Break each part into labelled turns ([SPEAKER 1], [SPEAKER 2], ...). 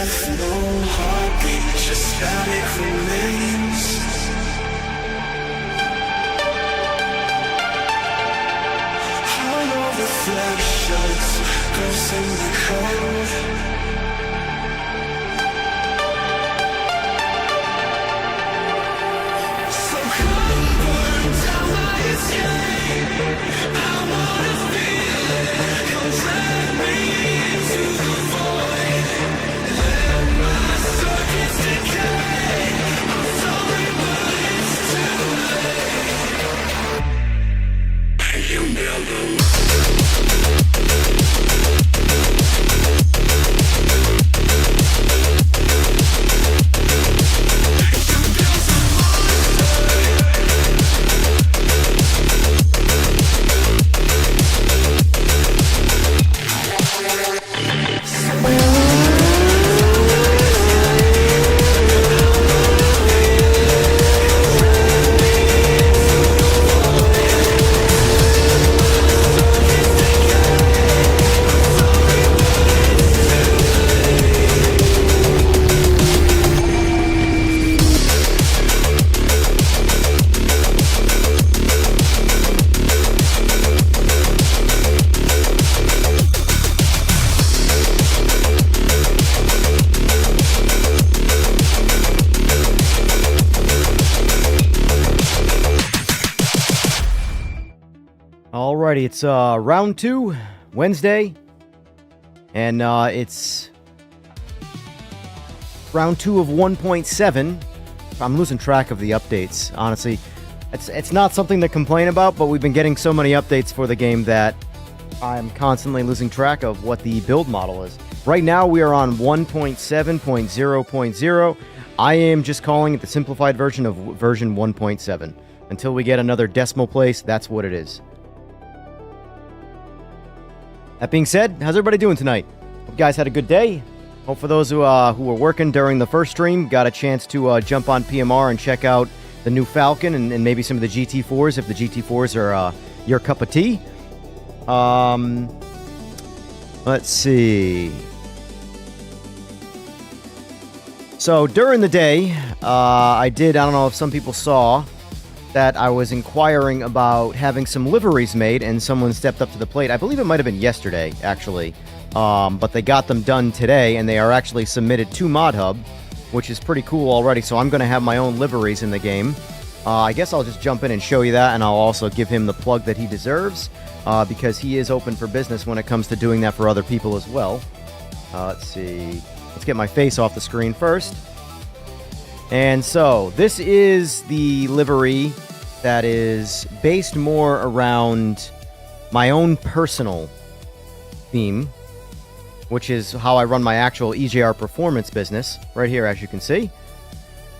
[SPEAKER 1] breath, no heartbeat, just static remains. Hollow reflections, ghosts in the cold. So come burn down my escape. I wanna feel it, come drag me into the void. Let my circuits decay. I'm sorry, but it's too late. You never
[SPEAKER 2] Alrighty, it's round 2, Wednesday, and it's round 2 of 1.7. I'm losing track of the updates, honestly. It's not something to complain about, but we've been getting so many updates for the game that I'm constantly losing track of what the build model is. Right now, we are on 1.7.0.0. I am just calling it the simplified version of version 1.7. Until we get another decimal place, that's what it is. That being said, how's everybody doing tonight? Hope you guys had a good day. Hope for those who were working during the first stream got a chance to jump on PMR and check out the new Falcon and maybe some of the GT4s if the GT4s are your cup of tea. Let's see. So during the day, I don't know if some people saw that I was inquiring about having some liveries made, and someone stepped up to the plate. I believe it might have been yesterday, actually. But they got them done today, and they are actually submitted to ModHub, which is pretty cool already, so I'm going to have my own liveries in the game. I guess I'll just jump in and show you that, and I'll also give him the plug that he deserves, because he is open for business when it comes to doing that for other people as well. Let's see. Let's get my face off the screen first. And so, this is the livery that is based more around my own personal theme, which is how I run my actual EJR performance business, right here, as you can see.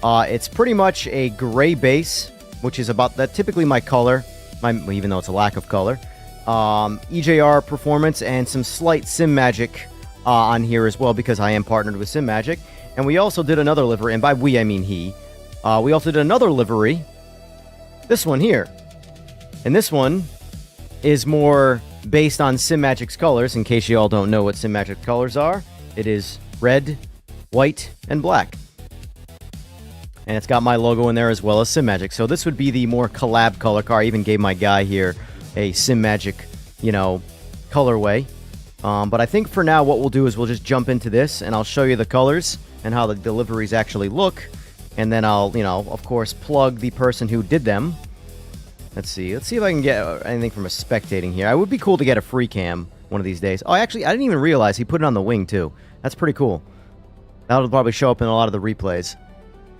[SPEAKER 2] It's pretty much a gray base, which is about that typically my color, even though it's a lack of color. EJR performance and some slight Simagic on here as well, because I am partnered with Simagic. And we also did another livery, and by we I mean he. We also did another livery, this one here. And this one is more based on Simagic's colors, in case you all don't know what Simagic colors are. It is red, white, and black. And it's got my logo in there as well as Simagic. So this would be the more collab color car. I even gave my guy here a Simagic, colorway. But I think for now what we'll do is we'll just jump into this, and I'll show you the colors and how the deliveries actually look. And then I'll, of course, plug the person who did them. Let's see if I can get anything from a spectating here. It would be cool to get a free cam one of these days. Oh, actually, I didn't even realize he put it on the wing, too. That's pretty cool. That'll probably show up in a lot of the replays.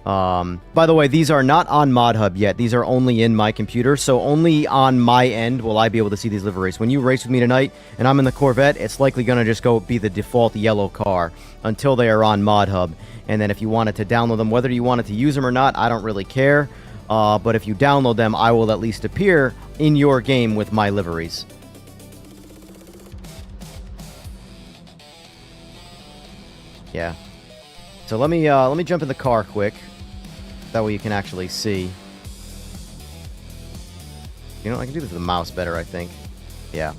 [SPEAKER 2] By the way, these are not on ModHub yet. These are only in my computer, so only on my end will I be able to see these liveries. When you race with me tonight, and I'm in the Corvette, it's likely going to just be the default yellow car until they are on ModHub. And then if you wanted to download them, whether you wanted to use them or not, I don't really care. But if you download them, I will at least appear in your game with my liveries. Yeah. So let me jump in the car quick. That way you can actually see. I can do this with the mouse better, I think. Yeah.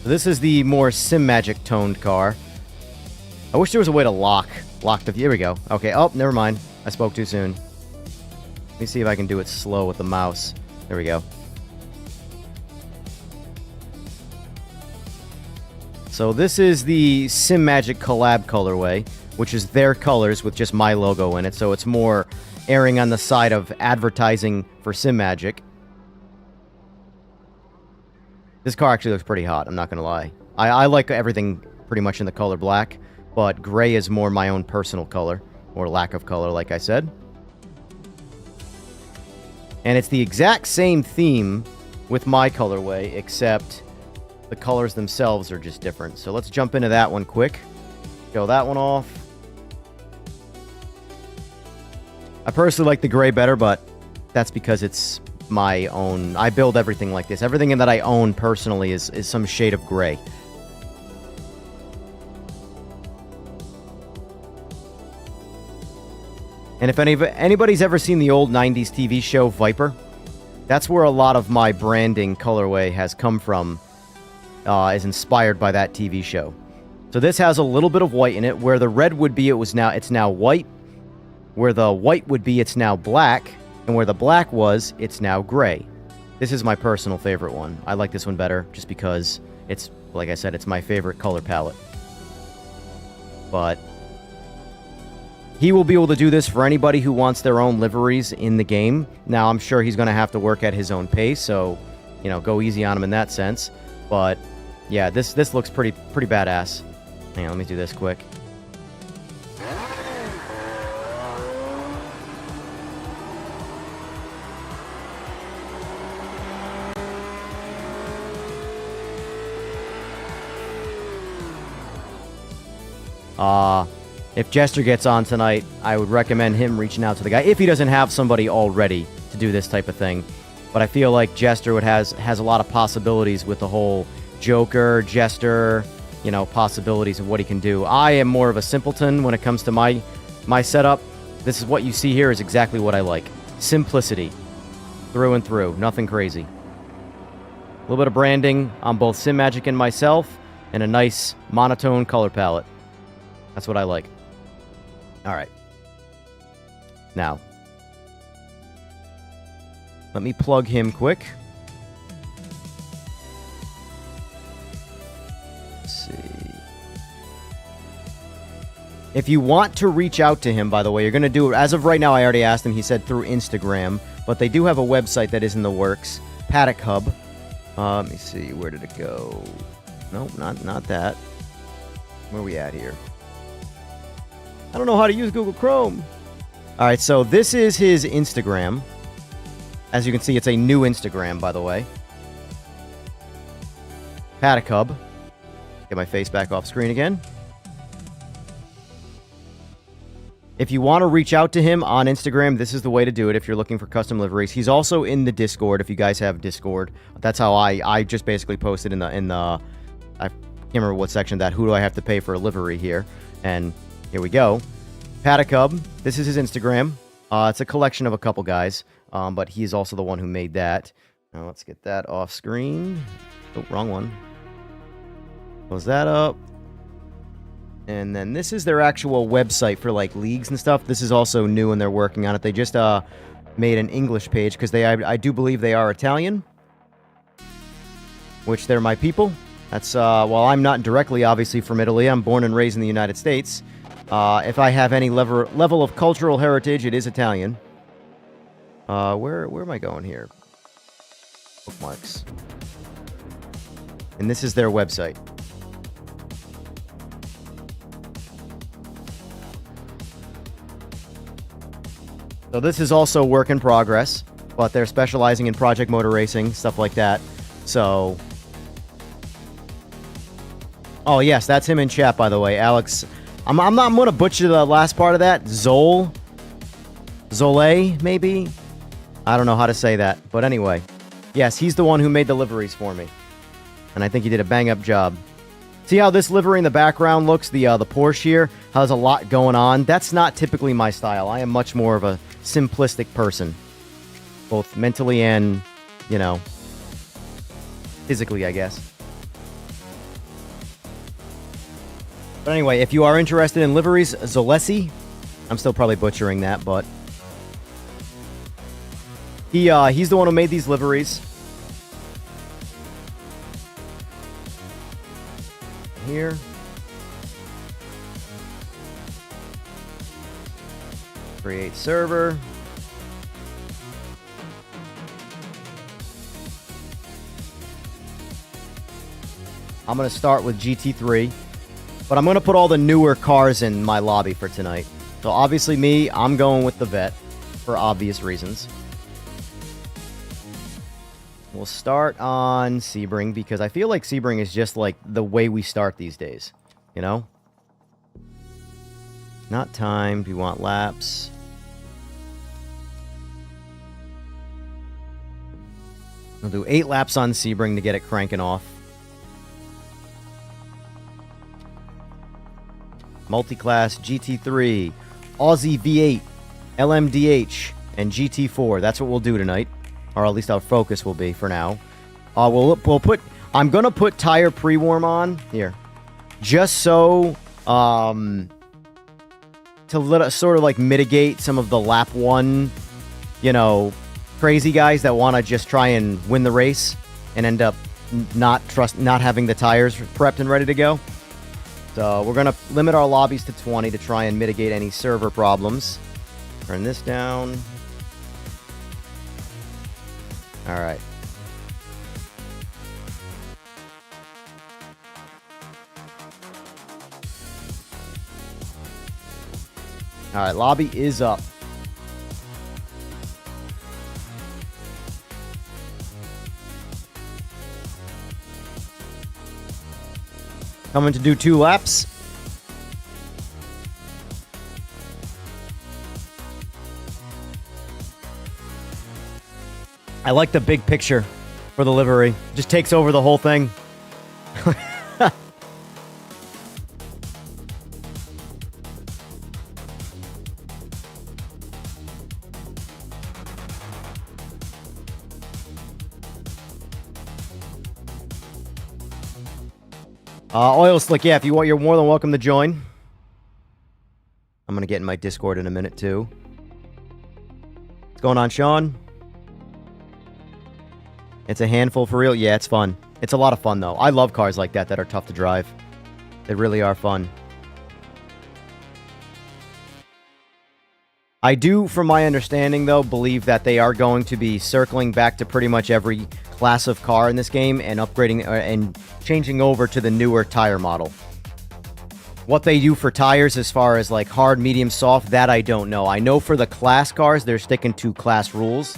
[SPEAKER 2] So this is the more Simagic toned car. I wish there was a way to lock the... Here we go. Okay, oh, never mind. I spoke too soon. Let me see if I can do it slow with the mouse. There we go. So this is the Simagic collab colorway, which is their colors with just my logo in it. So it's more erring on the side of advertising for Simagic. This car actually looks pretty hot, I'm not going to lie. I like everything pretty much in the color black, but gray is more my own personal color, or lack of color, like I said. And it's the exact same theme with my colorway, except the colors themselves are just different. So let's jump into that one quick. Show that one off. I personally like the gray better, but that's because it's my own. I build everything like this. Everything that I own personally is some shade of gray. And if anybody's ever seen the old 90s TV show Viper, that's where a lot of my branding colorway has come from. Is inspired by that TV show. So this has a little bit of white in it. Where the red would be, it's now white. Where the white would be, it's now black. And where the black was, it's now gray. This is my personal favorite one. I like this one better just because it's, like I said, it's my favorite color palette. But he will be able to do this for anybody who wants their own liveries in the game. Now, I'm sure he's going to have to work at his own pace, so, you know, go easy on him in that sense. But yeah, this looks pretty badass. Hang on, let me do this quick. If Jester gets on tonight, I would recommend him reaching out to the guy if he doesn't have somebody already to do this type of thing. But I feel like Jester has a lot of possibilities with the whole Joker, Jester, you know, possibilities of what he can do. I am more of a simpleton when it comes to my setup. This is what you see here is exactly what I like. Simplicity. Through and through. Nothing crazy. A little bit of branding on both Simagic and myself, and a nice monotone color palette. That's what I like. Alright. Now, let me plug him quick. Let's see. If you want to reach out to him, by the way, you're going to do it. As of right now, I already asked him. He said through Instagram. But they do have a website that is in the works. Paddock Hub. Let me see. Where did it go? Nope, not that. Where are we at here? I don't know how to use Google Chrome. All right, so this is his Instagram. As you can see, it's a new Instagram, by the way. Paddock Hub. Get my face back off screen again. If you want to reach out to him on Instagram, this is the way to do it if you're looking for custom liveries. He's also in the Discord, if you guys have Discord. That's how I just basically posted in the I can't remember what section that, who do I have to pay for a livery here? And here we go. Paddock Hub. This is his Instagram. It's a collection of a couple guys, but he's also the one who made that. Now let's get that off screen. Oh, wrong one. Close that up. And then this is their actual website for like leagues and stuff. This is also new and they're working on it. They just made an English page because I do believe they are Italian, which they're my people. That's while I'm not directly obviously from Italy, I'm born and raised in the United States. If I have any level of cultural heritage, it is Italian. Where am I going here? Bookmarks. And this is their website. So this is also work in progress, but they're specializing in project motor racing, stuff like that. So, oh yes, that's him in chat, by the way, Alex. I'm gonna butcher the last part of that. Zole, maybe. I don't know how to say that, but anyway, yes, he's the one who made the liveries for me, and I think he did a bang-up job. See how this livery in the background looks? The Porsche here has a lot going on. That's not typically my style. I am much more of a simplistic person, both mentally and, you know, physically, I guess. But anyway, if you are interested in liveries, Zolesi, I'm still probably butchering that, but he's the one who made these liveries. Here. Create server. I'm going to start with GT3, but I'm going to put all the newer cars in my lobby for tonight. So obviously me, I'm going with the vet for obvious reasons. We'll start on Sebring because I feel like Sebring is just like the way we start these days, you know? Not timed, we want laps. We'll do 8 laps on Sebring to get it cranking off. Multiclass, GT3, Aussie V8, LMDH, and GT4. That's what we'll do tonight. Or at least our focus will be for now. We'll put... I'm going to put tire pre-warm on. Here. Just so... to let us sort of like mitigate some of the lap 1, you know, crazy guys that want to just try and win the race and end up not having the tires prepped and ready to go. So we're going to limit our lobbies to 20 to try and mitigate any server problems. Turn this down. All right. All right, lobby is up. Coming to do 2 laps. I like the big picture for the livery. Just takes over the whole thing. Oil Slick, yeah, if you want, you're more than welcome to join. I'm going to get in my Discord in a minute, too. What's going on, Sean? It's a handful for real? Yeah, it's fun. It's a lot of fun, though. I love cars like that are tough to drive. They really are fun. I do, from my understanding, though, believe that they are going to be circling back to pretty much every class of car in this game and upgrading and changing over to the newer tire model. What they do for tires as far as like hard, medium, soft, that I don't know. I know for the class cars, they're sticking to class rules.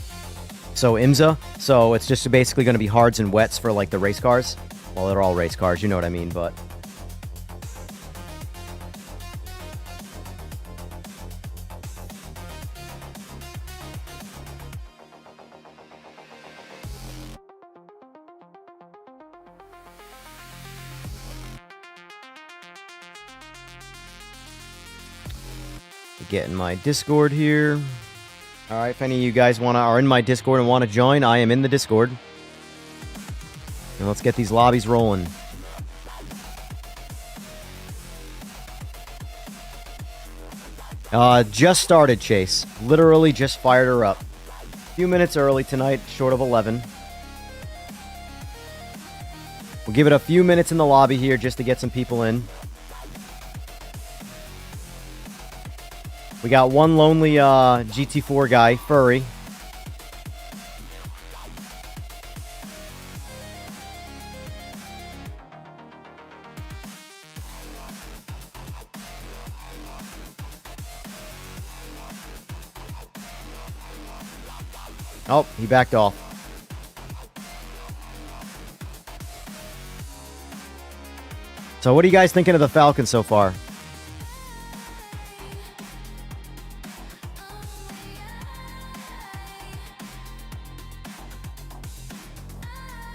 [SPEAKER 2] So IMSA. So it's just basically going to be hards and wets for like the race cars. Well, they're all race cars, you know what I mean, but... Get in my Discord here. All right, if any of you guys are in my Discord and want to join, I am in the Discord. And let's get these lobbies rolling. Just started, Chase. Literally just fired her up. A few minutes early tonight, short of 11. We'll give it a few minutes in the lobby here just to get some people in. We got one lonely GT4 guy, Furry. Oh, he backed off. So what are you guys thinking of the Falcon so far?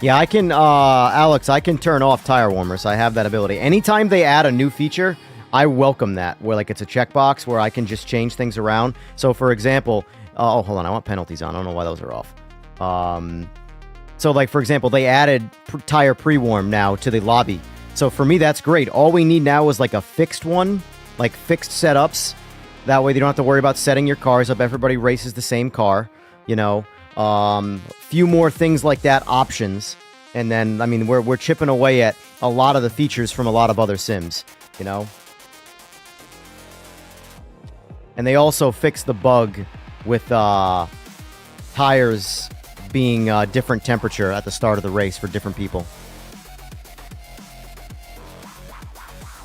[SPEAKER 2] Yeah, I can, Alex, I can turn off tire warmers. I have that ability. Anytime they add a new feature, I welcome that, where like it's a checkbox where I can just change things around. So for example, oh, hold on, I want penalties on. I don't know why those are off. So like, for example, they added tire pre-warm now to the lobby. So for me, that's great. All we need now is like a fixed one, like fixed setups. That way you don't have to worry about setting your cars up. Everybody races the same car, you know. Few more things like that, options. And then, I mean, we're chipping away at a lot of the features from a lot of other sims, you know. And they also fixed the bug with tires being different temperature at the start of the race for different people.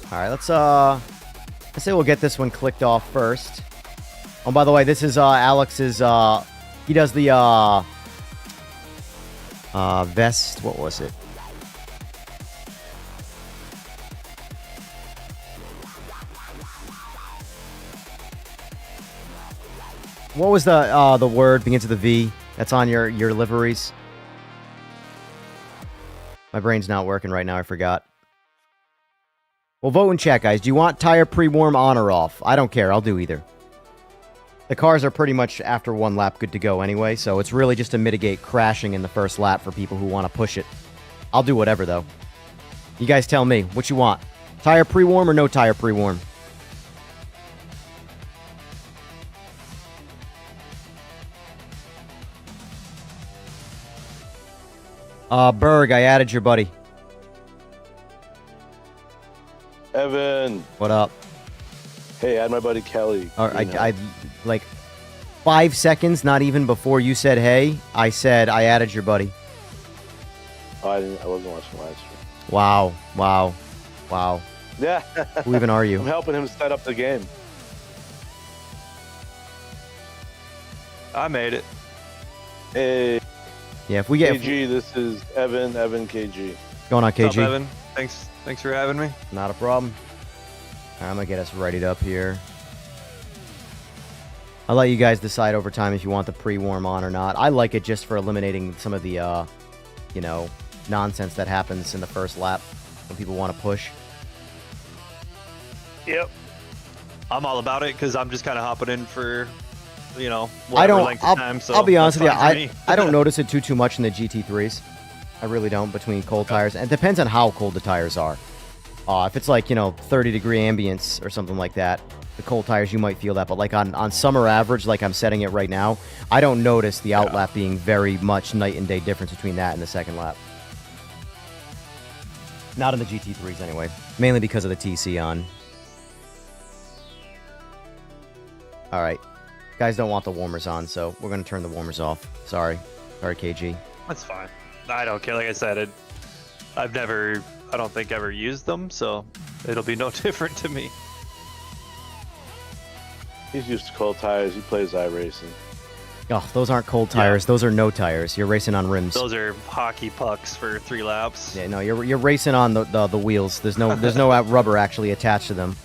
[SPEAKER 2] All right, let's say we'll get this one clicked off first. Oh, by the way, this is Alex's. He does the vest. What was it? What was the word begins with a V that's on your liveries? My brain's not working right now. I forgot. Well, vote in chat, guys. Do you want tire pre-warm on or off? I don't care. I'll do either. The cars are pretty much after one lap good to go anyway, so it's really just to mitigate crashing in the first lap for people who want to push it. I'll do whatever, though. You guys tell me. What you want? Tire pre-warm or no tire pre-warm? Berg, I added your buddy.
[SPEAKER 3] Evan.
[SPEAKER 2] What up?
[SPEAKER 3] Hey, add my buddy Kelly.
[SPEAKER 2] All right, I like 5 seconds, not even before you said hey, I said I added your buddy.
[SPEAKER 3] Oh, I wasn't watching live stream.
[SPEAKER 2] Wow.
[SPEAKER 3] Yeah.
[SPEAKER 2] Who even are you?
[SPEAKER 3] I'm helping him set up the game.
[SPEAKER 4] I made it.
[SPEAKER 3] Hey,
[SPEAKER 2] Yeah, if we get
[SPEAKER 3] KG, this is Evan KG.
[SPEAKER 2] going on,
[SPEAKER 4] What's up,
[SPEAKER 2] KG.
[SPEAKER 4] Evan? Thanks for having me.
[SPEAKER 2] Not a problem. All right, I'm gonna get us righted up here. I'll let you guys decide over time if you want the pre-warm on or not. I like it just for eliminating some of the, you know, nonsense that happens in the first lap when people want to push.
[SPEAKER 4] Yep. I'm all about it because I'm just kind of hopping in for, you know,
[SPEAKER 2] I don't.
[SPEAKER 4] length of time. So
[SPEAKER 2] I'll be honest with you.
[SPEAKER 4] that's fine for me.
[SPEAKER 2] I don't notice it too much in the GT3s. I really don't between cold tires. And it depends on how cold the tires are. If it's like, you know, 30-degree ambience or something like that, the cold tires, you might feel that. But like on summer average, like I'm setting it right now, I don't notice the out lap being very much night and day difference between that and the second lap. Not in the GT3s anyway. Mainly because of the TC on. All right. Guys don't want the warmers on, so we're going to turn the warmers off. Sorry, KG.
[SPEAKER 4] That's fine. I don't care. Like I said, I've never, I don't think ever used them, so it'll be no different to me.
[SPEAKER 3] He's used to cold tires. He plays iRacing.
[SPEAKER 2] Oh, those aren't cold tires. Those are no tires. You're racing on rims.
[SPEAKER 4] Those are hockey pucks for 3 laps.
[SPEAKER 2] Yeah, no, you're racing on the wheels. There's no rubber actually attached to them.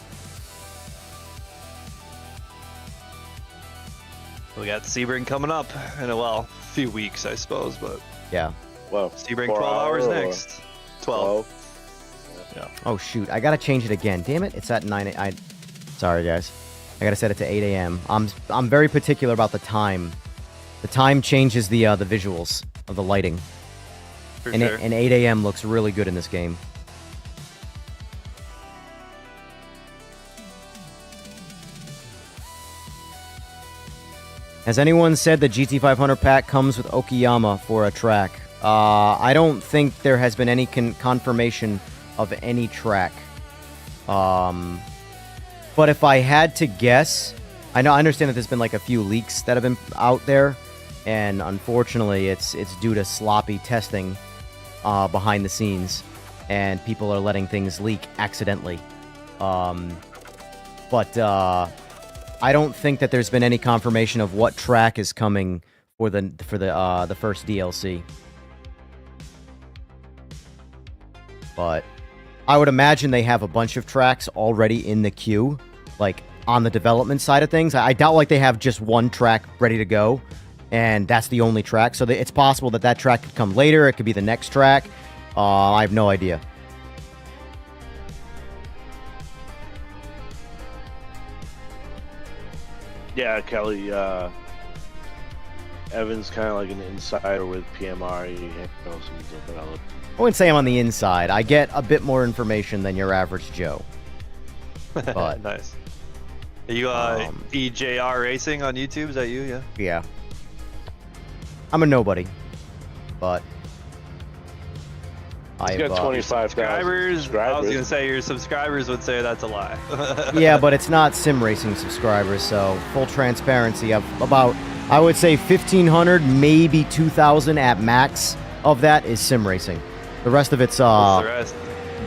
[SPEAKER 4] We got Sebring coming up in a few weeks, I suppose, but
[SPEAKER 2] Yeah.
[SPEAKER 3] Well,
[SPEAKER 4] Sebring
[SPEAKER 3] 4
[SPEAKER 4] 12 hours
[SPEAKER 3] or
[SPEAKER 4] next. 12. Yeah.
[SPEAKER 2] Oh shoot, I gotta change it again. Damn it, it's at 9. Sorry guys, I gotta set it to 8 a.m. I'm very particular about the time. The time changes the visuals of the lighting,
[SPEAKER 4] For
[SPEAKER 2] and
[SPEAKER 4] sure.
[SPEAKER 2] and 8 a.m. looks really good in this game. Has anyone said the GT500 pack comes with Okayama for a track? I don't think there has been any confirmation of any track. But if I had to guess, I understand that there's been like a few leaks that have been out there, and unfortunately, it's due to sloppy testing behind the scenes, and people are letting things leak accidentally. But I don't think that there's been any confirmation of what track is coming for the first DLC. But I would imagine they have a bunch of tracks already in the queue, like on the development side of things. I doubt like they have just one track ready to go, and that's the only track. So it's possible that track could come later. It could be the next track. I have no idea.
[SPEAKER 3] Yeah, Kelly. Evan's kind of like an insider with PMR. He knows some develop.
[SPEAKER 2] I wouldn't say I'm on the inside. I get a bit more information than your average Joe. But
[SPEAKER 4] Nice. Are you EJR Racing on YouTube? Is that you? Yeah.
[SPEAKER 2] yeah, I'm a nobody, but
[SPEAKER 3] He's got 25,000
[SPEAKER 4] Subscribers. I was gonna
[SPEAKER 3] subscribers.
[SPEAKER 4] say your subscribers would say that's a lie.
[SPEAKER 2] yeah, but it's not sim racing subscribers. So full transparency, I've about, I would say 1,500, maybe 2,000 at max. Of that is sim racing. The rest of it's
[SPEAKER 4] What's the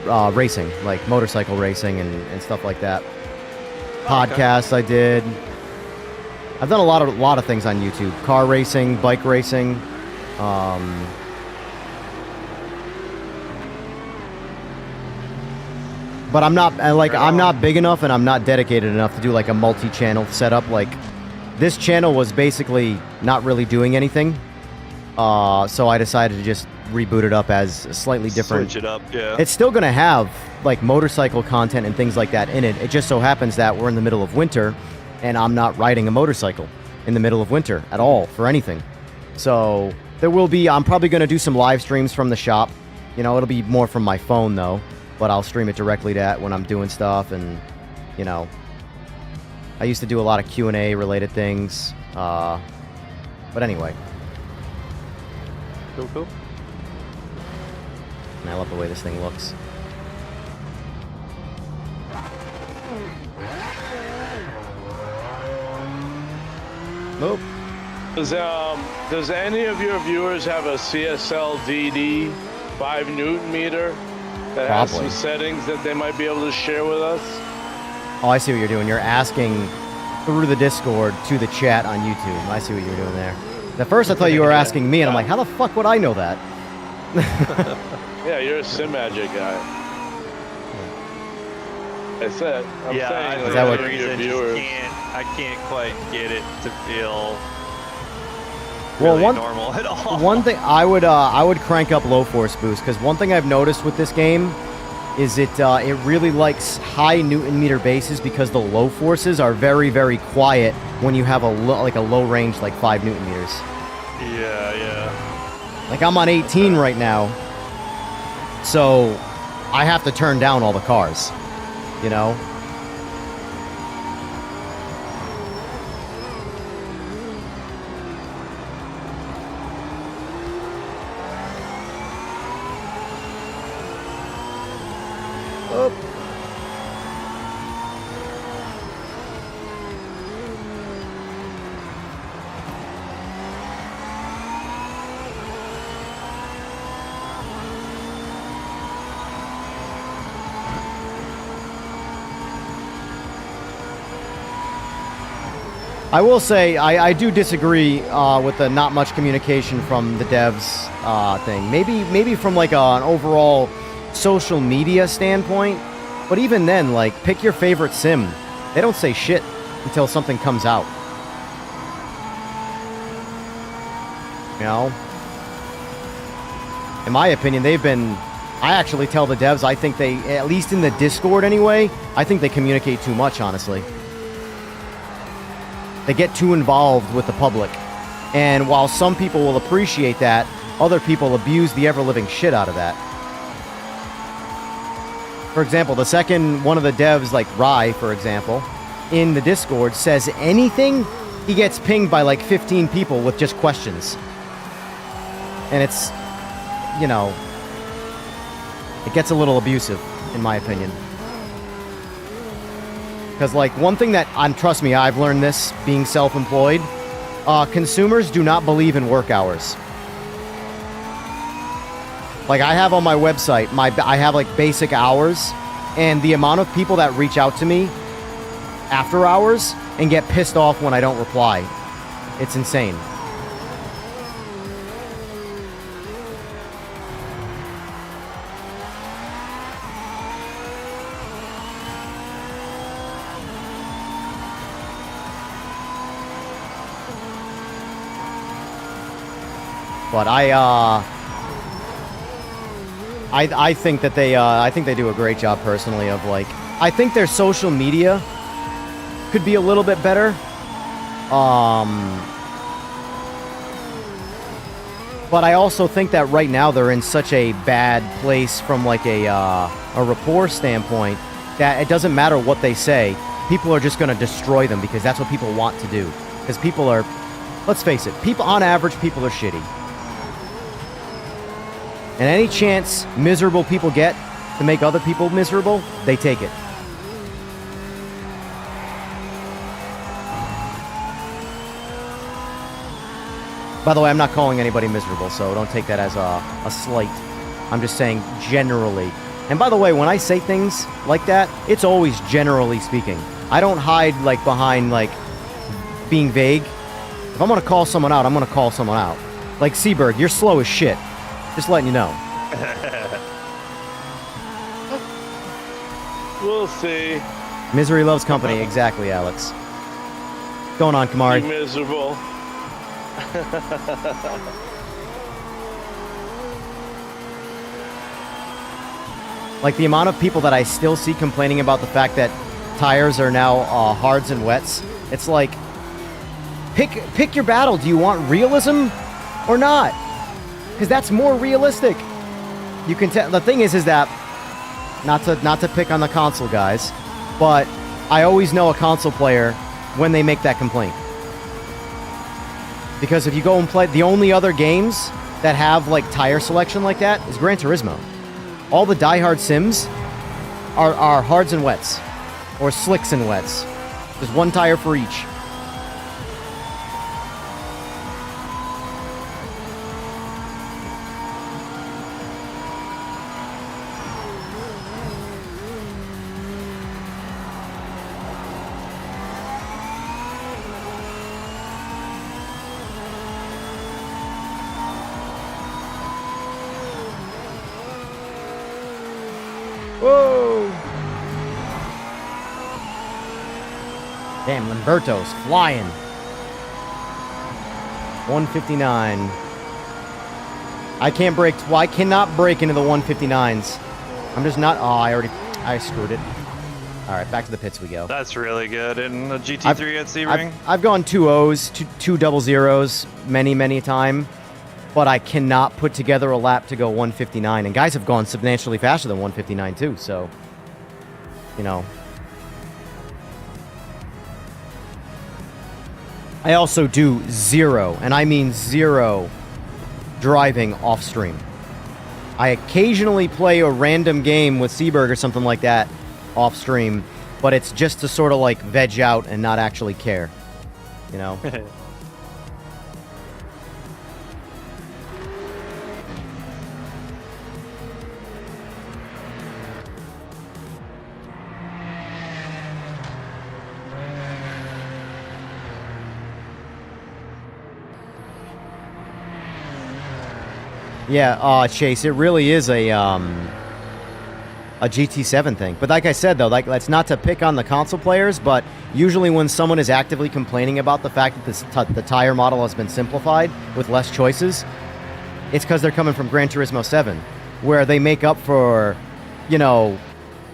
[SPEAKER 4] rest?
[SPEAKER 2] racing, like motorcycle racing and stuff like that. Podcasts I did. I've done a lot of things on YouTube. Car racing, bike racing. But I'm not I'm not big enough and I'm not dedicated enough to do like a multi-channel setup. Like this channel was basically not really doing anything. So I decided to just reboot it up as a slightly different.
[SPEAKER 4] Switch it up, yeah.
[SPEAKER 2] It's still going to have like motorcycle content and things like that in it. It just so happens that we're in the middle of winter and I'm not riding a motorcycle in the middle of winter at all for anything. So there will be, I'm probably going to do some live streams from the shop. You know, it'll be more from my phone though, but I'll stream it directly to that when I'm doing stuff. And, you know, I used to do a lot of Q&A related things. But anyway.
[SPEAKER 4] Cool.
[SPEAKER 2] And I love the way this thing looks. Nope.
[SPEAKER 3] Does any of your viewers have a CSL DD 5 Newton meter that has
[SPEAKER 2] Probably.
[SPEAKER 3] some settings that they might be able to share with us?
[SPEAKER 2] Oh, I see what you're doing. You're asking through the Discord to the chat on YouTube. I see what you're doing there. At first, I thought you were asking me, and I'm like, how the fuck would I know that?
[SPEAKER 3] Yeah, you're a Simagic guy. I'm saying,
[SPEAKER 4] I
[SPEAKER 3] like,
[SPEAKER 2] Is that what-
[SPEAKER 3] any of your
[SPEAKER 4] reason
[SPEAKER 3] viewers.
[SPEAKER 4] I can't quite get it to feel
[SPEAKER 2] Well,
[SPEAKER 4] really normal at all.
[SPEAKER 2] one thing I would crank up low force boost, because one thing I've noticed with this game is it really likes high Newton meter bases because the low forces are very, very quiet when you have a low range like 5 Newton meters.
[SPEAKER 4] Yeah.
[SPEAKER 2] Like I'm on 18 right now, so I have to turn down all the cars, you know? I will say I do disagree with the not much communication from the devs thing. Maybe from like an overall social media standpoint, but even then, like pick your favorite sim. They don't say shit until something comes out. You know? In my opinion, they've been... I actually tell the devs, I think they, at least in the Discord anyway, I think they communicate too much, honestly. They get too involved with the public. And while some people will appreciate that, other people abuse the ever-living shit out of that. For example, the second one of the devs, like Rye, for example, in the Discord says anything, he gets pinged by like 15 people with just questions. And it's, you know, it gets a little abusive, in my opinion. Because, like, one thing that, trust me, I've learned this being self-employed, consumers do not believe in work hours. Like, I have on my website, I have, like, basic hours, and the amount of people that reach out to me after hours and get pissed off when I don't reply, it's insane. But I think that they do a great job personally of like, I think their social media could be a little bit better. But I also think that right now they're in such a bad place from like a rapport standpoint that it doesn't matter what they say. People are just going to destroy them because that's what people want to do. Because people are, let's face it, people on average, people are shitty. And any chance miserable people get to make other people miserable, they take it. By the way, I'm not calling anybody miserable, so don't take that as a slight. I'm just saying generally. And by the way, when I say things like that, it's always generally speaking. I don't hide like behind like being vague. If I'm gonna call someone out, I'm gonna call someone out. Like Seaberg, you're slow as shit. Just letting you know.
[SPEAKER 3] We'll see.
[SPEAKER 2] Misery loves company, exactly, Alex. What's going on, Kamari?
[SPEAKER 3] Be miserable.
[SPEAKER 2] Like the amount of people that I still see complaining about the fact that tires are now hards and wets. It's like, pick your battle. Do you want realism or not? Because that's more realistic. You can tell. The thing is that not to pick on the console guys, but I always know a console player when they make that complaint. Because if you go and play, the only other games that have like tire selection like that is Gran Turismo. All the diehard sims are hards and wets, or slicks and wets. There's one tire for each. Whoa! Damn, Lamberto's flying. 159. I can't break. Well, I cannot break into the 159s. I'm just not. Oh, I screwed it. All right, back to the pits we go.
[SPEAKER 4] That's really good. In the GT3 at Sebring?
[SPEAKER 2] I've gone 2 O's, two double zeros many time, but I cannot put together a lap to go 159. And guys have gone substantially faster than 159 too, so, you know. I also do 0, and I mean 0, driving off stream. I occasionally play a random game with Seaberg or something like that off stream, but it's just to sort of like veg out and not actually care, you know? Yeah, Chase, it really is a GT7 thing. But like I said, though, like that's not to pick on the console players, but usually when someone is actively complaining about the fact that the tire model has been simplified with less choices, it's because they're coming from Gran Turismo 7, where they make up for, you know,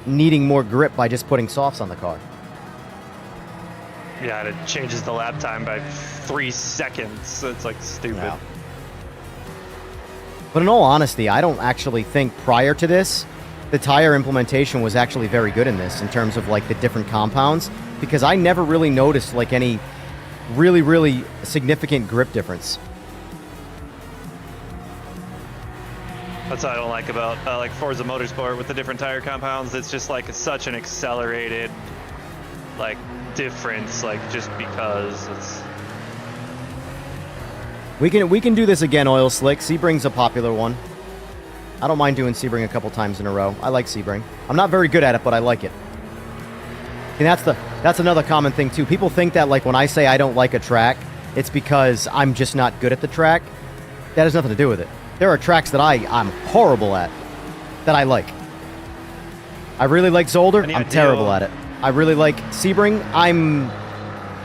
[SPEAKER 2] needing more grip by just putting softs on the car.
[SPEAKER 4] Yeah, it changes the lap time by 3 seconds. It's like stupid.
[SPEAKER 2] Yeah. But in all honesty, I don't actually think prior to this, the tire implementation was actually very good in this in terms of like the different compounds, because I never really noticed like any really significant grip difference.
[SPEAKER 4] That's what I don't like about like Forza Motorsport with the different tire compounds. It's just like such an accelerated like difference, like just because it's.
[SPEAKER 2] We can do this again, Oil Slick. Sebring's a popular one. I don't mind doing Sebring a couple times in a row. I like Sebring. I'm not very good at it, but I like it. And that's another common thing too. People think that like when I say I don't like a track, it's because I'm just not good at the track. That has nothing to do with it. There are tracks that I'm horrible at that I like. I really like Zolder. I'm terrible at it. I really like Sebring.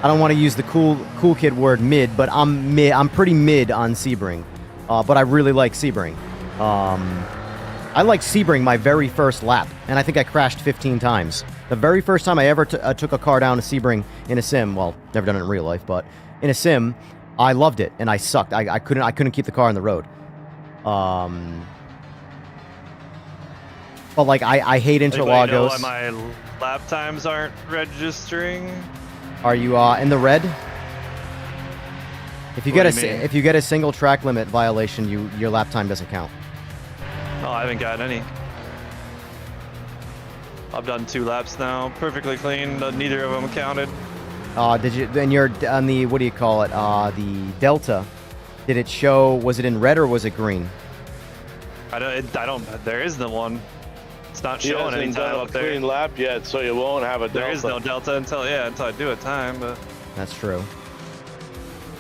[SPEAKER 2] I don't want to use the cool kid word mid, but I'm pretty mid on Sebring. But I really like Sebring. I liked Sebring my very first lap, and I think I crashed 15 times. The very first time I ever took a car down to Sebring in a sim, well, never done it in real life, but in a sim, I loved it, and I sucked. I couldn't keep the car on the road. But like I hate
[SPEAKER 4] Anybody know
[SPEAKER 2] Interlagos.
[SPEAKER 4] why my lap times aren't registering?
[SPEAKER 2] Are you in the red? If you
[SPEAKER 4] What
[SPEAKER 2] get
[SPEAKER 4] do you mean?
[SPEAKER 2] if you get a single track limit violation, your lap time doesn't count.
[SPEAKER 4] Oh, I haven't gotten any. I've done 2 laps now, perfectly clean. Neither of them counted.
[SPEAKER 2] Did you? Then you're on the, what do you call it? The Delta. Did it show? Was it in red or was it green?
[SPEAKER 4] I don't. There is no one. It's not
[SPEAKER 3] He
[SPEAKER 4] showing
[SPEAKER 3] hasn't
[SPEAKER 4] any time
[SPEAKER 3] done a
[SPEAKER 4] up there.
[SPEAKER 3] clean lap yet, so you won't have a delta.
[SPEAKER 4] There is no delta until I do a time. But
[SPEAKER 2] That's true.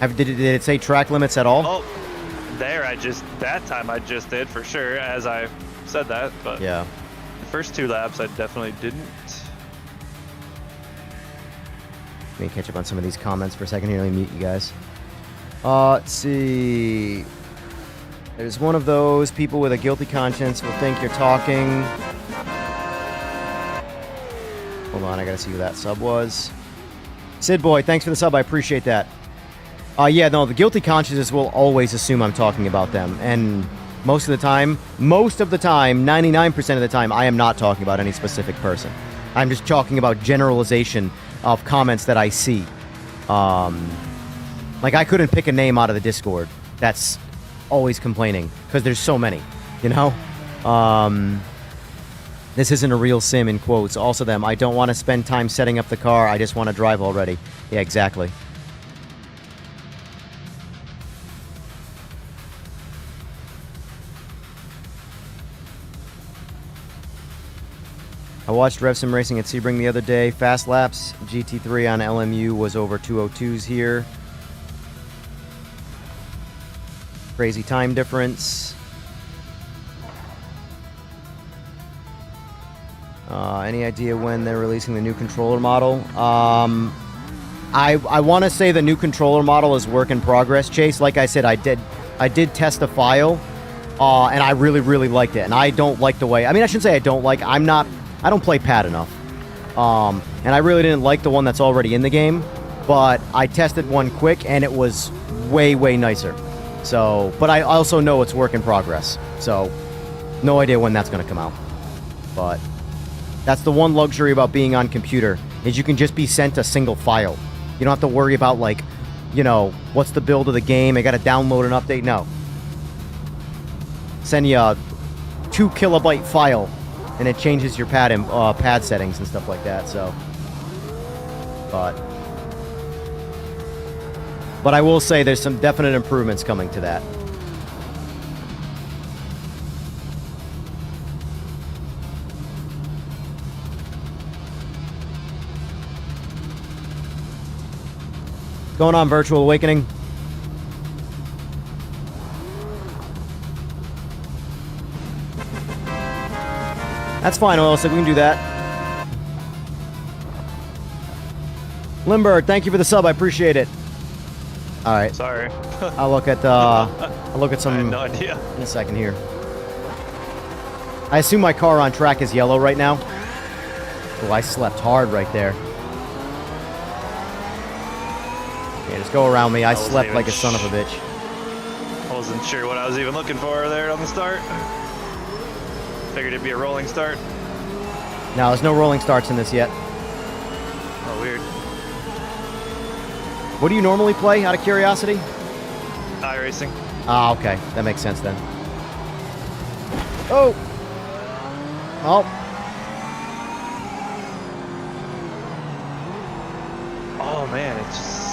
[SPEAKER 2] Did it say track limits at all?
[SPEAKER 4] oh, there that time I just did for sure as I said that. But
[SPEAKER 2] Yeah.
[SPEAKER 4] the first 2 laps I definitely didn't.
[SPEAKER 2] Let me catch up on some of these comments for a second here. Let me mute you guys. Let's see. There's one of those people with a guilty conscience will think you're talking. Hold on, I gotta see who that sub was. Sid Boy, thanks for the sub. I appreciate that. Yeah, no, the guilty consciences will always assume I'm talking about them. And most of the time, 99% of the time, I am not talking about any specific person. I'm just talking about generalization of comments that I see. Like, I couldn't pick a name out of the Discord that's always complaining, because there's so many, you know? This isn't a real sim, in quotes. Also them, I don't want to spend time setting up the car, I just want to drive already. Yeah, exactly. I watched Rev Sim Racing at Sebring the other day. Fast laps, GT3 on LMU was over 202s here. Crazy time difference. Any idea when they're releasing the new controller model? I want to say the new controller model is work in progress. Chase, like I said, I did test the file, and I really liked it. And I don't like the way. I mean, I shouldn't say I don't like. I don't play pad enough. And I really didn't like the one that's already in the game. But I tested one quick, and it was way nicer. So, but I also know it's work in progress. So, no idea when that's going to come out. But that's the one luxury about being on computer, is you can just be sent a single file. You don't have to worry about, like, you know, what's the build of the game? I got to download an update. No. Send you a 2 kilobyte file, and it changes your pad settings and stuff like that. So, but I will say there's some definite improvements coming to that. What's going on, Virtual Awakening? That's fine, Oil, so we can do that. Limber, thank you for the sub. I appreciate it. All right.
[SPEAKER 4] Sorry.
[SPEAKER 2] I'll look at some
[SPEAKER 4] I have no idea.
[SPEAKER 2] in a second here. I assume my car on track is yellow right now. Oh, I slept hard right there. Yeah, just go around me. I
[SPEAKER 4] wasn't
[SPEAKER 2] slept
[SPEAKER 4] even
[SPEAKER 2] like a son of a bitch.
[SPEAKER 4] I wasn't sure what I was even looking for there on the start. Figured it'd be a rolling start.
[SPEAKER 2] No, there's no rolling starts in this yet.
[SPEAKER 4] Oh, weird.
[SPEAKER 2] What do you normally play, out of curiosity?
[SPEAKER 4] iRacing.
[SPEAKER 2] Ah, okay. That makes sense then. Oh! Oh.
[SPEAKER 4] Oh man, it's just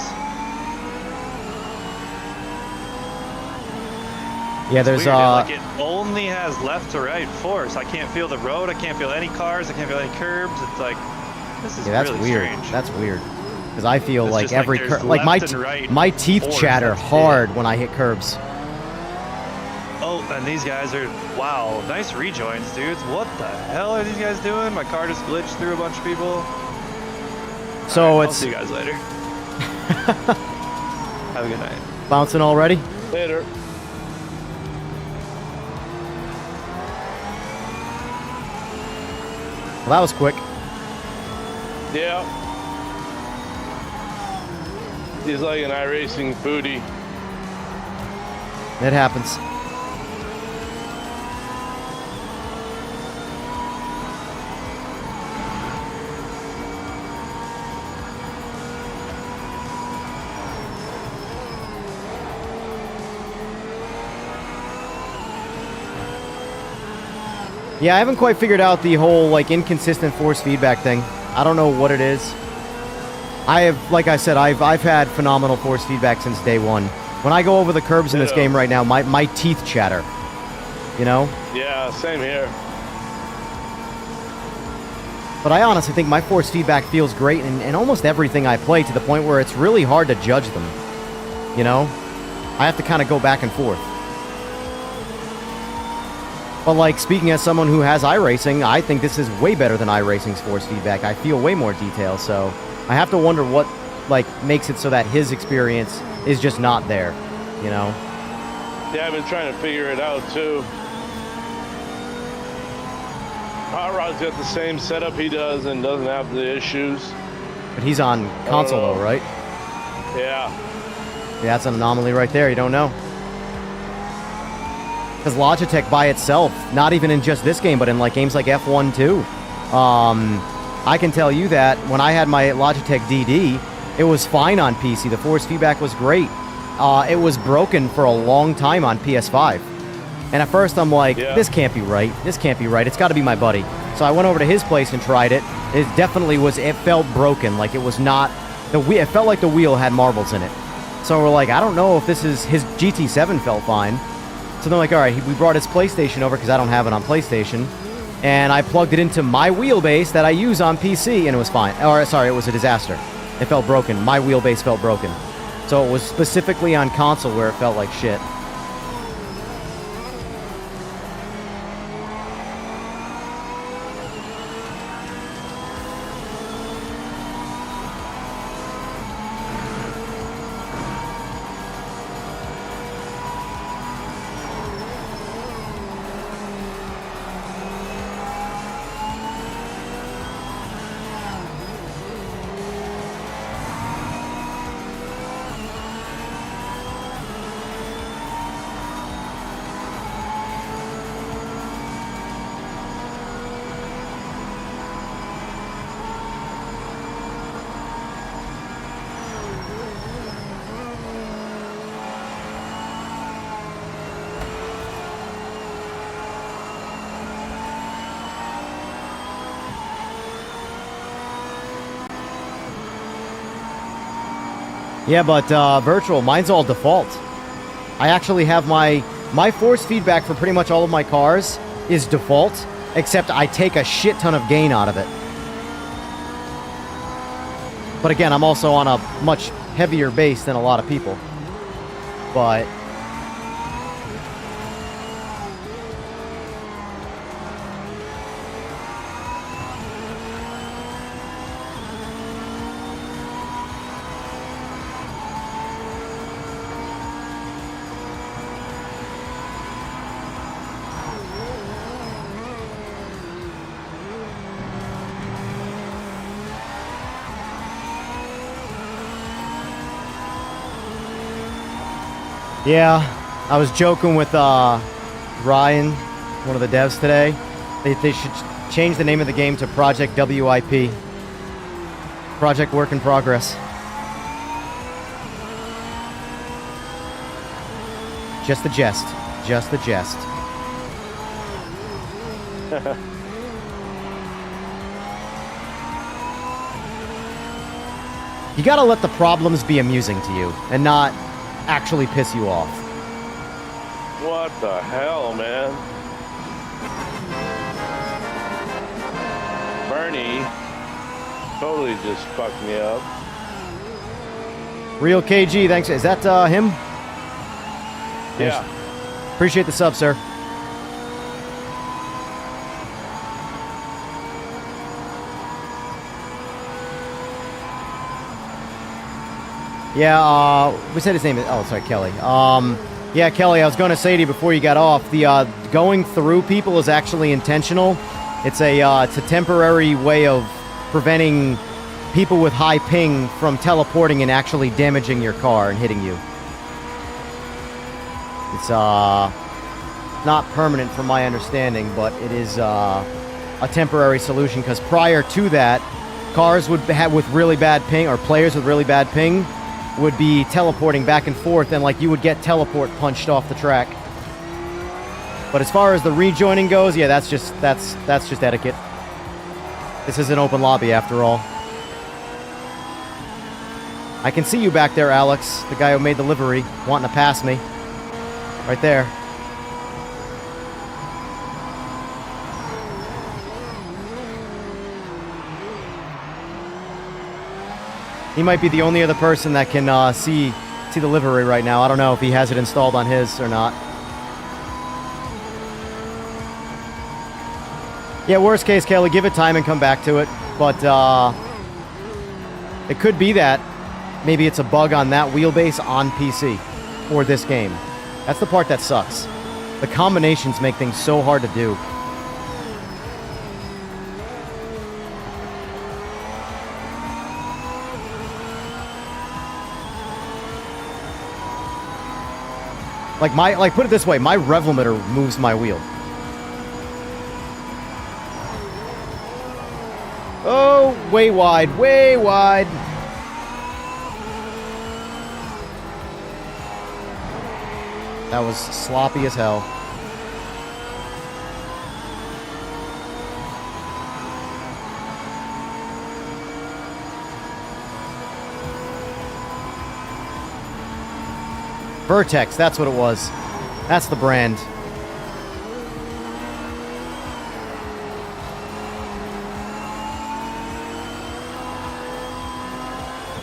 [SPEAKER 2] Yeah, there's
[SPEAKER 4] weird. Like it only has left to right force. I can't feel the road. I can't feel any cars. I can't feel any curbs. It's like this is
[SPEAKER 2] yeah, that's
[SPEAKER 4] really
[SPEAKER 2] weird.
[SPEAKER 4] strange.
[SPEAKER 2] That's weird. Because I feel
[SPEAKER 4] It's
[SPEAKER 2] like
[SPEAKER 4] just
[SPEAKER 2] every
[SPEAKER 4] there's
[SPEAKER 2] like
[SPEAKER 4] left and right
[SPEAKER 2] my teeth
[SPEAKER 4] force,
[SPEAKER 2] chatter
[SPEAKER 4] that's
[SPEAKER 2] hard
[SPEAKER 4] it.
[SPEAKER 2] when I hit curbs.
[SPEAKER 4] Oh, and these guys are wow, nice rejoins, dudes. What the hell are these guys doing? My car just glitched through a bunch of people.
[SPEAKER 2] So
[SPEAKER 4] All right, I'll
[SPEAKER 2] it's
[SPEAKER 4] see you guys later. Have a good night.
[SPEAKER 2] bouncing already.
[SPEAKER 3] Later.
[SPEAKER 2] Well, that was quick.
[SPEAKER 3] Yeah. He's like an iRacing booty.
[SPEAKER 2] It happens. Yeah, I haven't quite figured out the whole, like, inconsistent force feedback thing. I don't know what it is. I have, like I said, I've had phenomenal force feedback since day one. When I go over the curbs in this game right now, my teeth chatter. You know?
[SPEAKER 3] Yeah, same here.
[SPEAKER 2] But I honestly think my force feedback feels great in almost everything I play, to the point where it's really hard to judge them. You know? I have to kind of go back and forth. But, like, speaking as someone who has iRacing, I think this is way better than iRacing's force feedback. I feel way more detail, so I have to wonder what, like, makes it so that his experience is just not there, you know?
[SPEAKER 3] Yeah, I've been trying to figure it out, too. Hot Rod's got the same setup he does and doesn't have the issues.
[SPEAKER 2] But he's on console, though, right?
[SPEAKER 3] Yeah.
[SPEAKER 2] Yeah, that's an anomaly right there. You don't know. Because Logitech by itself, not even in just this game, but in like games like F1 too, I can tell you that when I had my Logitech DD, it was fine on PC. The force feedback was great. It was broken for a long time on PS5. And at first I'm like, this can't be right. This can't be right. It's got to be my buddy. So I went over to his place and tried it. It definitely was, it felt broken. Like it was not, it felt like the wheel had marbles in it. So we're like, I don't know if this is, his GT7 felt fine. So they're like, all right, we brought his PlayStation over because I don't have it on PlayStation. And I plugged it into my wheelbase that I use on PC, and it was fine. Or, sorry, it was a disaster. It felt broken. My wheelbase felt broken. So it was specifically on console where it felt like shit. Yeah, but Virtual, mine's all default. I actually have my force feedback for pretty much all of my cars is default, except I take a shit ton of gain out of it. But again, I'm also on a much heavier base than a lot of people. But yeah, I was joking with Ryan, one of the devs today. They should change the name of the game to Project WIP. Project Work in Progress. Just a jest. Just a jest. You gotta let the problems be amusing to you, and not actually piss you off.
[SPEAKER 3] What the hell, man? Bernie totally just fucked me up.
[SPEAKER 2] Real KG, thanks. Is that him?
[SPEAKER 3] Yeah.
[SPEAKER 2] Appreciate the sub, sir. Yeah, we said his name is, oh, sorry, Kelly. Yeah, Kelly, I was going to say to you before you got off, the going through people is actually intentional. It's a temporary way of preventing people with high ping from teleporting and actually damaging your car and hitting you. It's not permanent from my understanding, but it is a temporary solution, because prior to that, cars would have with really bad ping, or players with really bad ping, would be teleporting back and forth, and like you would get teleport punched off the track. But as far as the rejoining goes, yeah, that's just etiquette. This is an open lobby after all. I can see you back there, Alex, the guy who made the livery, wanting to pass me. Right there. He might be the only other person that can see the livery right now. I don't know if he has it installed on his or not. Yeah, worst case, Kelly, give it time and come back to it. But it could be that maybe it's a bug on that wheelbase on PC for this game. That's the part that sucks. The combinations make things so hard to do. Like put it this way, my rev limiter moves my wheel. Oh, way wide, way wide. That was sloppy as hell. Vertex, that's what it was. That's the brand.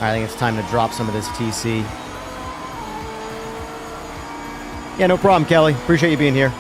[SPEAKER 2] I think it's time to drop some of this TC. Yeah, no problem, Kelly. Appreciate you being here.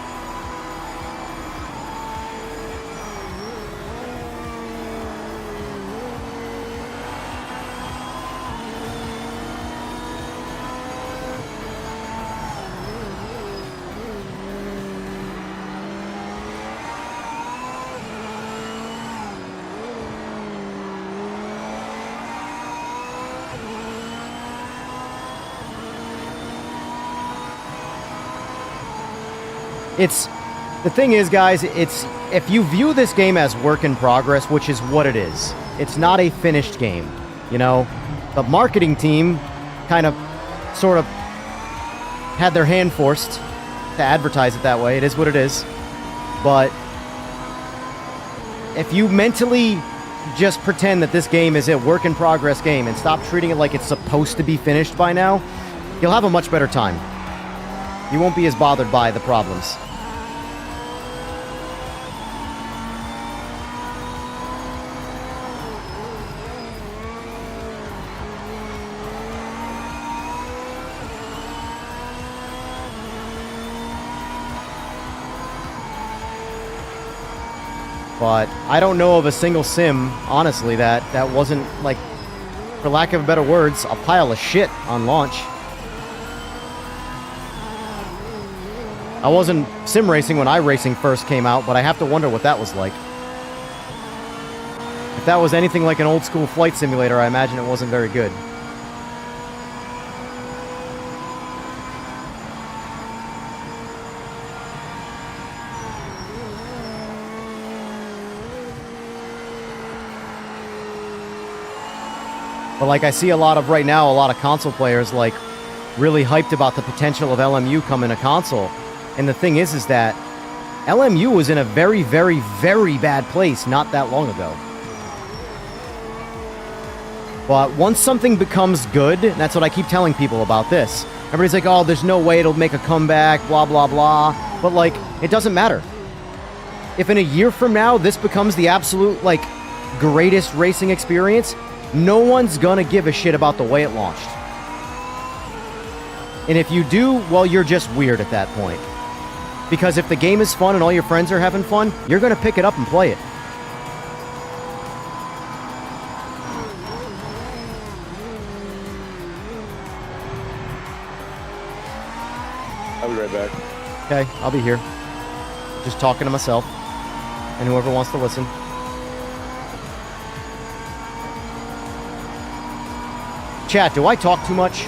[SPEAKER 2] The thing is, guys, if you view this game as work in progress, which is what it is, it's not a finished game. You know, the marketing team kind of, sort of, had their hand forced to advertise it that way. It is what it is. But if you mentally just pretend that this game is a work in progress game and stop treating it like it's supposed to be finished by now, you'll have a much better time. You won't be as bothered by the problems. But I don't know of a single sim, honestly, that wasn't, like, for lack of better words, a pile of shit on launch. I wasn't sim racing when iRacing first came out, but I have to wonder what that was like. If that was anything like an old school flight simulator, I imagine it wasn't very good. But like I see a lot of right now, a lot of console players like really hyped about the potential of LMU coming to console. And the thing is that LMU was in a very, very, very bad place not that long ago. But once something becomes good, and that's what I keep telling people about this. Everybody's like, oh, there's no way it'll make a comeback, blah, blah, blah. But like, it doesn't matter. If in a year from now, this becomes the absolute, like, greatest racing experience, no one's gonna give a shit about the way it launched. And if you do, well, you're just weird at that point. Because if the game is fun and all your friends are having fun, you're gonna pick it up and play it.
[SPEAKER 3] I'll be right back.
[SPEAKER 2] Okay, I'll be here. Just talking to myself. And whoever wants to listen. Chat, do I talk too much?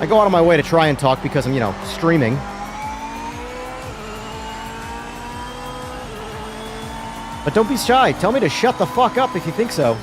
[SPEAKER 2] I go out of my way to try and talk because I'm, you know, streaming. But don't be shy. Tell me to shut the fuck up if you think so.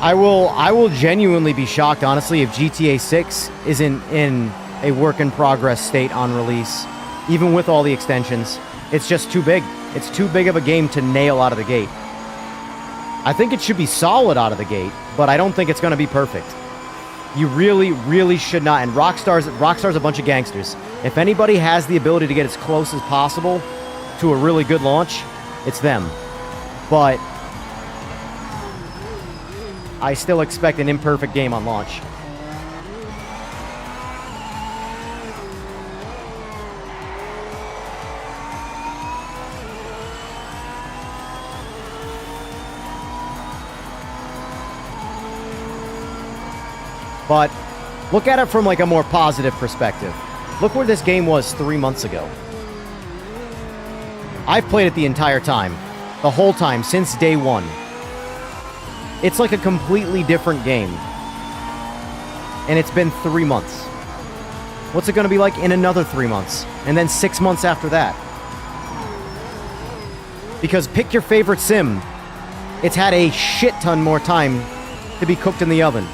[SPEAKER 2] I will genuinely be shocked, honestly, if GTA 6 isn't in a work in progress state on release, even with all the extensions. It's just too big. It's too big of a game to nail out of the gate. I think it should be solid out of the gate, but I don't think it's going to be perfect. You really, really should not. And Rockstar's a bunch of gangsters. If anybody has the ability to get as close as possible to a really good launch, it's them. But I still expect an imperfect game on launch. But look at it from like a more positive perspective. Look where this game was 3 months ago. I've played it the entire time. The whole time, since day one. It's like a completely different game. And it's been 3 months. What's it going to be like in another 3 months? And then 6 months after that? Because pick your favorite sim. It's had a shit ton more time to be cooked in the oven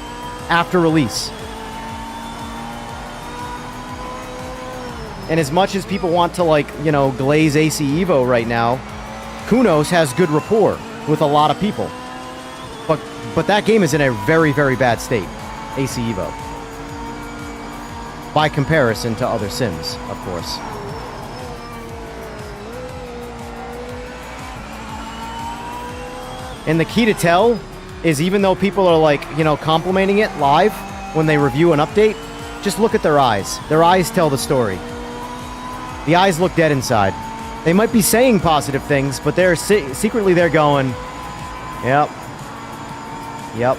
[SPEAKER 2] after release. And as much as people want to, like, you know, glaze AC Evo right now, Kunos has good rapport with a lot of people. But that game is in a very, very bad state, AC Evo. By comparison to other sims, of course. And the key to tell is, even though people are, like, you know, complimenting it live when they review an update, just look at their eyes. Their eyes tell the story. The eyes look dead inside. They might be saying positive things, but they're secretly they're going, yep. Yep.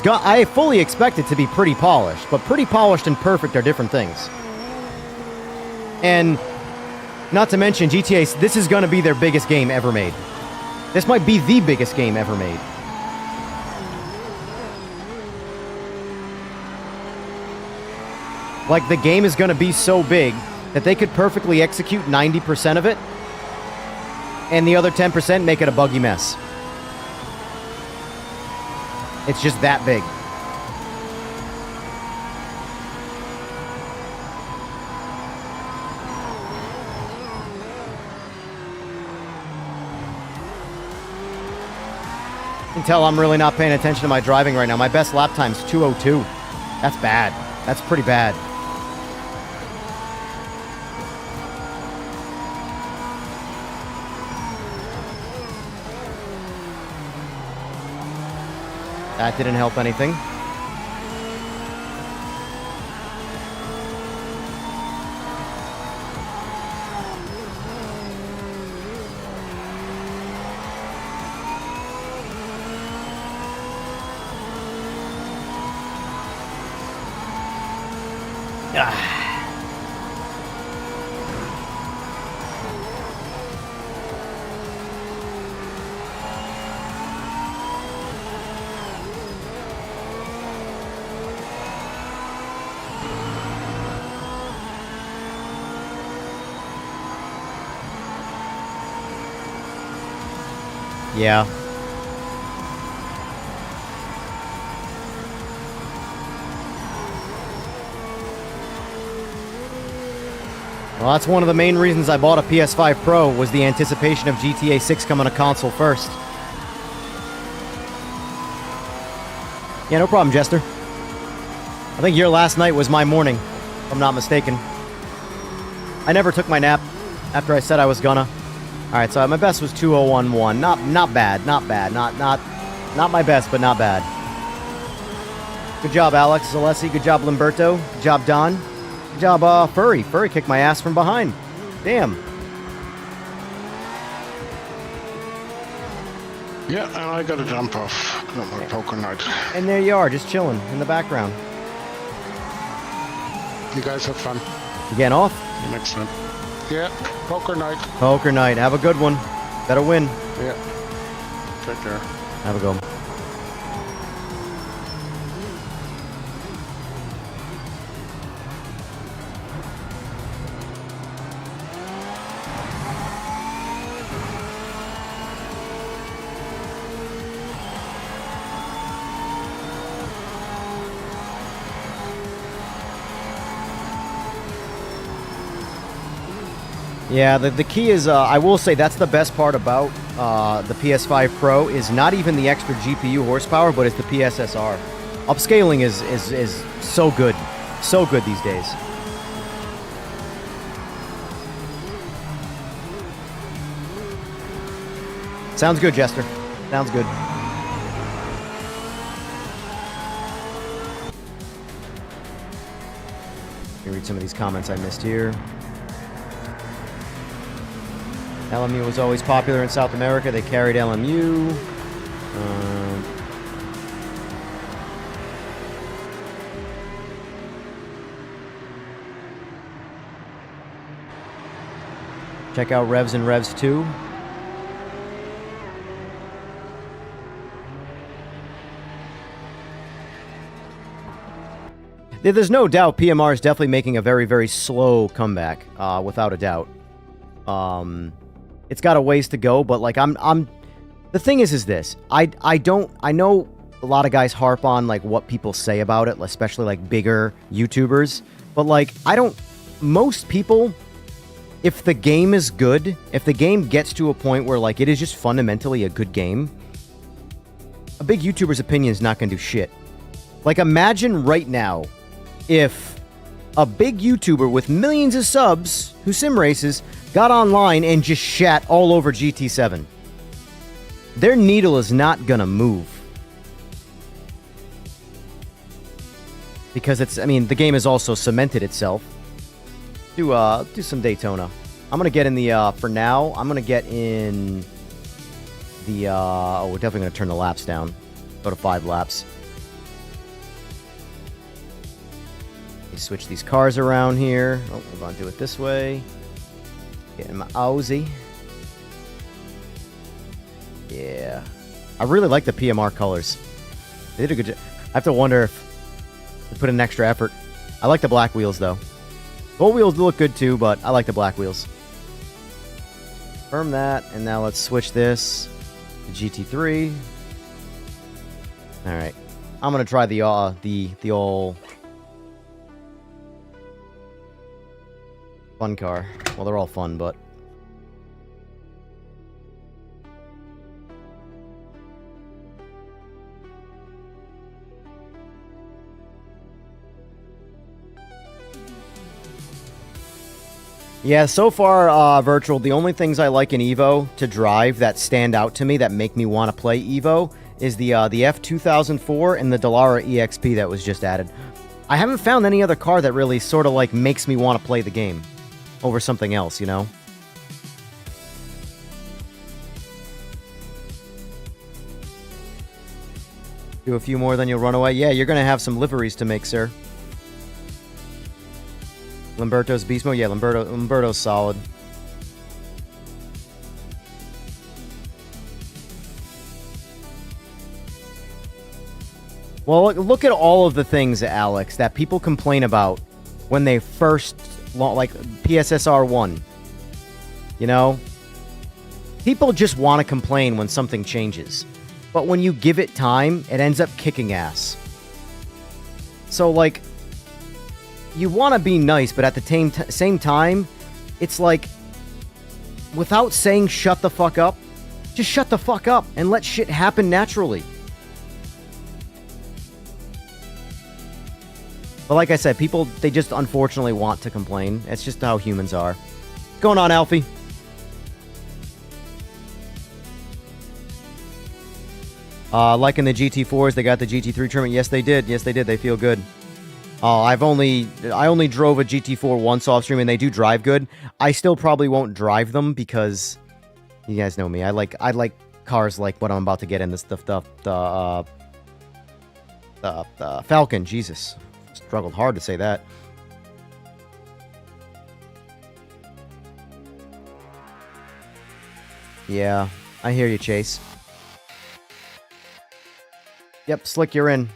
[SPEAKER 2] I fully expect it to be pretty polished, but pretty polished and perfect are different things. And not to mention GTA, this is going to be their biggest game ever made. This might be the biggest game ever made. Like, the game is going to be so big that they could perfectly execute 90% of it, and the other 10% make it a buggy mess. It's just that big. You can tell I'm really not paying attention to my driving right now. My best lap time's 2:02. That's bad. That's pretty bad. That didn't help anything. Yeah. Well, that's one of the main reasons I bought a PS5 Pro, was the anticipation of GTA 6 coming to console first. Yeah, no problem, Jester. I think your last night was my morning, if I'm not mistaken. I never took my nap after I said I was gonna. Alright, so my best was 2011. Not bad, not bad. Not my best, but not bad. Good job, Alex Zalessi. Good job, Limberto. Good job, Don. Good job, Furry. Furry kicked my ass from behind. Damn.
[SPEAKER 5] Yeah, and I gotta jump off. Got my poker night.
[SPEAKER 2] And there you are, just chilling in the background.
[SPEAKER 5] You guys have fun.
[SPEAKER 2] You getting off?
[SPEAKER 5] Next time. Yeah, poker night.
[SPEAKER 2] Poker night. Have a good one. Better win.
[SPEAKER 5] Yeah. Take care.
[SPEAKER 2] Have a good one. Yeah, the key is, I will say that's the best part about the PS5 Pro is not even the extra GPU horsepower, but it's the PSSR. Upscaling is so good. So good these days. Sounds good, Jester. Sounds good. Let me read some of these comments I missed here. LMU was always popular in South America. They carried LMU. Check out Revs and Revs 2. There's no doubt PMR is definitely making a very, very slow comeback, without a doubt. It's got a ways to go, but like the thing is this. I know a lot of guys harp on like what people say about it, especially like bigger YouTubers, but like most people, if the game is good, if the game gets to a point where like it is just fundamentally a good game, a big YouTuber's opinion is not going to do shit. Like imagine right now if a big YouTuber with millions of subs who sim races got online and just shat all over GT7. Their needle is not gonna move. Because the game has also cemented itself. Do some Daytona. I'm gonna get in the, for now, I'm gonna get in the, we're definitely gonna turn the laps down. Go to 5 laps. Switch these cars around here. Oh, we're gonna do it this way. Get in my Aussie. Yeah. I really like the PMR colors. They did a good job. I have to wonder if they put in extra effort. I like the black wheels though. Gold wheels look good too, but I like the black wheels. Confirm that, and now let's switch this to GT3. Alright. I'm gonna try the old fun car. Well, they're all fun, but... Yeah, so far, Virtual, the only things I like in EVO to drive that stand out to me, that make me want to play EVO, is the F2004 and the Dallara EXP that was just added. I haven't found any other car that really sort of like makes me want to play the game over something else, you know? Do a few more, then you'll run away. Yeah, you're gonna have some liveries to make, sir. Lamberto's beast mode? Yeah, Lamberto's solid. Well, look at all of the things, Alex, that people complain about when they first, like PSSR 1. You know? People just want to complain when something changes. But when you give it time, it ends up kicking ass. So, like, you want to be nice, but at the same time, it's like, without saying shut the fuck up, just shut the fuck up and let shit happen naturally. But like I said, people, they just unfortunately want to complain. It's just how humans are. What's going on, Alfie? Liking the GT4s, they got the GT3 trim. Yes, they did. Yes, they did. They feel good. I only drove a GT4 once off stream, and they do drive good. I still probably won't drive them because you guys know me. I like cars like what I'm about to get in. The Falcon. Jesus, struggled hard to say that. Yeah, I hear you, Chase. Yep, Slick, you're in.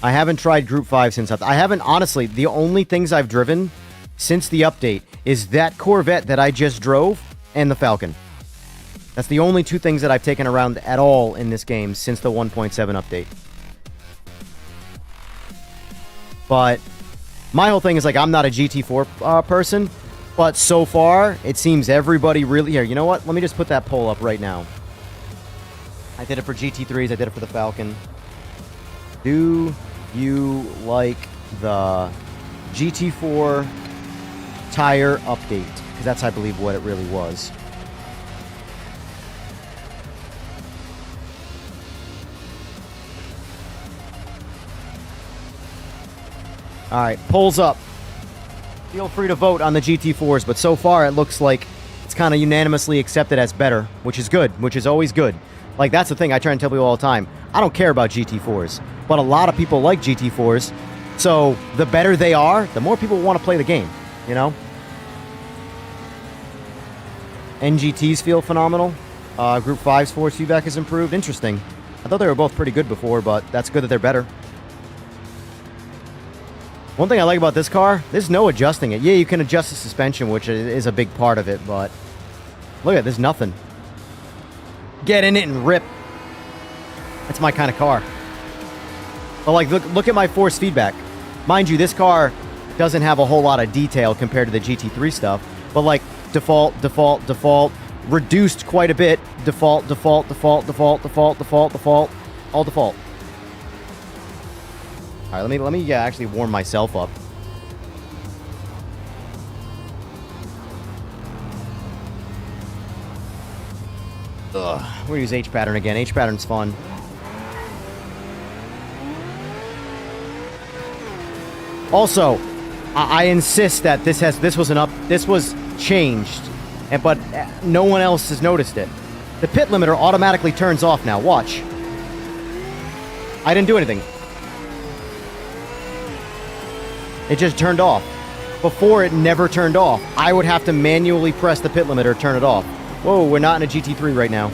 [SPEAKER 2] I haven't tried Group 5 since I haven't, honestly. The only things I've driven since the update is that Corvette that I just drove and the Falcon. That's the only two things that I've taken around at all in this game since the 1.7 update. But my whole thing is, like, I'm not a GT4 person, but so far, it seems everybody really... Here, you know what? Let me just put that poll up right now. I did it for GT3s, I did it for the Falcon. Do you like the GT4 tire update? Because that's, I believe, what it really was. Alright, polls up. Feel free to vote on the GT4s, but so far it looks like it's kind of unanimously accepted as better, which is good, which is always good. Like, that's the thing I try and tell people all the time. I don't care about GT4s, but a lot of people like GT4s, so the better they are, the more people want to play the game, you know? NGTs feel phenomenal. Group 5's force feedback has improved. Interesting. I thought they were both pretty good before, but that's good that they're better. One thing I like about this car, there's no adjusting it. Yeah, you can adjust the suspension, which is a big part of it, but look at it, there's nothing. Get in it and rip. That's my kind of car. But, like, look at my force feedback. Mind you, this car doesn't have a whole lot of detail compared to the GT3 stuff, but, like, default, reduced quite a bit, default, all default. All right, let me actually warm myself up. Ugh, we're gonna use H pattern again. H pattern's fun. Also, I insist that this was changed, but no one else has noticed it. The pit limiter automatically turns off now. Watch. I didn't do anything. It just turned off. Before, it never turned off. I would have to manually press the pit limiter, turn it off. Whoa, we're not in a GT3 right now.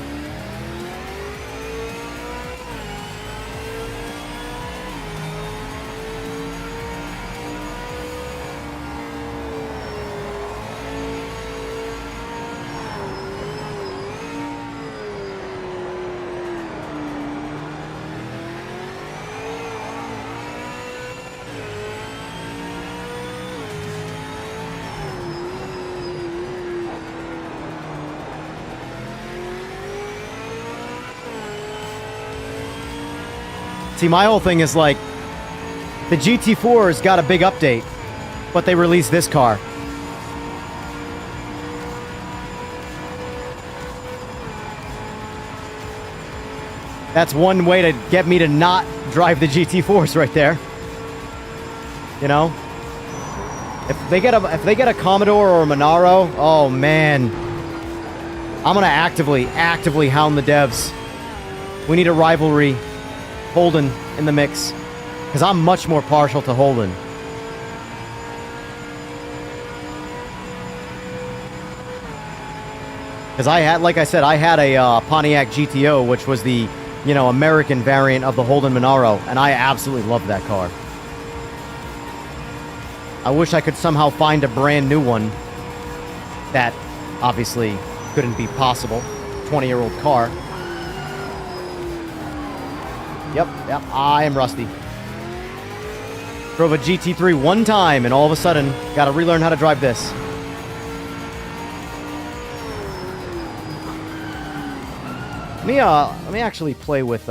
[SPEAKER 2] See, my whole thing is like, the GT4's got a big update, but they released this car. That's one way to get me to not drive the GT4s right there. You know? If they get a Commodore or a Monaro, oh man. I'm gonna actively hound the devs. We need a rivalry. Holden in the mix, because I'm much more partial to Holden. Because I had, like I said, I had a Pontiac GTO, which was the, you know, American variant of the Holden Monaro, and I absolutely loved that car. I wish I could somehow find a brand new one. That obviously couldn't be possible. 20-year-old car. Yep, I am rusty. Drove a GT3 one time, and all of a sudden, gotta relearn how to drive this. Let me actually play with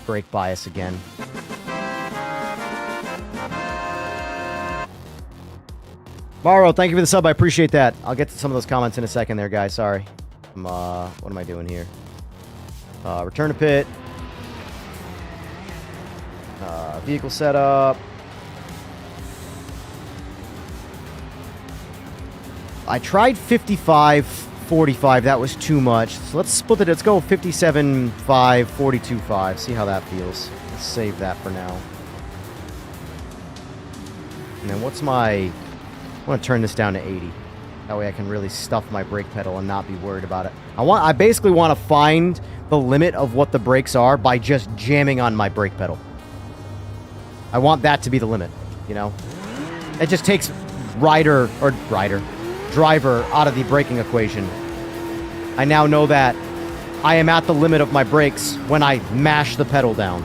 [SPEAKER 2] brake bias again. Morrow, thank you for the sub. I appreciate that. I'll get to some of those comments in a second there, guys. Sorry. What am I doing here? Return to pit. Vehicle setup. I tried 55, 45. That was too much. So let's split it. Let's go 57, 5, 42, 5. See how that feels. Let's save that for now. And then what's my... I want to turn this down to 80. That way I can really stuff my brake pedal and not be worried about it. I basically want to find the limit of what the brakes are by just jamming on my brake pedal. I want that to be the limit, you know? It just takes driver out of the braking equation. I now know that I am at the limit of my brakes when I mash the pedal down.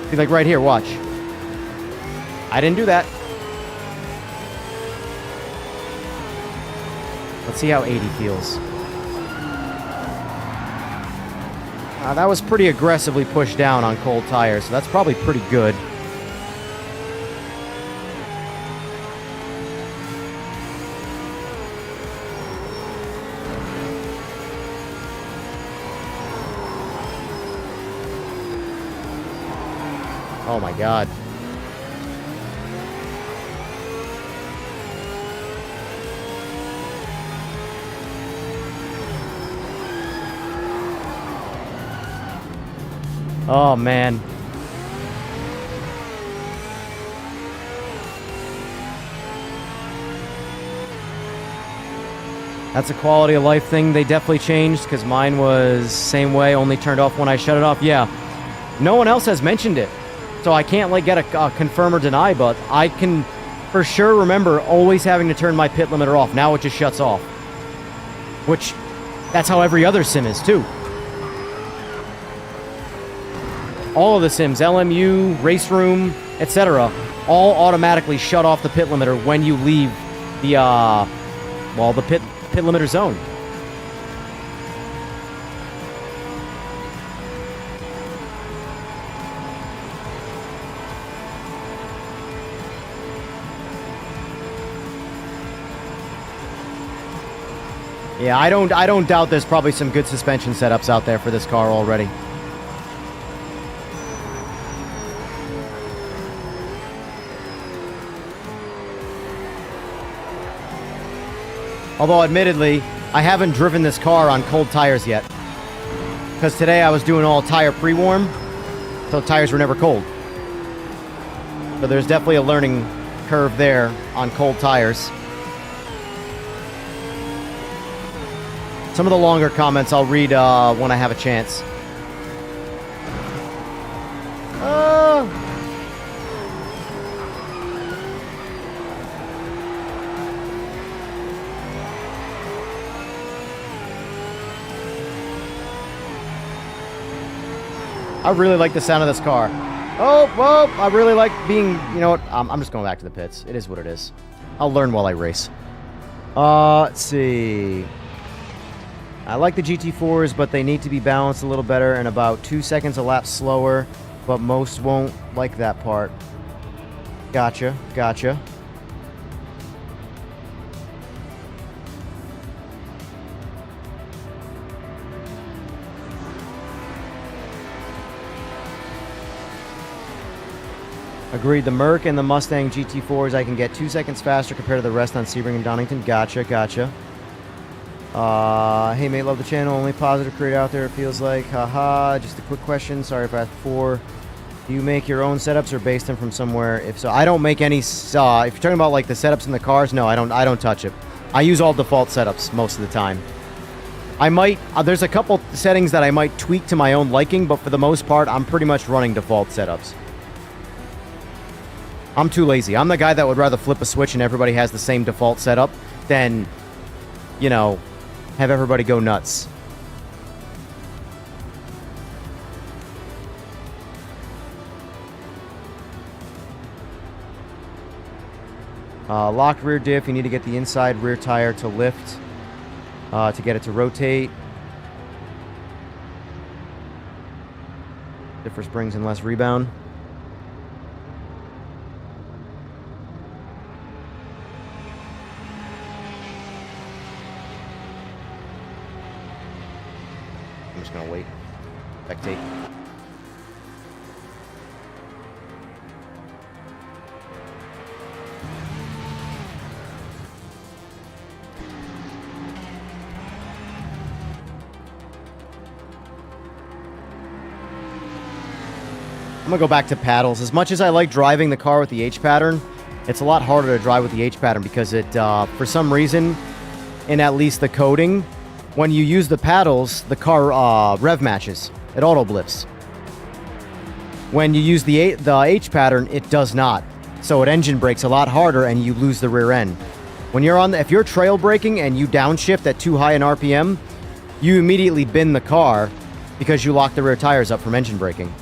[SPEAKER 2] See, like right here, watch. I didn't do that. Let's see how 80 feels. That was pretty aggressively pushed down on cold tires, so that's probably pretty good. Oh my God. Oh man. That's a quality of life thing they definitely changed, because mine was same way, only turned off when I shut it off. Yeah. No one else has mentioned it. So I can't like get a confirm or deny, but I can for sure remember always having to turn my pit limiter off. Now it just shuts off. Which, that's how every other sim is too. All of the sims, LMU, Race Room, etc., all automatically shut off the pit limiter when you leave the, the pit limiter zone. Yeah, I don't doubt there's probably some good suspension setups out there for this car already. Although, admittedly, I haven't driven this car on cold tires yet. Because today I was doing all tire pre-warm, so the tires were never cold. So there's definitely a learning curve there on cold tires. Some of the longer comments I'll read when I have a chance. I really like the sound of this car. Oh, I really like being, you know what, I'm just going back to the pits. It is what it is. I'll learn while I race. Let's see. I like the GT4s, but they need to be balanced a little better and about 2 seconds a lap slower, but most won't like that part. Gotcha. Agreed, the Merc and the Mustang GT4s, I can get 2 seconds faster compared to the rest on Sebring and Donington. Gotcha. Hey mate, love the channel. Only positive creator out there, it feels like. Haha. Just a quick question. Sorry if I asked before. Do you make your own setups or base them from somewhere? If so, I don't make any. If you're talking about like the setups in the cars, no, I don't touch it. I use all default setups most of the time. I might. There's a couple settings that I might tweak to my own liking, but for the most part, I'm pretty much running default setups. I'm too lazy. I'm the guy that would rather flip a switch and everybody has the same default setup than, you know, have everybody go nuts. Locked rear diff, you need to get the inside rear tire to lift to get it to rotate. Differ springs and less rebound. I'm just gonna wait. Spectate. I'm gonna go back to paddles. As much as I like driving the car with the H pattern, it's a lot harder to drive with the H pattern because it, for some reason, in at least the coding, when you use the paddles, the car rev matches. It auto blips. When you use the H pattern, it does not. So it engine brakes a lot harder and you lose the rear end. When you're if you're trail braking and you downshift at too high an RPM, you immediately bin the car because you lock the rear tires up from engine braking.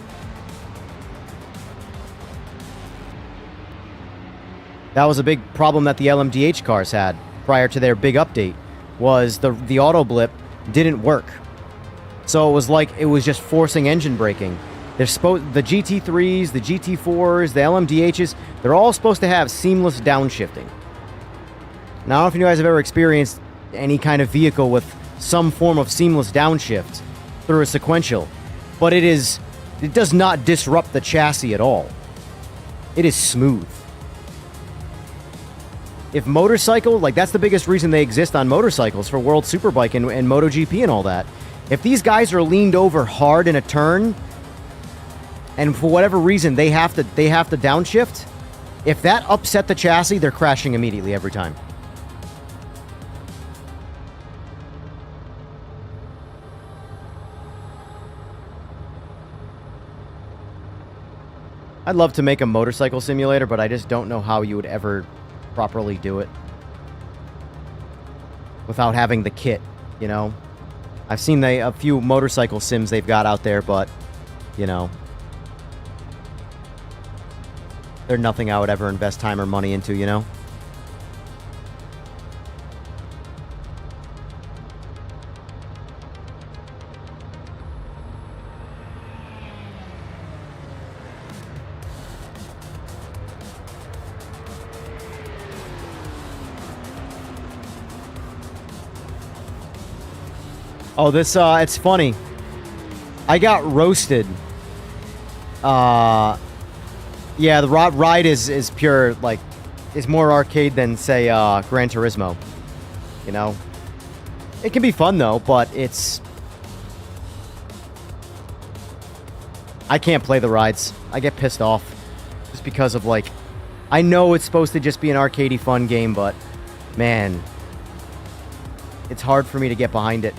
[SPEAKER 2] That was a big problem that the LMDH cars had prior to their big update, was the auto blip didn't work. So it was like it was just forcing engine braking. The GT3s, the GT4s, the LMDHs, they're all supposed to have seamless downshifting. Now, I don't know if you guys have ever experienced any kind of vehicle with some form of seamless downshift through a sequential, but it does not disrupt the chassis at all. It is smooth. If motorcycle, like that's the biggest reason they exist on motorcycles for World Superbike and MotoGP and all that. If these guys are leaned over hard in a turn, and for whatever reason they have to downshift, if that upset the chassis, they're crashing immediately every time. I'd love to make a motorcycle simulator, but I just don't know how you would ever properly do it without having the kit, you know? I've seen a few motorcycle sims they've got out there, but, you know, they're nothing I would ever invest time or money into, you know? Oh, this, it's funny. I got roasted. Yeah, the ride is pure, like, is more arcade than, say, Gran Turismo. You know? It can be fun, though, but it's... I can't play the rides. I get pissed off. Just because of, like... I know it's supposed to just be an arcadey fun game, but... Man... It's hard for me to get behind it.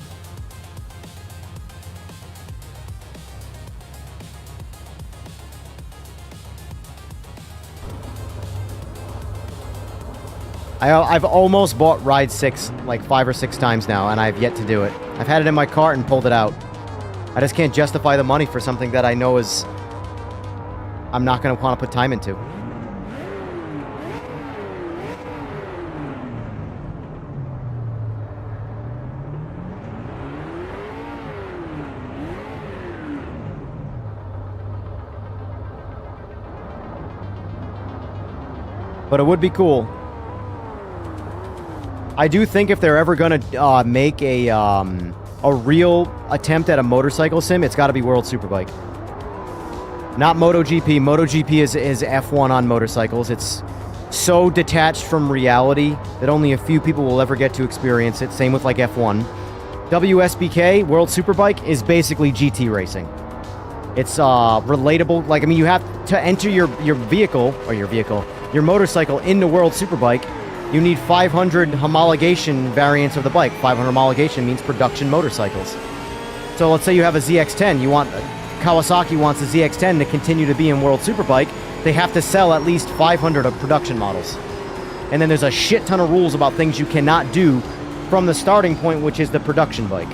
[SPEAKER 2] I've almost bought Ride 6 like 5 or 6 times now, and I've yet to do it. I've had it in my cart and pulled it out. I just can't justify the money for something that I know is... I'm not going to want to put time into. But it would be cool. I do think if they're ever going to make a real attempt at a motorcycle sim, it's got to be World Superbike. Not MotoGP. MotoGP is F1 on motorcycles. It's so detached from reality that only a few people will ever get to experience it. Same with like F1. WSBK, World Superbike, is basically GT racing. It's relatable. Like, I mean, you have to enter your motorcycle into World Superbike. You need 500 homologation variants of the bike. 500 homologation means production motorcycles. So let's say you have a ZX-10. Kawasaki wants a ZX-10 to continue to be in World Superbike. They have to sell at least 500 of production models. And then there's a shit ton of rules about things you cannot do from the starting point, which is the production bike.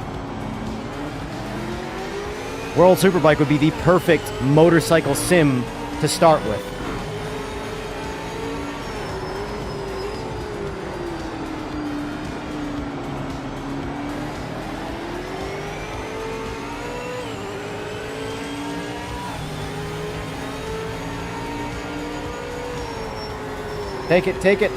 [SPEAKER 2] World Superbike would be the perfect motorcycle sim to start with. Take it, take it.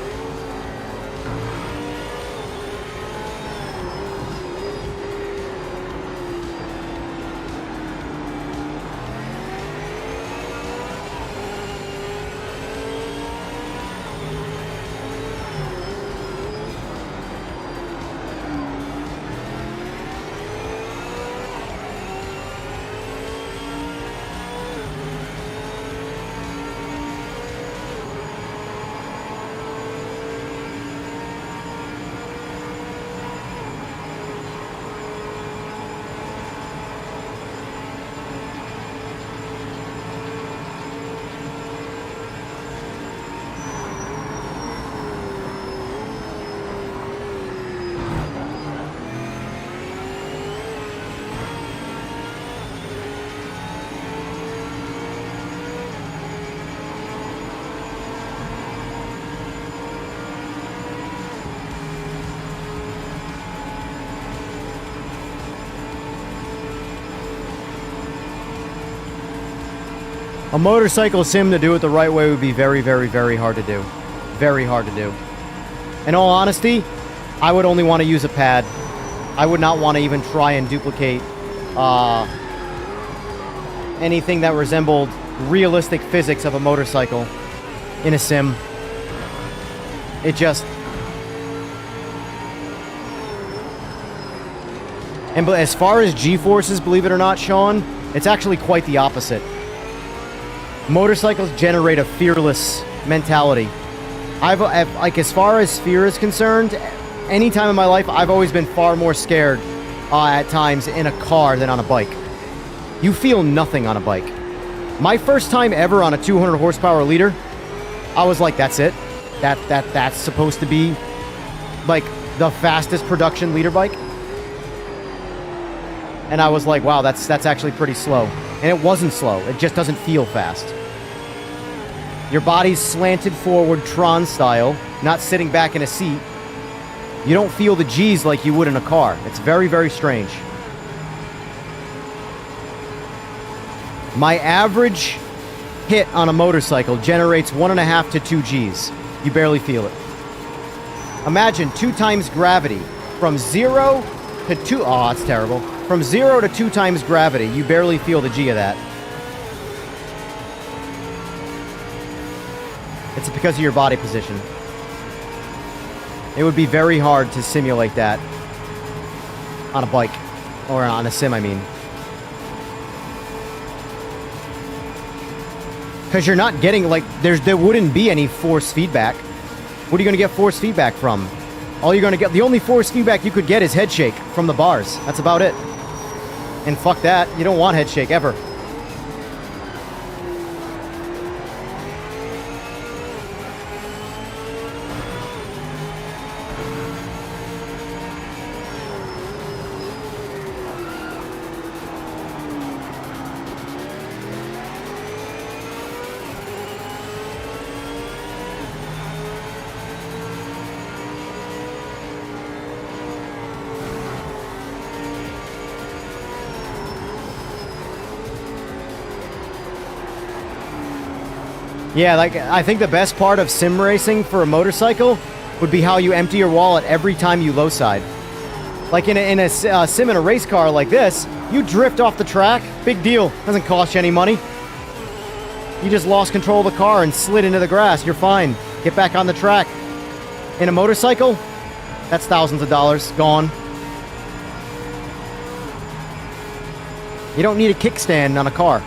[SPEAKER 2] A motorcycle sim to do it the right way would be very, very, very hard to do. Very hard to do. In all honesty, I would only want to use a pad. I would not want to even try and duplicate anything that resembled realistic physics of a motorcycle in a sim. It just... And as far as G-forces, believe it or not, Sean, it's actually quite the opposite. Motorcycles generate a fearless mentality. I've like, as far as fear is concerned, any time in my life, I've always been far more scared at times in a car than on a bike. You feel nothing on a bike. My first time ever on a 200 horsepower leader, I was like, that's it? That's supposed to be like the fastest production leader bike? And I was like, wow, that's actually pretty slow. And it wasn't slow. It just doesn't feel fast. Your body's slanted forward Tron style, not sitting back in a seat. You don't feel the G's like you would in a car. It's very, very strange. My average hit on a motorcycle generates 1.5 to 2 G's. You barely feel it. Imagine 2 times gravity from 0 to 2. Oh, it's terrible. From 0 to 2 times gravity, you barely feel the G of that. It's because of your body position. It would be very hard to simulate that on a bike. Or on a sim, I mean. Because you're not getting, like, there wouldn't be any force feedback. What are you going to get force feedback from? All you're going to get, the only force feedback you could get is head shake from the bars. That's about it. And fuck that, you don't want head shake ever. Yeah, like, I think the best part of sim racing for a motorcycle would be how you empty your wallet every time you low side. Like in a sim in a race car like this, you drift off the track, big deal, doesn't cost you any money. You just lost control of the car and slid into the grass, you're fine. Get back on the track. In a motorcycle, that's thousands of dollars, gone. You don't need a kickstand on a car.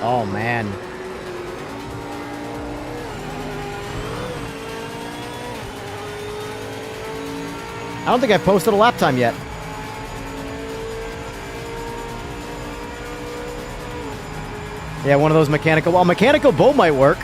[SPEAKER 2] Oh, man. I don't think I've posted a lap time yet. Yeah, one of those mechanical... Well, mechanical bull might work.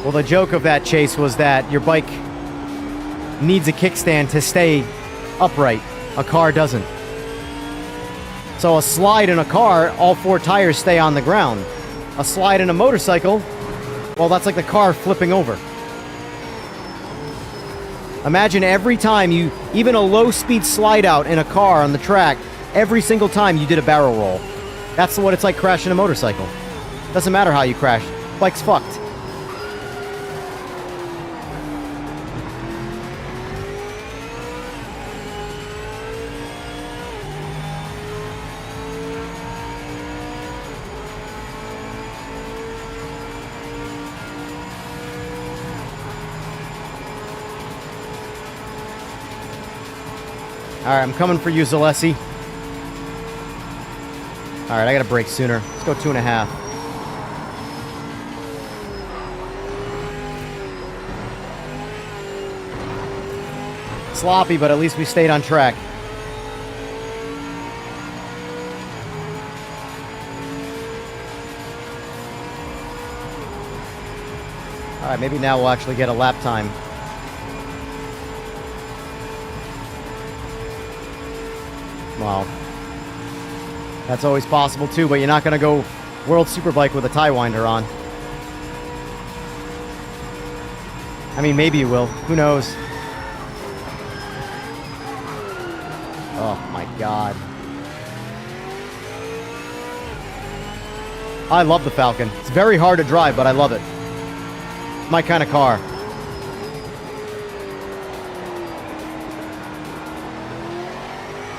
[SPEAKER 2] Well, the joke of that, Chase, was that your bike needs a kickstand to stay upright. A car doesn't. So a slide in a car, all 4 tires stay on the ground. A slide in a motorcycle, well, that's like the car flipping over. Imagine every time you, even a low-speed slide out in a car on the track, every single time you did a barrel roll. That's what it's like crashing a motorcycle. Doesn't matter how you crash. Bike's fucked. Alright, I'm coming for you, Zalessi. Alright, I gotta brake sooner. Let's go 2.5. Sloppy, but at least we stayed on track. Alright, maybe now we'll actually get a lap time. Well, that's always possible too, but you're not going to go World Superbike with a tie winder on. I mean, maybe you will. Who knows? Oh my god. I love the Falcon. It's very hard to drive, but I love it. It's my kind of car.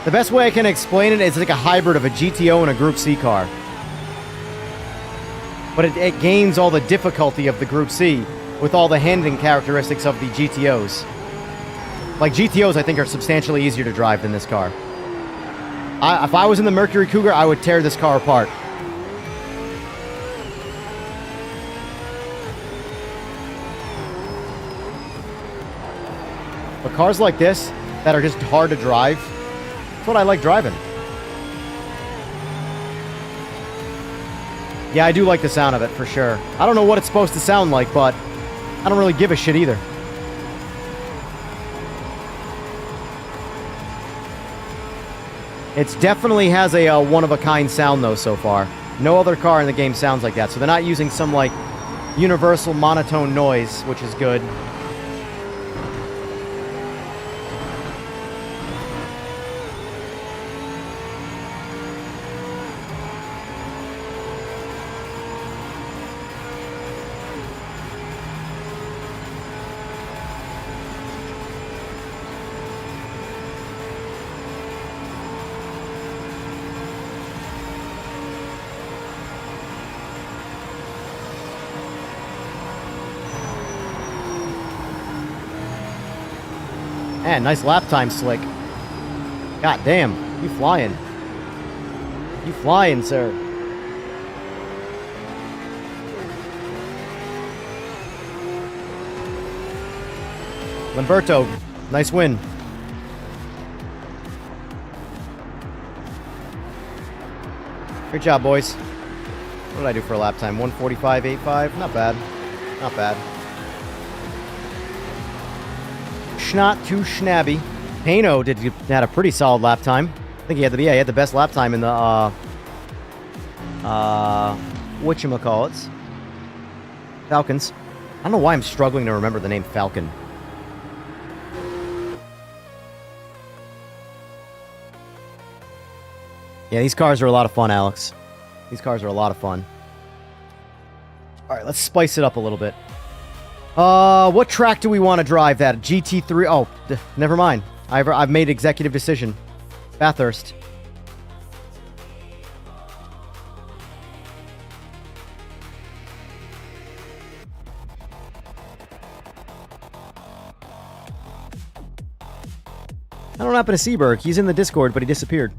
[SPEAKER 2] The best way I can explain it is like a hybrid of a GTO and a Group C car. But it gains all the difficulty of the Group C with all the handling characteristics of the GTOs. Like, GTOs, I think, are substantially easier to drive than this car. If I was in the Mercury Cougar, I would tear this car apart. But cars like this, that are just hard to drive, that's what I like driving. Yeah, I do like the sound of it, for sure. I don't know what it's supposed to sound like, but I don't really give a shit either. It definitely has a one-of-a-kind sound, though, so far. No other car in the game sounds like that, so they're not using some, like, universal monotone noise, which is good. Man, nice lap time, Slick. God damn, you flying. You flying, sir. Lamberto, nice win. Great job, boys. What did I do for a lap time? 1:45.85? Not bad. Not bad. Not too schnabby. Pano had a pretty solid lap time. I think he had the best lap time in the whatchamacallits. Falcons. I don't know why I'm struggling to remember the name Falcon. Yeah, these cars are a lot of fun, Alex. These cars are a lot of fun. Alright, let's spice it up a little bit. What track do we want to drive that? GT3? Oh, never mind. I've made executive decision. Bathurst. I don't know what happened to Seaberg. He's in the Discord, but he disappeared.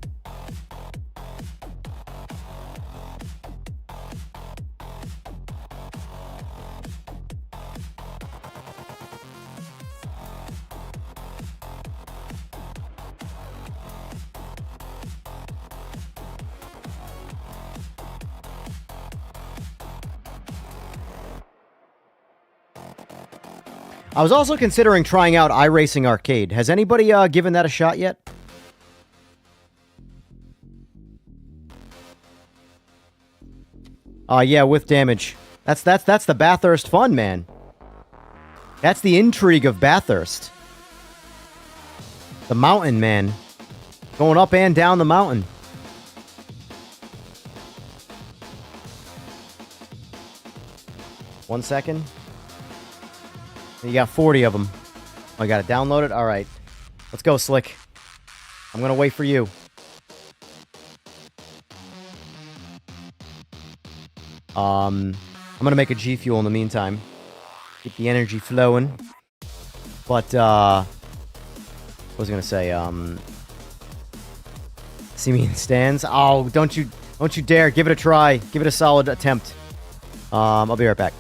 [SPEAKER 2] I was also considering trying out iRacing Arcade. Has anybody given that a shot yet? Yeah, with damage. That's the Bathurst fun, man. That's the intrigue of Bathurst. The mountain, man. Going up and down the mountain. One second. You got 40 of them. Oh, I got it downloaded? Alright. Let's go, Slick. I'm gonna wait for you. I'm gonna make a G Fuel in the meantime. Keep the energy flowing. But, what was I gonna say? See me in stands? Oh, don't you dare. Give it a try. Give it a solid attempt. I'll be right back.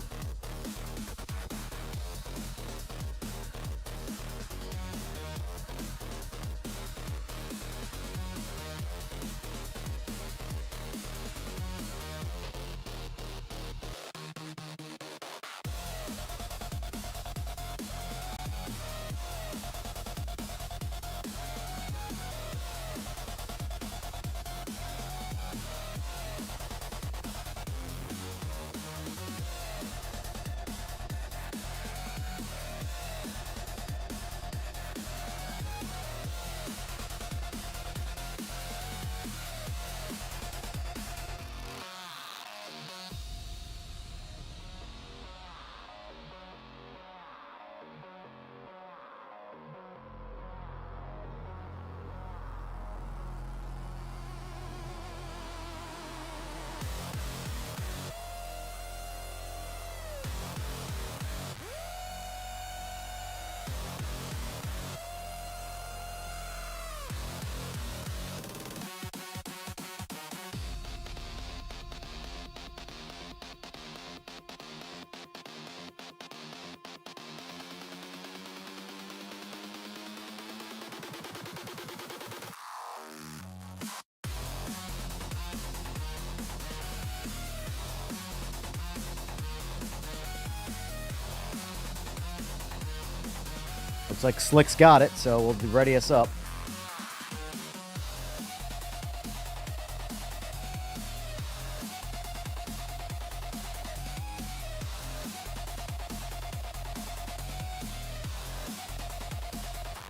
[SPEAKER 2] Looks like Slick's got it, so we'll ready us up.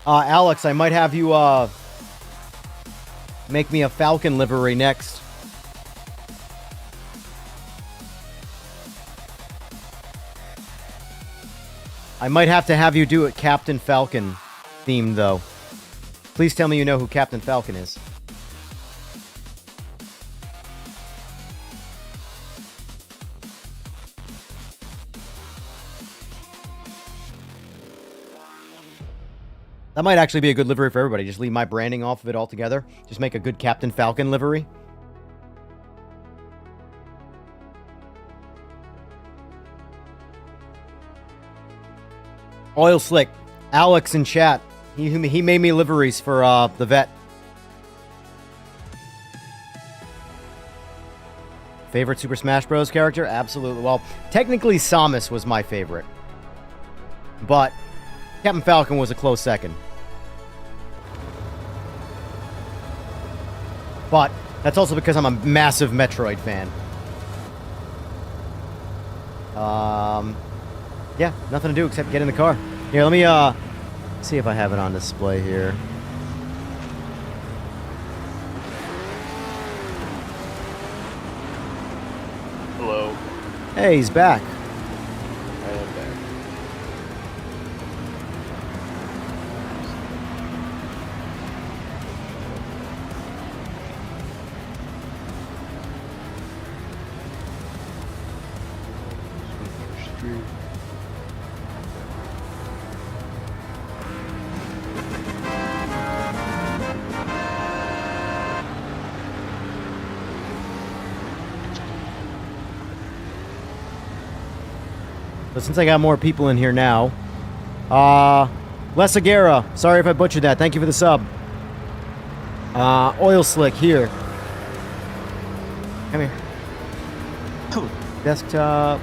[SPEAKER 2] Alex, I might have you make me a Falcon livery next. I might have you do it Captain Falcon themed, though. Please tell me you know who Captain Falcon is. That might actually be a good livery for everybody. Just leave my branding off of it altogether. Just make a good Captain Falcon livery. Oil Slick. Alex in chat. He made me liveries for the vet. Favorite Super Smash Bros. Character? Absolutely. Well, technically Samus was my favorite. But Captain Falcon was a close second. But that's also because I'm a massive Metroid fan. Yeah, nothing to do except get in the car. Here, let me see if I have it on display here.
[SPEAKER 3] Hello.
[SPEAKER 2] Hey, he's back.
[SPEAKER 3] I am back.
[SPEAKER 2] So since I got more people in here now, Les Aguera, sorry if I butchered that. Thank you for the sub. Oil Slick here. Come here. Desktop.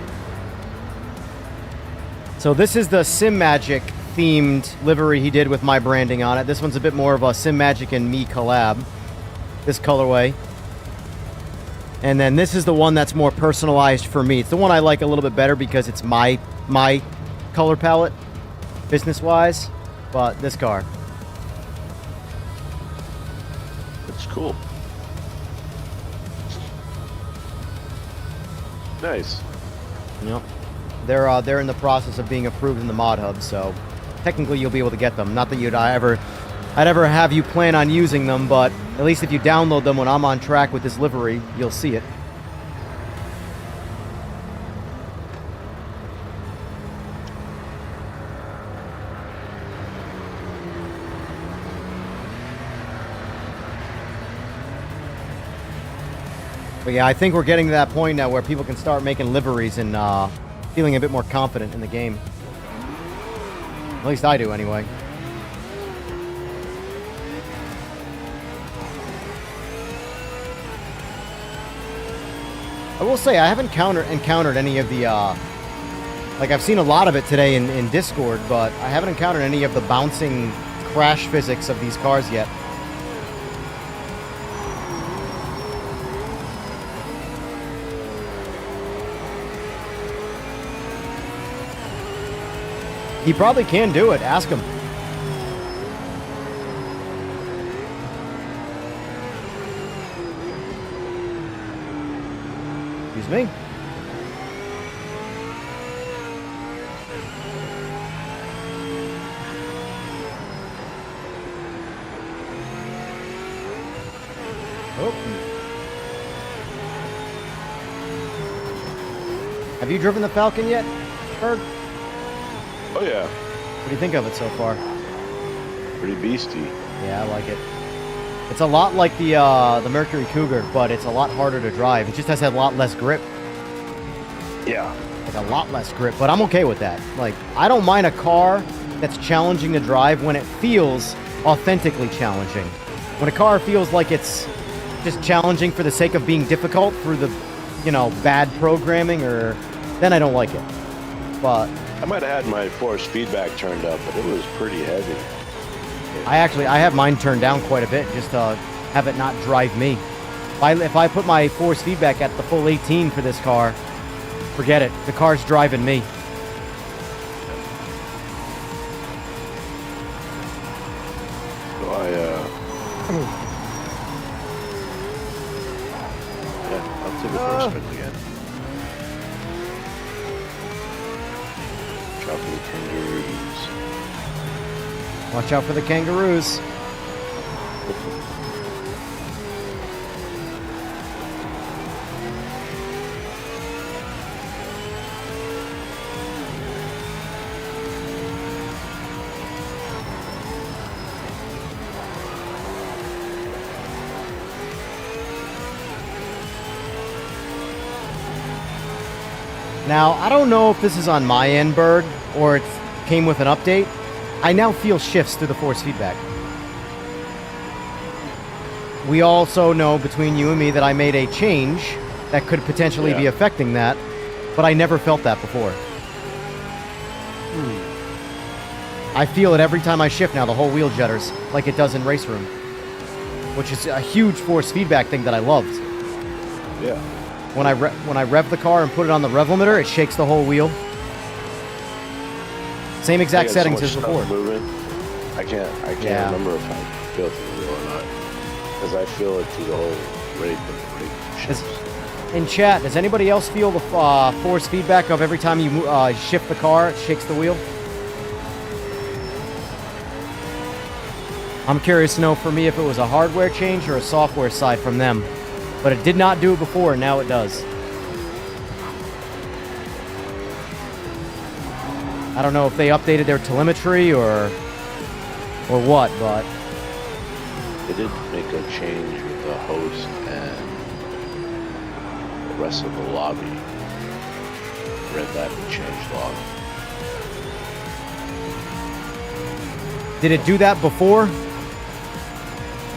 [SPEAKER 2] So this is the Simagic themed livery he did with my branding on it. This one's a bit more of a Simagic and me collab. This colorway. And then this is the one that's more personalized for me. It's the one I like a little bit better because it's my color palette, business-wise. But this car.
[SPEAKER 3] That's cool. Nice.
[SPEAKER 2] Yep. They're in the process of being approved in the mod hub, so technically you'll be able to get them. Not that I'd ever have you plan on using them, but at least if you download them when I'm on track with this livery, you'll see it. But yeah, I think we're getting to that point now where people can start making liveries and feeling a bit more confident in the game. At least I do, anyway. I will say, I haven't encountered any of the, like, I've seen a lot of it today in Discord, but I haven't encountered any of the bouncing crash physics of these cars yet. He probably can do it. Ask him. Excuse me. Oh. Have you driven the Falcon yet, Berg?
[SPEAKER 3] Oh yeah,
[SPEAKER 2] What do you think of it so far?
[SPEAKER 3] pretty beastie.
[SPEAKER 2] Yeah, I like it. It's a lot like the Mercury Cougar, but it's a lot harder to drive. It just has a lot less grip.
[SPEAKER 3] Yeah.
[SPEAKER 2] Like a lot less grip, but I'm okay with that. Like, I don't mind a car that's challenging to drive when it feels authentically challenging. When a car feels like it's just challenging for the sake of being difficult through the, bad programming, or then I don't like it. But
[SPEAKER 3] I might have had my force feedback turned up, but it was pretty heavy.
[SPEAKER 2] I have mine turned down quite a bit just to have it not drive me. If I put my force feedback at the full 18 for this car, forget it. The car's driving me.
[SPEAKER 3] So yeah, I'll take it for a spin again. Watch out for the kangaroos.
[SPEAKER 2] Watch out for the kangaroos. Now, I don't know if this is on my end, Bird, or it came with an update. I now feel shifts through the force feedback. We also know between you and me that I made a change that could potentially be affecting that, but I never felt that before. I feel it every time I shift now, the whole wheel jitters, like it does in Race Room, which is a huge force feedback thing that I loved.
[SPEAKER 3] Yeah.
[SPEAKER 2] When I rev the car and put it on the rev limiter, it shakes the whole wheel. Same exact settings as before.
[SPEAKER 3] Moving. I can't remember if I feel it through the wheel or not, because I feel it through the whole rate shifts.
[SPEAKER 2] In chat, does anybody else feel the force feedback of every time you shift the car, it shakes the wheel? I'm curious to know for me if it was a hardware change or a software side from them. But it did not do it before, and now it does. I don't know if they updated their telemetry or what, but
[SPEAKER 3] They did make a change with the host and the rest of the lobby. Read that in the change log.
[SPEAKER 2] did it do that before?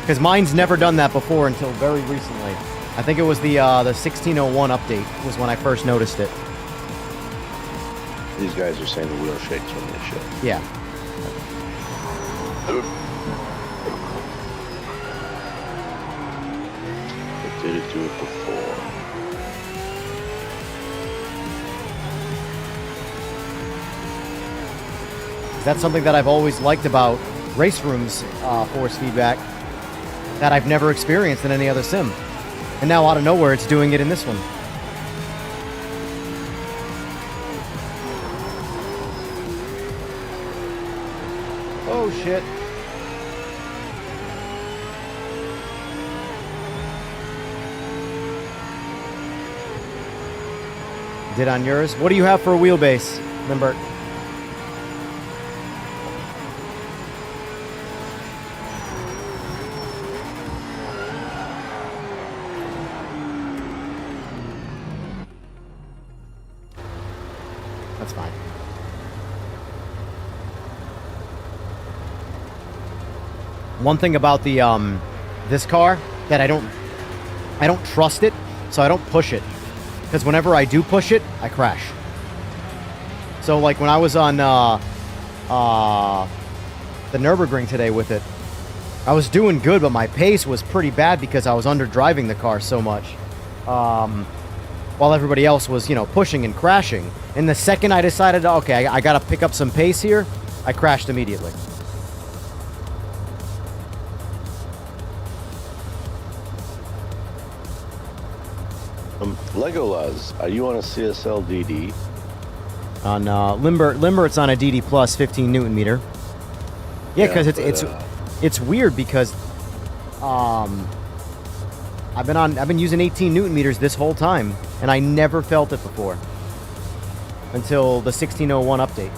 [SPEAKER 2] Because mine's never done that before until very recently. I think it was the 1601 update was when I first noticed it.
[SPEAKER 3] These guys are saying the wheel shakes when they shift.
[SPEAKER 2] Yeah.
[SPEAKER 3] But did it do it before?
[SPEAKER 2] That's something that I've always liked about Race Room's force feedback that I've never experienced in any other sim. And now out of nowhere, it's doing it in this one. Oh, shit. Did on yours? What do you have for a wheelbase, Limbert? That's fine. One thing about the this car that I don't trust it, so I don't push it. Because whenever I do push it, I crash. So like when I was on the Nürburgring today with it, I was doing good, but my pace was pretty bad because I was under driving the car so much. While everybody else was, pushing and crashing. And the second I decided, okay, I gotta pick up some pace here, I crashed immediately.
[SPEAKER 3] Legolas, are you on a CSL DD?
[SPEAKER 2] On Limbert's on a DD plus 15 Newton meter. Yeah, because it's weird because I've been using 18 Newton meters this whole time, and I never felt it before until the 1601 update.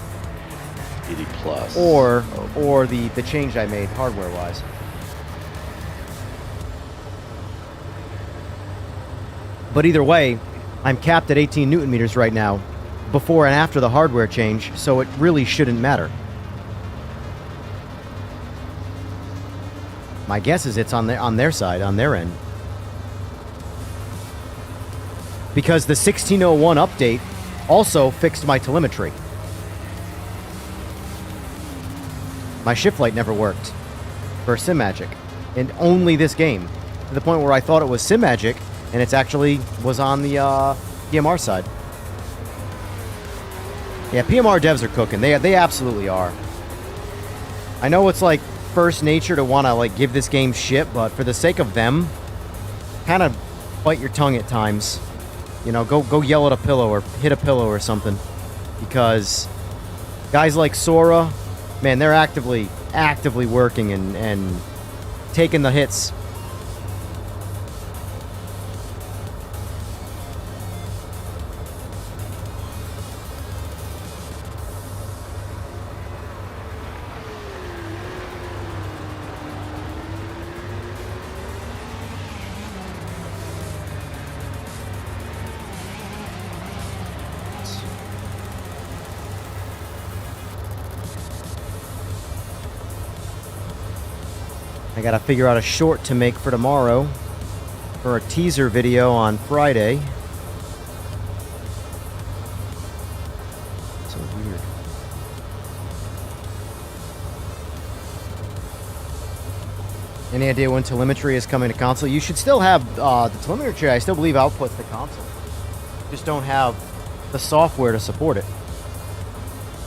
[SPEAKER 3] DD plus.
[SPEAKER 2] Or the change I made hardware wise. But either way, I'm capped at 18 Newton meters right now, before and after the hardware change, so it really shouldn't matter. My guess is it's on their side, on their end. Because the 1601 update also fixed my telemetry. My shift light never worked for Simagic, and only this game, to the point where I thought it was Simagic, and it's actually was on the PMR side. Yeah, PMR devs are cooking. They absolutely are. I know it's like first nature to want to like give this game shit, but for the sake of them, kind of bite your tongue at times. You know, go yell at a pillow or hit a pillow or something, because guys like Sora, man, they're actively working and taking the hits. I gotta figure out a short to make for tomorrow for a teaser video on Friday. So weird. Any idea when telemetry is coming to console? You should still have the telemetry. I still believe outputs to console. Just don't have the software to support it.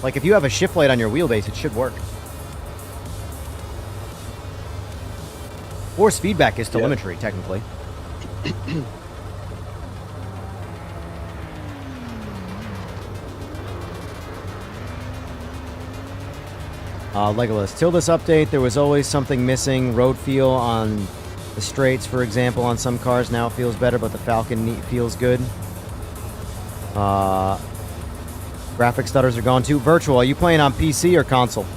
[SPEAKER 2] Like if you have a shift light on your wheelbase, it should work. Force feedback is telemetry, technically. Legolas. Till this update, there was always something missing. Road feel on the straights, for example, on some cars. Now it feels better, but the Falcon feels good. Graphic stutters are gone too. Virtual, are you playing on PC or console?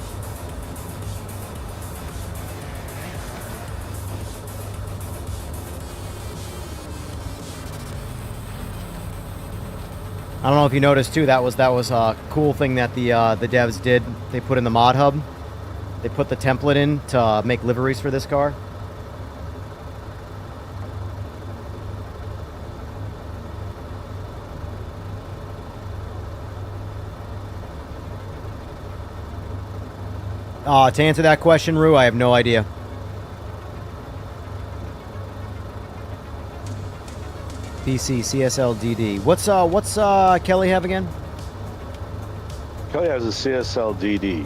[SPEAKER 2] I don't know if you noticed too. That was a cool thing that the devs did. They put in the mod hub. They put the template in to make liveries for this car. To answer that question, Rue, I have no idea. PC CSL DD. What's Kelly have again?
[SPEAKER 3] Kelly has a CSL DD.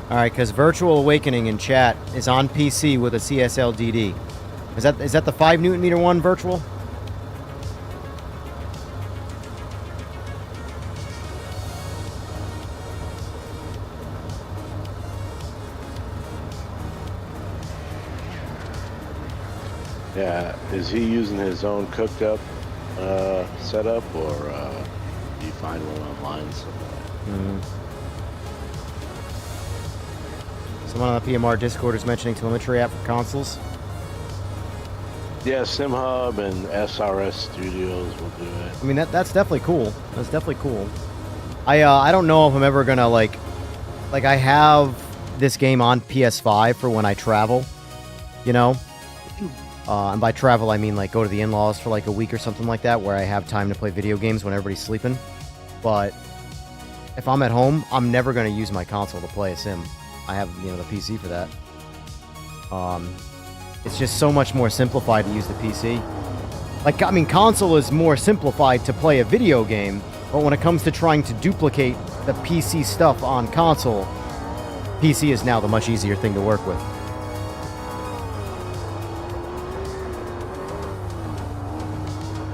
[SPEAKER 2] All right, because Virtual Awakening in chat is on PC with a CSL DD. Is that the 5 Newton meter one, Virtual?
[SPEAKER 3] Yeah, is he using his own cooked up setup, or do you find one online somewhere?
[SPEAKER 2] Someone on the PMR Discord is mentioning telemetry app for consoles.
[SPEAKER 3] Yeah, SimHub and SRS Studios will do it.
[SPEAKER 2] I mean, that's definitely cool. That's definitely cool. I don't know if I'm ever gonna like I have this game on PS5 for when I travel, you know. And by travel, I mean like go to the in-laws for like a week or something like that, where I have time to play video games when everybody's sleeping. But if I'm at home, I'm never going to use my console to play a sim. I have, you know, the PC for that. It's just so much more simplified to use the PC. Like, I mean, console is more simplified to play a video game, but when it comes to trying to duplicate the PC stuff on console, PC is now the much easier thing to work with.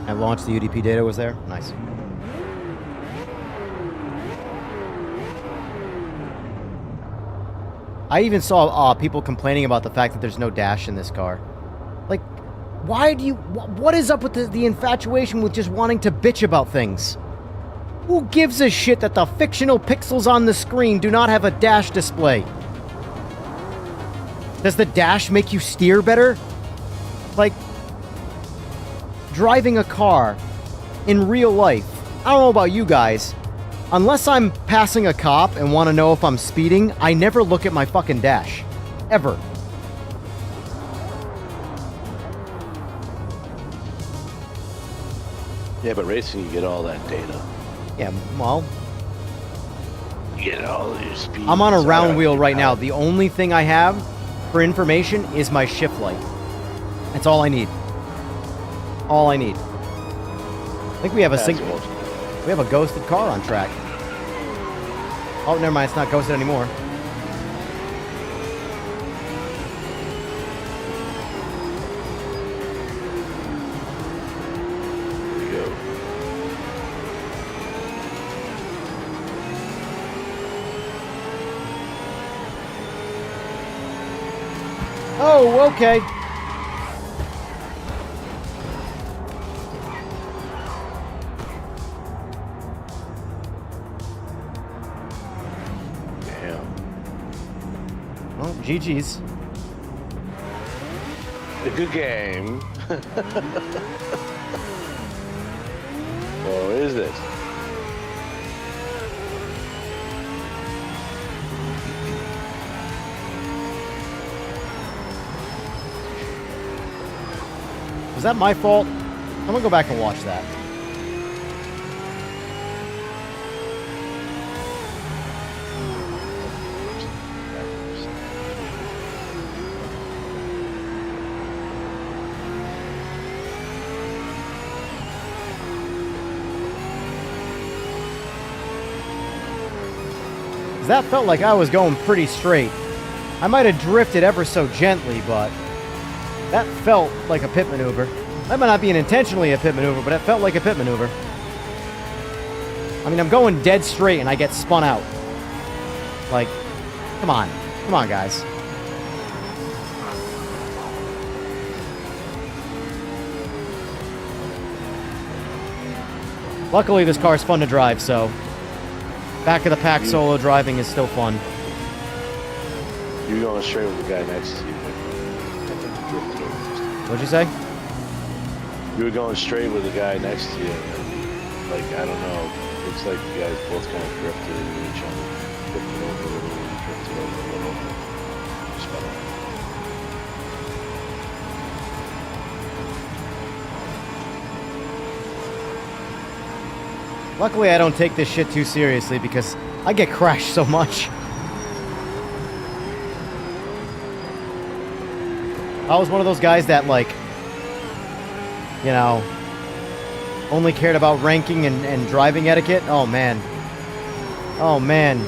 [SPEAKER 2] I launched the UDP data was there. Nice. I even saw people complaining about the fact that there's no dash in this car. Like, why do you... What is up with the infatuation with just wanting to bitch about things? Who gives a shit that the fictional pixels on the screen do not have a dash display? Does the dash make you steer better? Like... driving a car in real life, I don't know about you guys, unless I'm passing a cop and want to know if I'm speeding, I never look at my fucking dash. Ever.
[SPEAKER 3] Yeah, but racing, you get all that data.
[SPEAKER 2] Yeah, well...
[SPEAKER 3] get all your speed.
[SPEAKER 2] I'm on a round wheel right now. The only thing I have for information is my shift light. That's all I need. All I need. I think we have a we have a ghosted car on track. Oh, never mind. It's not ghosted anymore. Oh, okay.
[SPEAKER 3] Damn.
[SPEAKER 2] Well, GG's.
[SPEAKER 3] A good game. Or is it?
[SPEAKER 2] Was that my fault? I'm gonna go back and watch that. That felt like I was going pretty straight. I might have drifted ever so gently, but that felt like a pit maneuver. That might not be intentionally a pit maneuver, but it felt like a pit maneuver. I mean, I'm going dead straight and I get spun out. Like, come on. Come on, guys. Luckily, this car's fun to drive, so back of the pack solo driving is still fun.
[SPEAKER 3] You're going straight with the guy next to you.
[SPEAKER 2] What'd you say?
[SPEAKER 3] You were going straight with the guy next to you. And, like, I don't know. Looks like you guys both kind of drifted into each other. Drifted over a little, drifted over a little. Spun out.
[SPEAKER 2] Luckily, I don't take this shit too seriously because I get crashed so much. I was one of those guys that, like, you know, only cared about ranking and driving etiquette. Oh, man. Oh, man.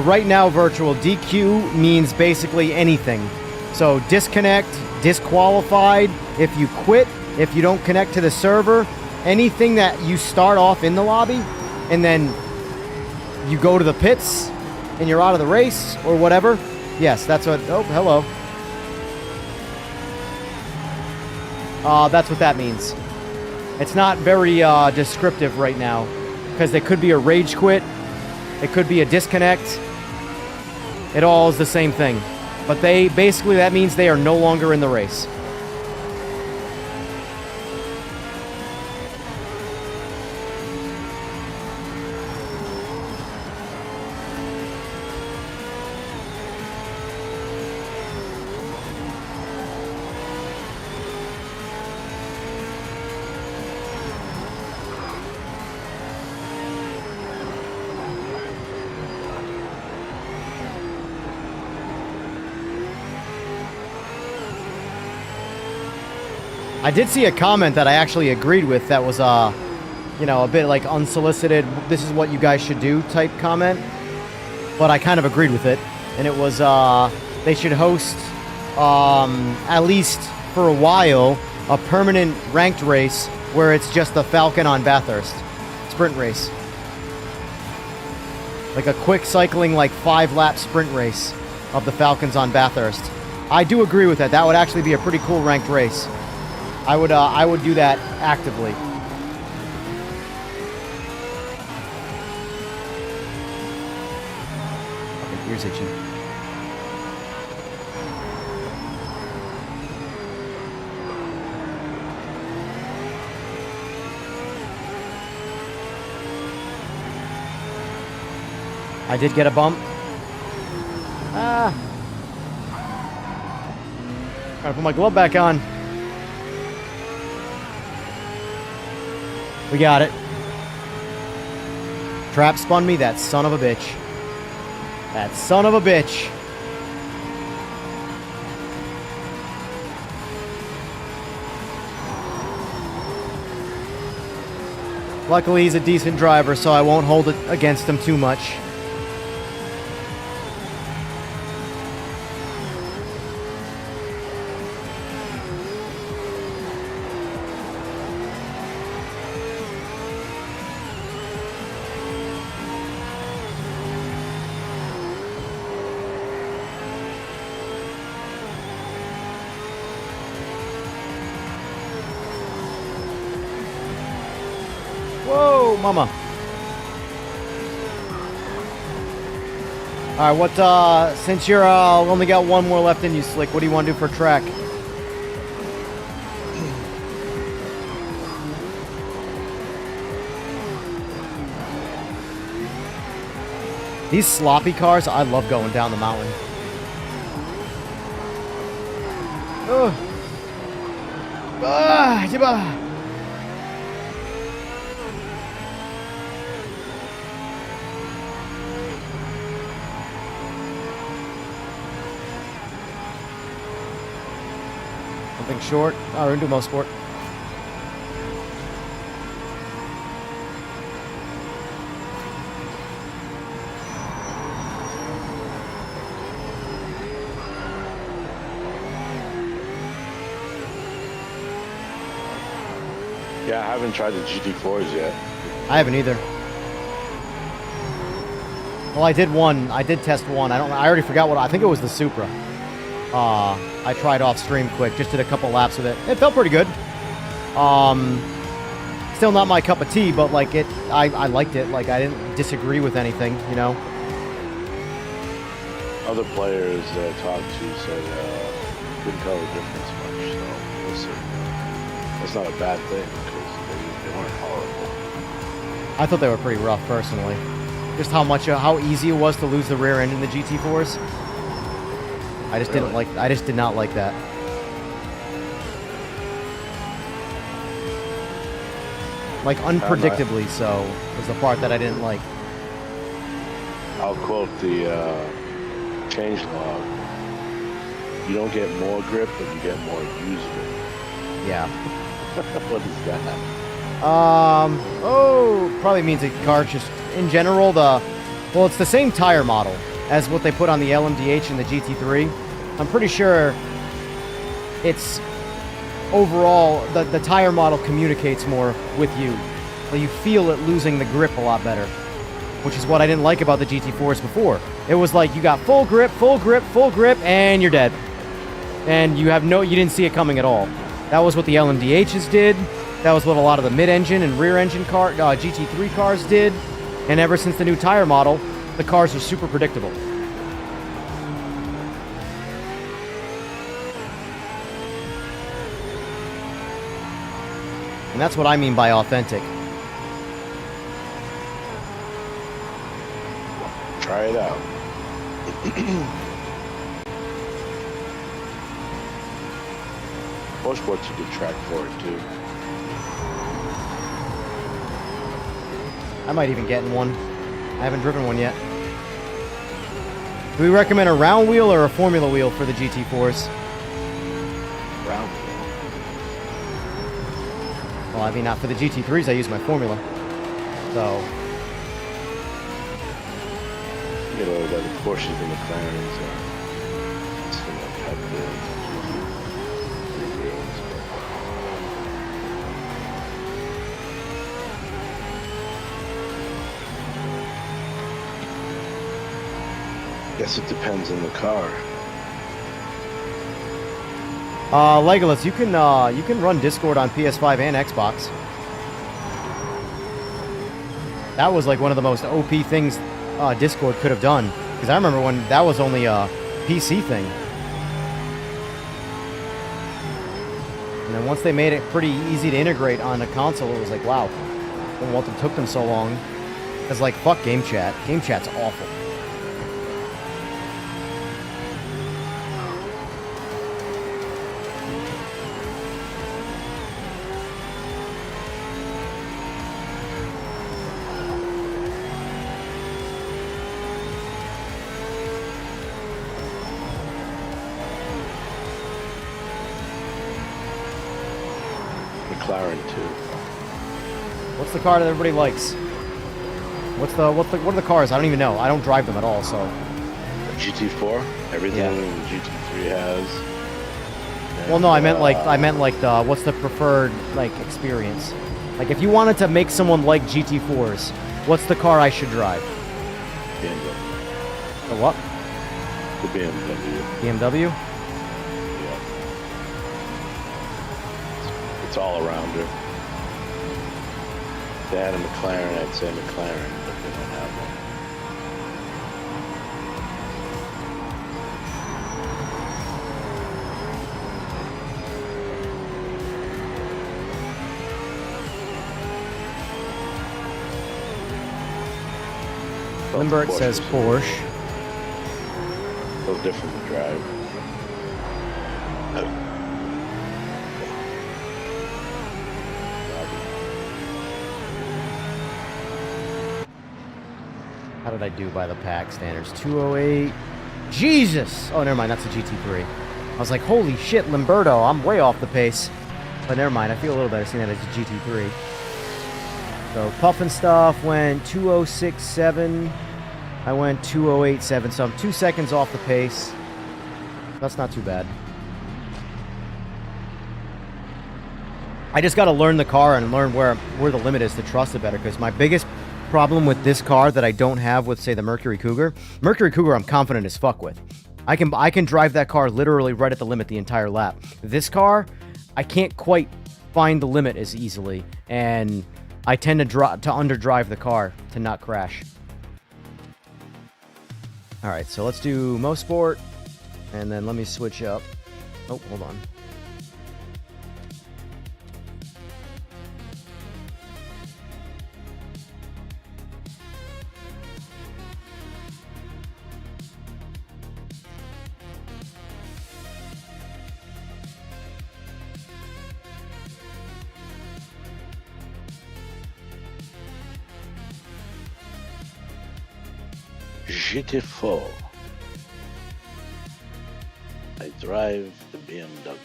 [SPEAKER 2] Right now, virtual DQ means basically anything. So disconnect, disqualified, if you quit, if you don't connect to the server, anything that you start off in the lobby and then you go to the pits and you're out of the race or whatever. Yes, that's what. Oh, hello. That's what that means. It's not very descriptive right now because there could be a rage quit. It could be a disconnect. It all is the same thing. But they basically, that means they are no longer in the race. I did see a comment that I actually agreed with that was, you know, a bit like unsolicited, this is what you guys should do type comment. But I kind of agreed with it. And it was, they should host, at least for a while, a permanent ranked race where it's just the Falcon on Bathurst. Sprint race. Like a quick cycling, like 5-lap sprint race of the Falcons on Bathurst. I do agree with that. That would actually be a pretty cool ranked race. I would do that actively. Okay, here's itchy. I did get a bump. Ah. Gotta put my glove back on. We got it. Trap spun me, that son of a bitch. That son of a bitch. Luckily, he's a decent driver, so I won't hold it against him too much. Whoa, mama. All right, what, since you're, only got one more left in you, Slick, what do you want to do for track? These sloppy cars, I love going down the mountain. Ugh. Ah, yabba. Something short. Oh, we're into most sport.
[SPEAKER 3] Yeah, I haven't tried the GT4s yet.
[SPEAKER 2] I haven't either. Well, I did one. I did test one. I already forgot what. I think it was the Supra. I tried off stream quick. Just did a couple laps with it. It felt pretty good. Still not my cup of tea, but like it, I liked it. Like I didn't disagree with anything, you know.
[SPEAKER 3] Other players that I talked to said couldn't tell the difference much. So we'll see. That's not a bad thing because they weren't horrible.
[SPEAKER 2] I thought they were pretty rough personally. Just how easy it was to lose the rear end in the GT4s. I just didn't like. I just did not like that. Like unpredictably so was the part that I didn't like.
[SPEAKER 3] I'll quote the change log. You don't get more grip, but you get more use grip.
[SPEAKER 2] Yeah.
[SPEAKER 3] What is that?
[SPEAKER 2] Oh, probably means the car just in general well, it's the same tire model as what they put on the LMDH and the GT3. I'm pretty sure it's overall the tire model communicates more with you. So you feel it losing the grip a lot better, which is what I didn't like about the GT4s before. It was like you got full grip, and you're dead. And you didn't see it coming at all. That was what the LMDHs did. That was what a lot of the mid-engine and rear-engine GT3 cars did. And ever since the new tire model, the cars are super predictable. And that's what I mean by authentic.
[SPEAKER 3] Try it out. Motorsport's a good track for it too.
[SPEAKER 2] I might even get in one. I haven't driven one yet. Do we recommend a round wheel or a formula wheel for the GT4s?
[SPEAKER 3] Round.
[SPEAKER 2] Well, I mean, not for the GT3s, I use my formula. So,
[SPEAKER 3] You know, the Porsches and McLarens are similar type builds. Guess it depends on the car.
[SPEAKER 2] Legolas, you can run Discord on PS5 and Xbox. That was like one of the most OP things Discord could have done, because I remember when that was only a PC thing. And then once they made it pretty easy to integrate on a console, it was like, wow. And what took them so long. Because, like, fuck game chat. Game chat's awful.
[SPEAKER 3] McLaren too.
[SPEAKER 2] What's the car that everybody likes? What are the cars? I don't even know. I don't drive them at all, so.
[SPEAKER 3] GT4, everything
[SPEAKER 2] Yeah.
[SPEAKER 3] the GT3 has.
[SPEAKER 2] Well, no, I meant like the what's the preferred like experience? Like if you wanted to make someone like GT4s, what's the car I should drive?
[SPEAKER 3] BMW.
[SPEAKER 2] The what?
[SPEAKER 3] The BMW.
[SPEAKER 2] BMW?
[SPEAKER 3] Yeah. It's all around her. If they had a McLaren, I'd say McLaren, but they don't have one.
[SPEAKER 2] Limbert says Porsche.
[SPEAKER 3] A little different to drive.
[SPEAKER 2] How did I do by the pack standards? 208. Jesus! Oh, never mind. That's a GT3. I was like, holy shit, Limberto. I'm way off the pace. But never mind. I feel a little better seeing that as a GT3. So Puff and Stuff went 2067. I went 2087. So I'm 2 seconds off the pace. That's not too bad. I just got to learn the car and learn where the limit is to trust it better. Because my biggest problem with this car that I don't have with, say, the Mercury Cougar I'm confident as fuck with. I can drive that car literally right at the limit the entire lap. This I can't quite find the limit as easily, and I tend to underdrive the car to not crash. All right, so let's do Mo Sport, and then let me switch up. Oh, hold on.
[SPEAKER 3] GT4. I drive the BMW.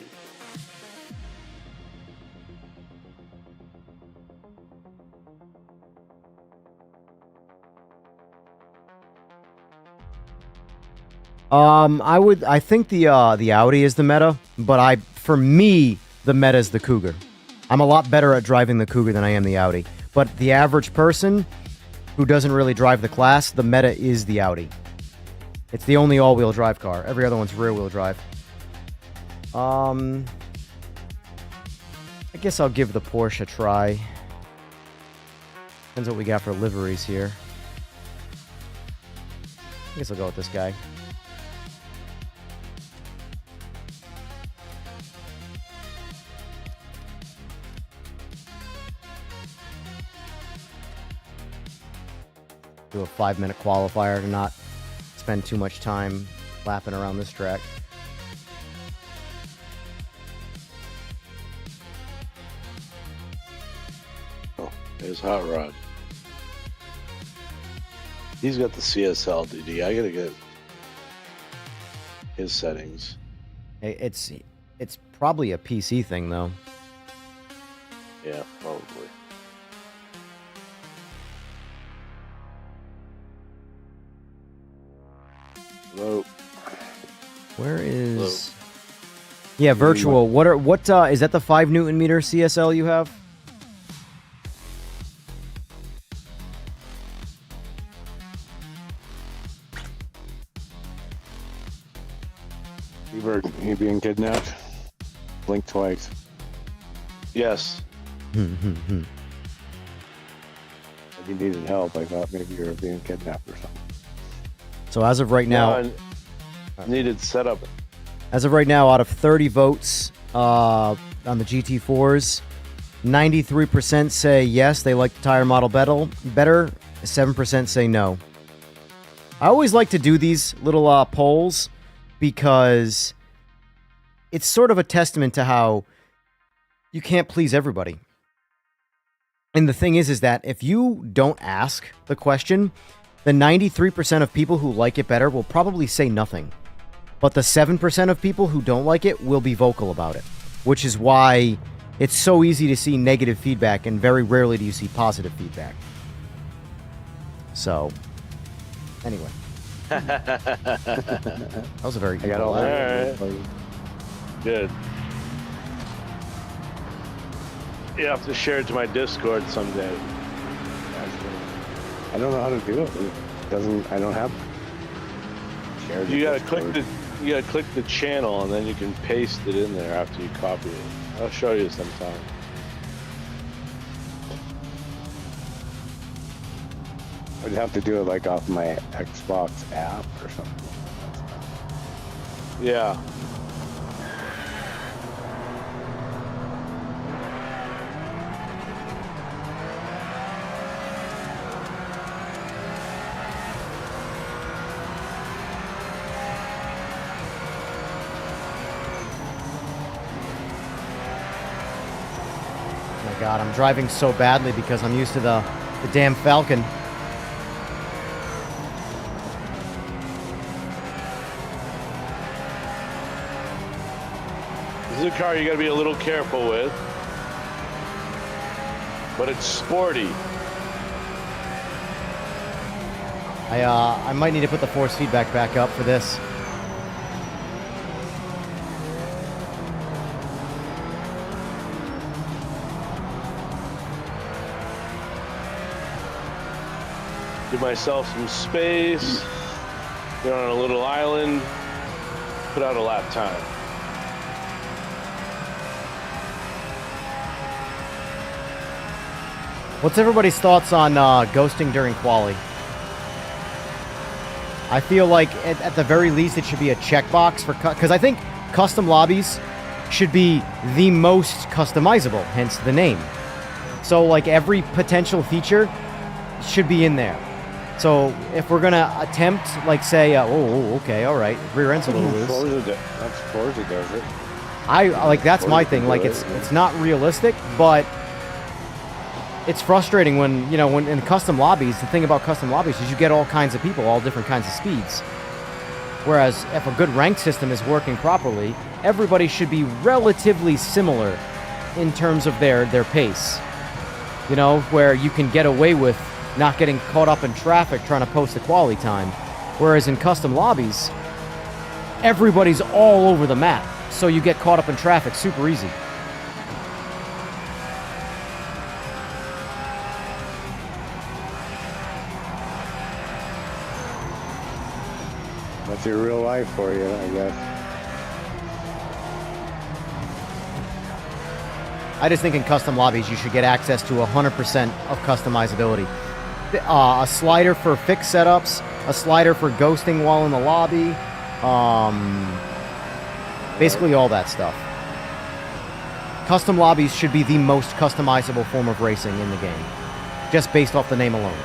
[SPEAKER 2] I think the Audi is the meta, but for me, the meta is the Cougar. I'm a lot better at driving the Cougar than I am the Audi. But the average person who doesn't really drive the class, the meta is the Audi. It's the only all-wheel drive car. Every other one's rear-wheel drive. I guess I'll give the Porsche a try. Depends what we got for liveries here. I guess I'll go with this guy. Do a 5-minute qualifier to not spend too much time lapping around this track.
[SPEAKER 3] Oh, there's Hot Rod. He's got the CSL DD. I gotta get his settings.
[SPEAKER 2] It's probably a PC thing though.
[SPEAKER 3] Yeah, probably. Hello.
[SPEAKER 2] Where is?
[SPEAKER 3] Hello.
[SPEAKER 2] Yeah, virtual. What is that? The 5 Newton meter CSL you have?
[SPEAKER 5] You being kidnapped? Blink twice.
[SPEAKER 3] Yes.
[SPEAKER 5] If you needed help, I thought maybe you were being kidnapped or something.
[SPEAKER 2] So as of right now,
[SPEAKER 3] No, I needed setup.
[SPEAKER 2] out of 30 votes on the GT4s, 93% say yes, they like the tire model better. 7% say no. I always like to do these little polls because it's sort of a testament to how you can't please everybody. And the thing is that if you don't ask the question, the 93% of people who like it better will probably say nothing. But the 7% of people who don't like it will be vocal about it, which is why it's so easy to see negative feedback and very rarely do you see positive feedback. So, anyway. That was a very
[SPEAKER 6] I got all
[SPEAKER 3] Alright.
[SPEAKER 6] that.
[SPEAKER 3] Good. You have to share it to my Discord someday.
[SPEAKER 6] I don't know how to do it. It doesn't. I don't have. Shared
[SPEAKER 3] You gotta
[SPEAKER 6] Discord.
[SPEAKER 3] click the channel and then you can paste it in there after you copy it. I'll show you sometime.
[SPEAKER 6] I'd have to do it like off my Xbox app or something.
[SPEAKER 3] Yeah.
[SPEAKER 2] Oh my god, I'm driving so badly because I'm used to the damn Falcon.
[SPEAKER 3] This is a car you gotta be a little careful with. But it's sporty.
[SPEAKER 2] I might need to put the force feedback back up for this.
[SPEAKER 3] Give myself some space. Get on a little island. Put out a lap time.
[SPEAKER 2] What's everybody's thoughts on ghosting during quali? I feel like at the very least it should be a checkbox for because I think custom lobbies should be the most customizable, hence the name. So like every potential feature should be in there. So if we're gonna attempt, like say, okay, all right, rear end's a little loose.
[SPEAKER 6] That's Forza does it.
[SPEAKER 2] I like that's my thing. Like it's not realistic, but it's frustrating when when in custom lobbies. The thing about custom lobbies is you get all kinds of people, all different kinds of speeds. Whereas if a good ranked system is working properly, everybody should be relatively similar in terms of their pace. Where you can get away with not getting caught up in traffic trying to post the quality time. Whereas in custom lobbies, everybody's all over the map, so you get caught up in traffic super easy.
[SPEAKER 6] That's your real life for you, I guess.
[SPEAKER 2] I just think in custom lobbies you should get access to 100% of customizability. A slider for fixed setups, a slider for ghosting while in the lobby, basically all that stuff. Custom lobbies should be the most customizable form of racing in the game, just based off the name alone.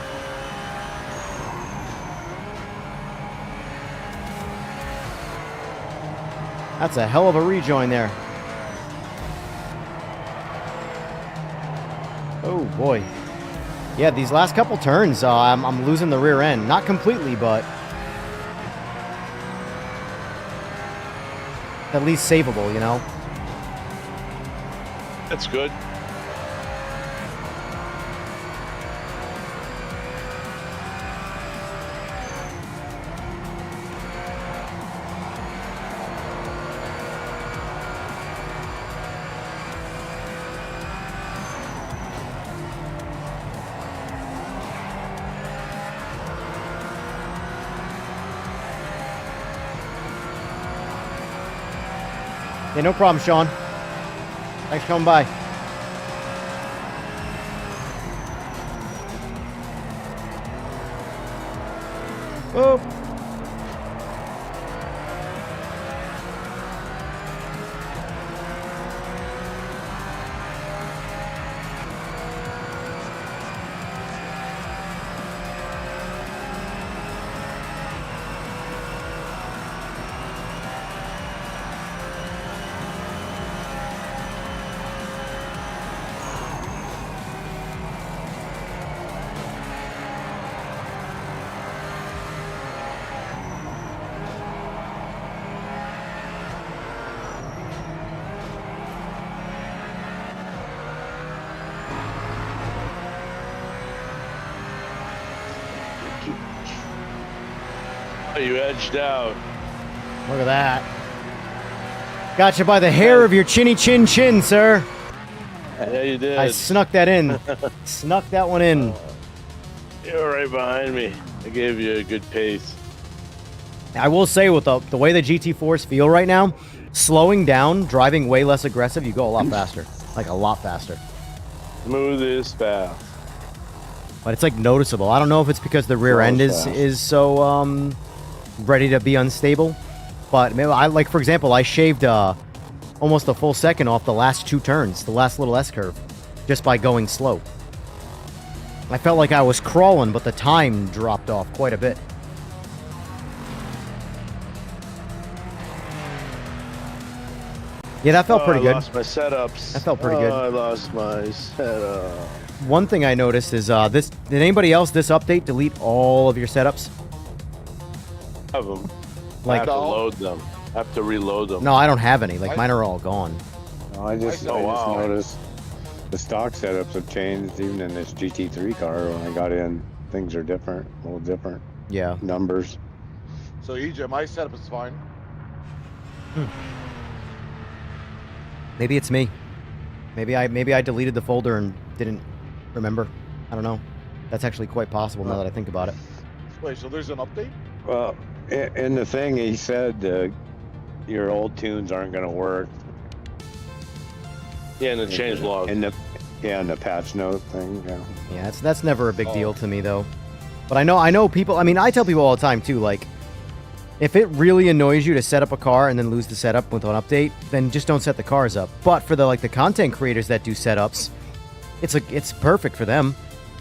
[SPEAKER 2] That's a hell of a rejoin there. Oh boy. Yeah, these last couple turns, I'm losing the rear end. Not completely, but at least savable,
[SPEAKER 3] That's good.
[SPEAKER 2] Yeah, no problem, Sean. Thanks for coming by. Oh.
[SPEAKER 3] Oh, you edged out.
[SPEAKER 2] Look at that. Got you by the hair of your chinny chin, sir.
[SPEAKER 3] Yeah, you did.
[SPEAKER 2] I snuck that in. Snuck that one in.
[SPEAKER 3] You're right behind me. I gave you a good pace.
[SPEAKER 2] I will say, with the way the GT4s feel right now, slowing down, driving way less aggressive, you go a lot faster. Like, a lot faster.
[SPEAKER 3] Smooth is fast.
[SPEAKER 2] But it's, like, noticeable. I don't know if it's because the rear end is so, ready to be unstable. But, maybe like, for example, I shaved, almost a full second off the last 2 turns, the last little S-curve, just by going slow. I felt like I was crawling, but the time dropped off quite a bit. Yeah, that felt pretty good.
[SPEAKER 3] I lost my setups.
[SPEAKER 2] That felt pretty good.
[SPEAKER 3] I lost my setup.
[SPEAKER 2] One thing I noticed is this. Did anybody else this update delete all of your setups?
[SPEAKER 3] Have them.
[SPEAKER 2] Like,
[SPEAKER 3] I have to load them. I have to reload them.
[SPEAKER 2] no, I don't have any. Like, mine are all gone.
[SPEAKER 6] No, I just noticed the stock setups have changed even in this GT3 car. When I got in, things are different, a little different.
[SPEAKER 2] Yeah.
[SPEAKER 6] Numbers.
[SPEAKER 7] So EJ, my setup is fine.
[SPEAKER 2] Maybe it's me. Maybe I deleted the folder and didn't remember. I don't know. That's actually quite possible now that I think about it.
[SPEAKER 7] Wait, so there's an update?
[SPEAKER 6] Well, in the thing he said, your old tunes aren't going to work.
[SPEAKER 3] Yeah, and the change log.
[SPEAKER 6] In the patch note thing. Yeah.
[SPEAKER 2] Yeah, that's never a big deal to me though. But I know people. I mean, I tell people all the time too. Like, if it really annoys you to set up a car and then lose the setup with an update, then just don't set the cars up. But for the content creators that do setups, it's perfect for them.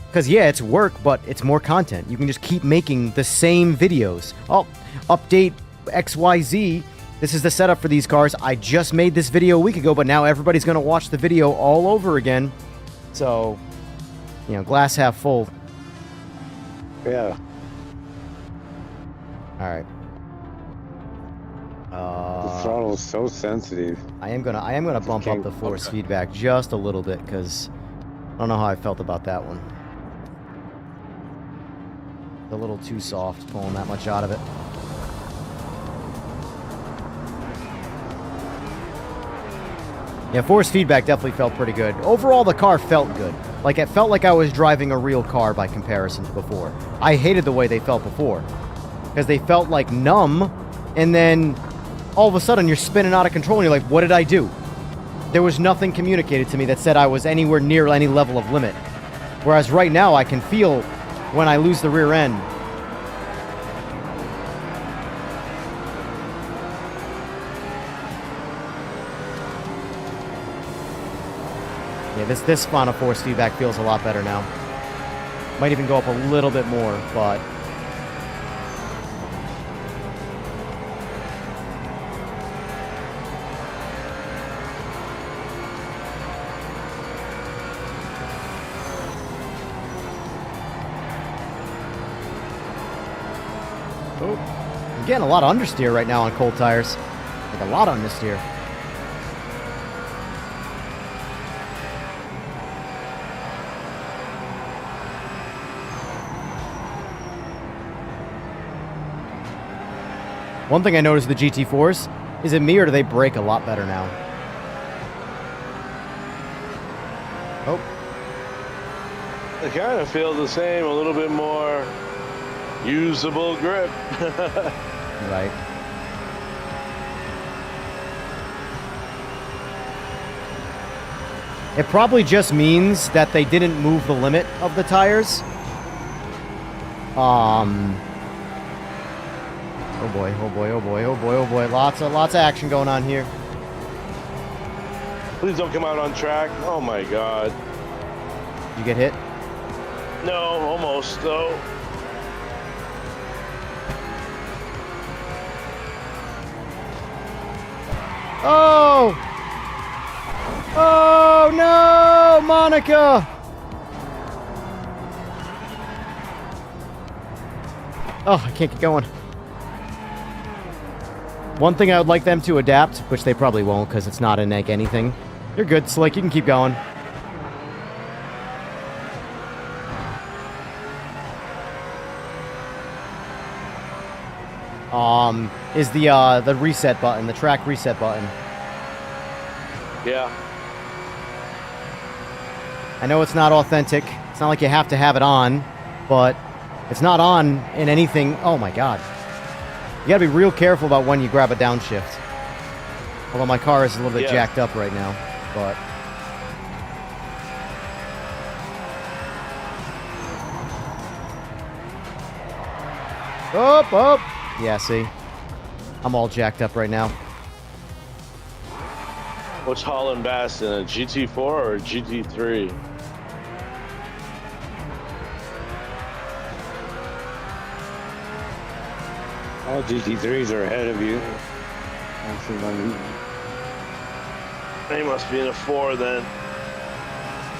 [SPEAKER 2] Because yeah, it's work, but it's more content. You can just keep making the same videos. Oh, update XYZ. This is the setup for these cars. I just made this video a week ago, but now everybody's going to watch the video all over again. So, glass half full.
[SPEAKER 6] Yeah.
[SPEAKER 2] All right.
[SPEAKER 6] The throttle is so sensitive.
[SPEAKER 2] I am gonna bump up the force feedback just a little bit because I don't know how I felt about that one. A little too soft, pulling that much out of it. Yeah, force feedback definitely felt pretty good. Overall, the car felt good. Like, it felt like I was driving a real car by comparison to before. I hated the way they felt before because they felt like numb, and then all of a sudden you're spinning out of control and you're like, what did I do? There was nothing communicated to me that said I was anywhere near any level of limit. Whereas right now I can feel when I lose the rear end. Yeah, this final force feedback feels a lot better now. Might even go up a little bit more, but I'm getting a lot of understeer right now on cold tires. Like a lot of understeer. One thing I noticed with the GT4s, is it me or do they brake a lot better now? Oh.
[SPEAKER 3] I kind of feel the same, a little bit more usable grip.
[SPEAKER 2] Right. It probably just means that they didn't move the limit of the tires. Oh boy, oh boy, oh boy, oh boy, oh boy. Lots of action going on here.
[SPEAKER 3] Please don't come out on track. Oh my god.
[SPEAKER 2] You get hit?
[SPEAKER 3] No, almost though.
[SPEAKER 2] Oh! Oh no, Monica! Oh, I can't get going. One thing I would like them to adapt, which they probably won't because it's not in like anything. You're good, Slick. You can keep going. is the reset button, the track reset button.
[SPEAKER 3] Yeah.
[SPEAKER 2] I know it's not authentic. It's not like you have to have it on, but it's not on in anything. Oh my god. You gotta be real careful about when you grab a downshift. Although my car is a little bit jacked up right now, but... Up, up! Yeah, see? I'm all jacked up right now.
[SPEAKER 3] What's hauling bass in a GT4 or a GT3?
[SPEAKER 6] All GT3s are ahead of you.
[SPEAKER 3] He must be in a 4 then.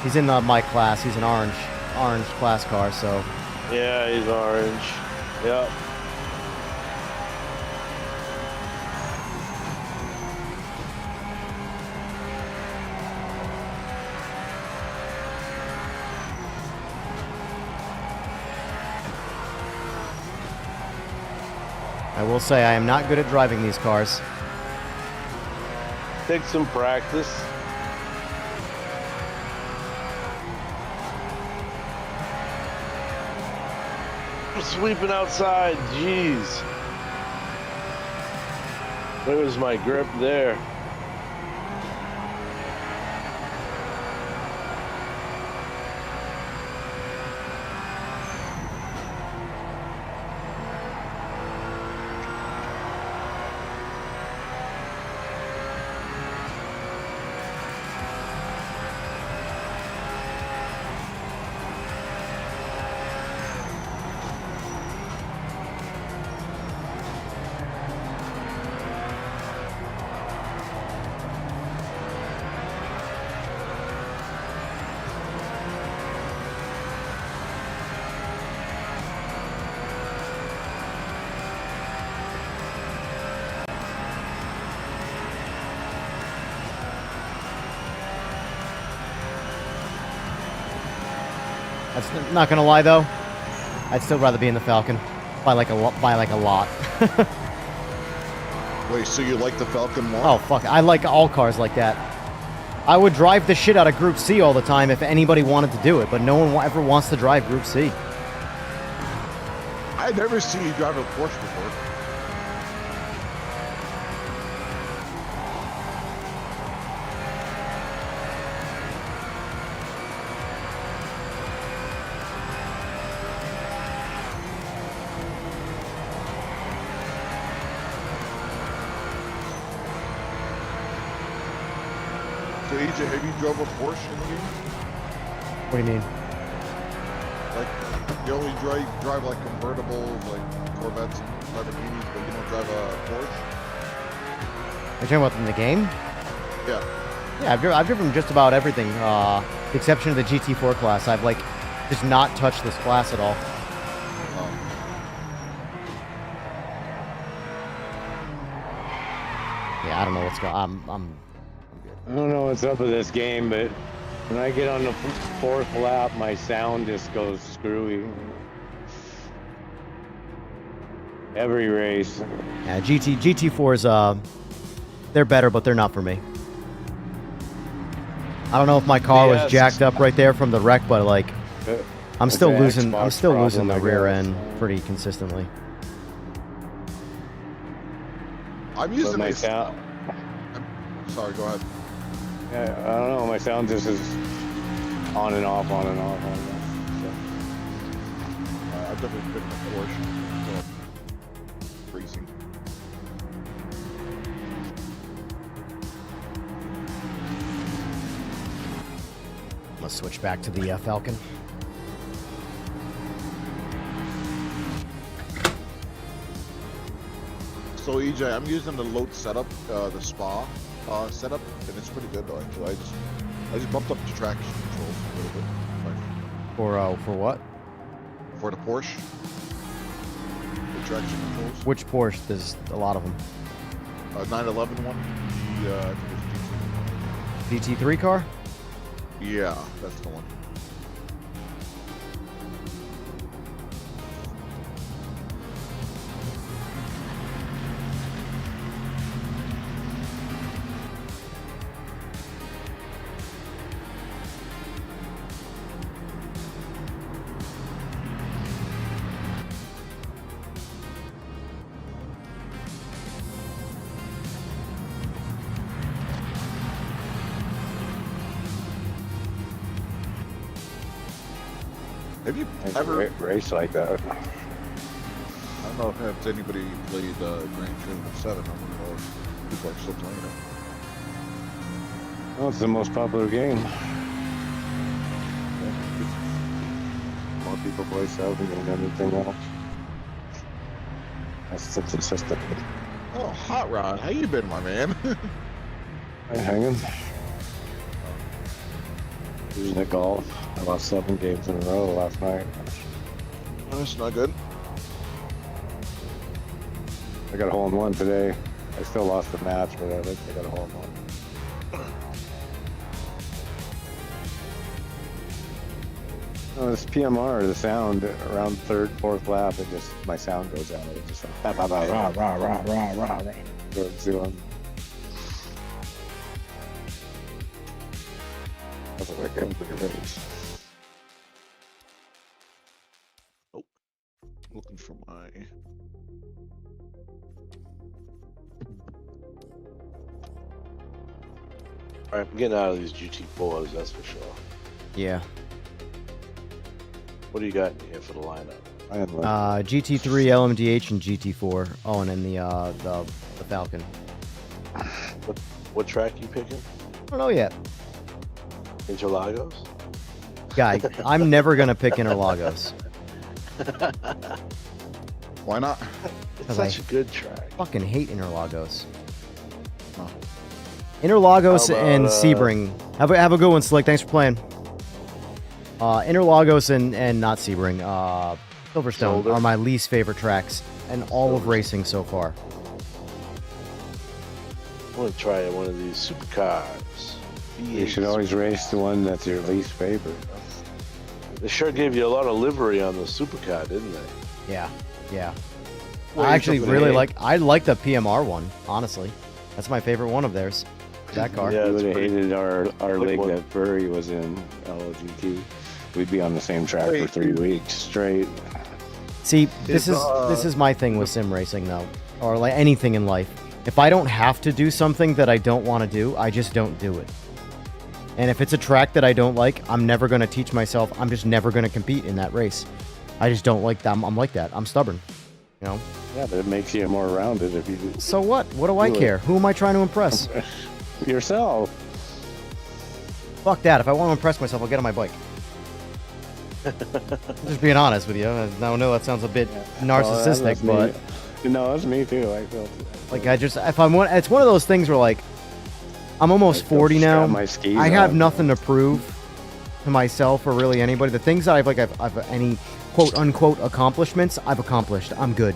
[SPEAKER 2] He's in my class. He's an orange class car, so...
[SPEAKER 3] Yeah, he's orange. Yep.
[SPEAKER 2] I will say I am not good at driving these cars.
[SPEAKER 3] Take some practice. I'm sweeping outside, jeez. Where was my grip there?
[SPEAKER 2] That's not gonna lie though. I'd still rather be in the Falcon by like a lot.
[SPEAKER 7] Wait, so you like the Falcon more?
[SPEAKER 2] Oh fuck! I like all cars like that. I would drive the shit out of Group C all the time if anybody wanted to do it, but no one ever wants to drive Group C.
[SPEAKER 7] I've never seen you drive a Porsche before. So EJ, have you drove a Porsche in the game?
[SPEAKER 2] What do you mean?
[SPEAKER 7] Like, you only drive like convertibles, like Corvettes and Lamborghinis, but you don't drive a Porsche?
[SPEAKER 2] Are you talking about in the game?
[SPEAKER 7] Yeah.
[SPEAKER 2] Yeah, I've driven just about everything, with the exception of the GT4 class. I've like just not touched this class at all. Yeah, I don't know what's going on.
[SPEAKER 6] I don't know what's up with this game, but when I get on the fourth lap, my sound just goes screwy. Every race.
[SPEAKER 2] Yeah, GT4s, they're better, but they're not for me. I don't know if my car was jacked up right there from the wreck, but like, I'm still losing the rear end pretty consistently.
[SPEAKER 7] I'm using
[SPEAKER 6] my sound.
[SPEAKER 7] Sorry, go ahead.
[SPEAKER 6] Yeah, I don't know. My sound just is on and off, on and off. On and off. So.
[SPEAKER 7] I've definitely been in a Porsche. So freezing.
[SPEAKER 2] Let's switch back to the Falcon.
[SPEAKER 7] So EJ, I'm using the Load setup, the Spa setup, and it's pretty good though. Actually, I just bumped up the traction controls a little bit.
[SPEAKER 2] For what?
[SPEAKER 7] For the Porsche, the traction controls.
[SPEAKER 2] Which Porsche? There's a lot of them.
[SPEAKER 7] 911 one. Yeah, I think it's
[SPEAKER 2] GT3 car?
[SPEAKER 7] Yeah, that's the one. Have you
[SPEAKER 6] I
[SPEAKER 7] ever?
[SPEAKER 6] race like that.
[SPEAKER 7] I don't know if has anybody played Gran Turismo 7. I don't know if people are still playing it.
[SPEAKER 6] Well, it's the most popular game. More people play 7 than anything else. That's the consistent.
[SPEAKER 7] Oh, Hot Rod, how you been, my man?
[SPEAKER 6] I'm hanging. Using the golf. I lost 7 games in a row last night.
[SPEAKER 7] That's not good.
[SPEAKER 6] I got a hole in one today. I still lost the match, but I think I got a hole in one. Oh, this PMR, the sound around 3rd, 4th lap, it just, my sound goes out. It's just like, rah, rah, rah, rah, rah, rah, rah, rah. That's like everybody race.
[SPEAKER 7] Looking for my.
[SPEAKER 3] Alright, I'm getting out of these GT4s, that's for sure.
[SPEAKER 2] Yeah.
[SPEAKER 3] What do you got in here for the lineup?
[SPEAKER 6] I had one.
[SPEAKER 2] GT3, LMDH, and GT4. Oh, and then the Falcon.
[SPEAKER 3] What track you picking?
[SPEAKER 2] I don't know yet.
[SPEAKER 3] Interlagos?
[SPEAKER 2] Guy, I'm never gonna pick Interlagos.
[SPEAKER 7] Why not?
[SPEAKER 3] It's
[SPEAKER 2] 'Cause
[SPEAKER 3] such
[SPEAKER 2] I
[SPEAKER 3] a good track.
[SPEAKER 2] Fucking hate Interlagos.
[SPEAKER 7] Oh.
[SPEAKER 2] Interlagos
[SPEAKER 3] How about,
[SPEAKER 2] and Sebring. Have a good one, Slick. Thanks for playing. Interlagos and not Sebring. Silverstone
[SPEAKER 3] Zolder.
[SPEAKER 2] are my least favorite tracks in all of racing so far.
[SPEAKER 3] I want to try one of these supercars.
[SPEAKER 6] You should always race the one that's your least favorite.
[SPEAKER 3] They sure gave you a lot of livery on the supercar, didn't they?
[SPEAKER 2] Yeah, yeah.
[SPEAKER 7] Well,
[SPEAKER 2] I actually
[SPEAKER 3] something
[SPEAKER 2] really
[SPEAKER 3] to hate.
[SPEAKER 2] I like the PMR one, honestly. That's my favorite one of theirs. That car.
[SPEAKER 3] Yeah,
[SPEAKER 6] You
[SPEAKER 3] it's
[SPEAKER 6] would have
[SPEAKER 3] pretty-
[SPEAKER 6] hated our
[SPEAKER 3] Like
[SPEAKER 6] league
[SPEAKER 3] what?
[SPEAKER 6] that Burry was in, LOGT. We'd be on the same track for
[SPEAKER 7] Wait.
[SPEAKER 6] 3 weeks straight.
[SPEAKER 2] See, this
[SPEAKER 7] Is,
[SPEAKER 2] is my thing with sim racing though, or like anything in life. If I don't have to do something that I don't want to do, I just don't do it. And if it's a track that I don't like, I'm never going to teach myself. I'm just never going to compete in that race. I just don't like that. I'm like that. I'm stubborn. You know?
[SPEAKER 6] Yeah, but it makes you more rounded if you do
[SPEAKER 2] So what? What do I
[SPEAKER 6] Do it.
[SPEAKER 2] care? Who am I trying to impress?
[SPEAKER 6] yourself.
[SPEAKER 2] Fuck that. If I want to impress myself, I'll get on my bike. Just being honest with you. I know that sounds a bit narcissistic,
[SPEAKER 6] that's
[SPEAKER 2] but
[SPEAKER 6] me. No, that's me too. I feel
[SPEAKER 2] like if I'm one, it's one of those things where like I'm almost
[SPEAKER 6] I feel
[SPEAKER 2] 40 now.
[SPEAKER 6] strap my skis
[SPEAKER 2] I have
[SPEAKER 6] on.
[SPEAKER 2] nothing to prove to myself or really anybody. The things that I've any quote unquote accomplishments I've accomplished. I'm good.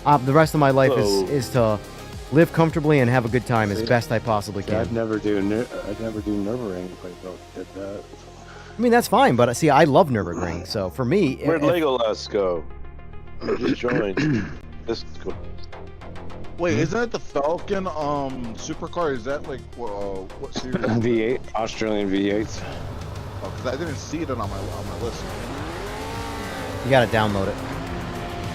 [SPEAKER 2] The rest of my life
[SPEAKER 3] So-
[SPEAKER 2] is to live comfortably and have a good time as
[SPEAKER 6] See?
[SPEAKER 2] best I possibly can.
[SPEAKER 6] I'd never do Nürburgring if I did that.
[SPEAKER 2] I mean that's fine, but see, I love Nürburgring, so for me,
[SPEAKER 3] Where'd
[SPEAKER 2] if-
[SPEAKER 3] Legolas go? He just joined. This
[SPEAKER 7] Wait, isn't that the Falcon supercar? Is that like what series?
[SPEAKER 6] V8, Australian V8s.
[SPEAKER 7] Oh, 'cause I didn't see it on my list.
[SPEAKER 2] you got to download it.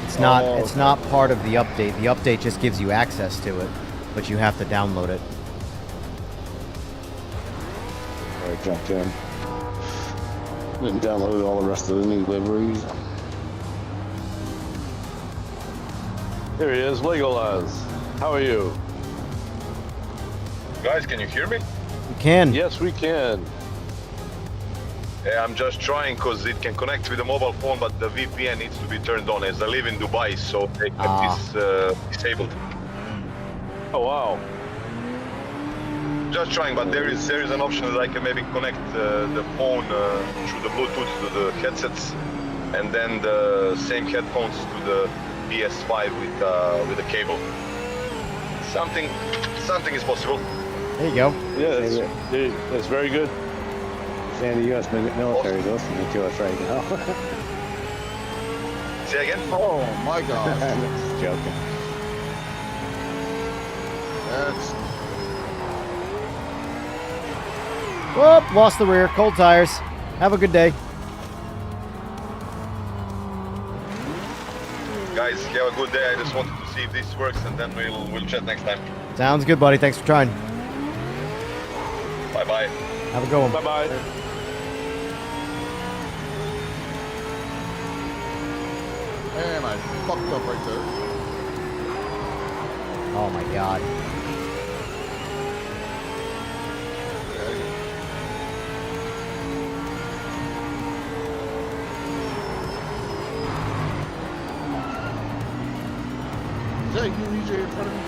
[SPEAKER 2] It's not
[SPEAKER 7] Oh,
[SPEAKER 2] it's
[SPEAKER 7] okay.
[SPEAKER 2] not part of the update. The update just gives you access to it, but you have to download it.
[SPEAKER 6] I jumped in. Then downloaded all the rest of the new liveries.
[SPEAKER 3] Here he is, Legolas. How are you?
[SPEAKER 8] Guys, can you hear me?
[SPEAKER 2] You can.
[SPEAKER 3] Yes, we can.
[SPEAKER 8] Yeah, I'm just trying because it can connect with the mobile phone, but the VPN needs to be turned on as I live in Dubai, so they kept this disabled.
[SPEAKER 3] Oh wow.
[SPEAKER 8] Just trying, but there is an option that I can maybe connect the phone through the Bluetooth to the headsets, and then the same headphones to the PS5 with a cable. Something is possible.
[SPEAKER 2] There you go.
[SPEAKER 3] Yeah, that's very good.
[SPEAKER 6] And the U.S. military is listening to us right now.
[SPEAKER 8] Say again?
[SPEAKER 7] Oh my god.
[SPEAKER 6] Just joking.
[SPEAKER 7] That's
[SPEAKER 2] Whoop! Lost the rear. Cold tires. Have a good day.
[SPEAKER 8] Guys, have a good day. I just wanted to see if this works, and then we'll chat next time.
[SPEAKER 2] Sounds good, buddy. Thanks for trying.
[SPEAKER 8] Bye bye.
[SPEAKER 2] Have a good one.
[SPEAKER 3] Bye bye.
[SPEAKER 7] And I fucked up right there.
[SPEAKER 2] Oh my god.
[SPEAKER 7] Is that you, EJ, in front of me?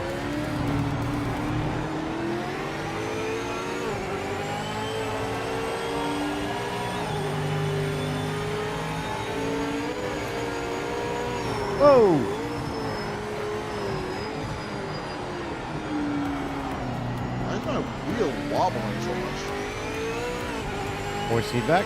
[SPEAKER 2] Whoa!
[SPEAKER 7] Why is my wheel wobbling so much?
[SPEAKER 2] Force feedback.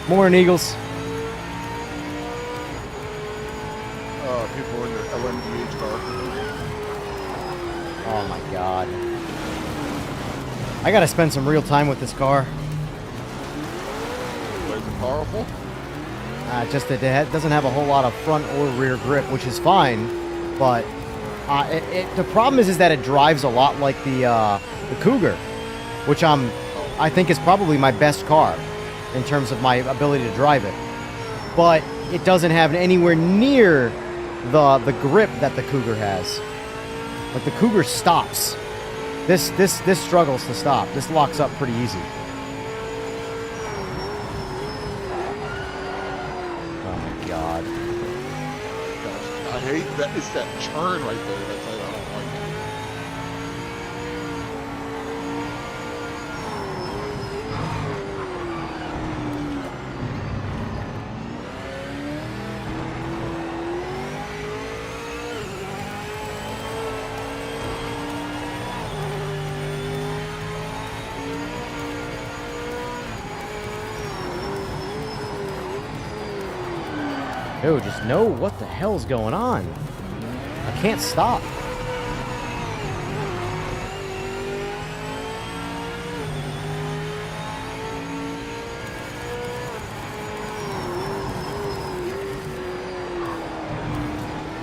[SPEAKER 2] Morning, Eagles.
[SPEAKER 7] People in the LMDH car.
[SPEAKER 2] Oh my god. I gotta spend some real time with this car.
[SPEAKER 7] Is it powerful?
[SPEAKER 2] Just that it doesn't have a whole lot of front or rear grip, which is fine. But the problem is that it drives a lot like the Cougar, which I think is probably my best car in terms of my ability to drive it. But it doesn't have anywhere near the grip that the Cougar has. Like the Cougar stops. This struggles to stop. This locks up pretty easy. Oh my god.
[SPEAKER 7] Gosh, I hate that. It's that churn right there. That's I don't like.
[SPEAKER 2] Dude, just know what the hell's going on. I can't stop.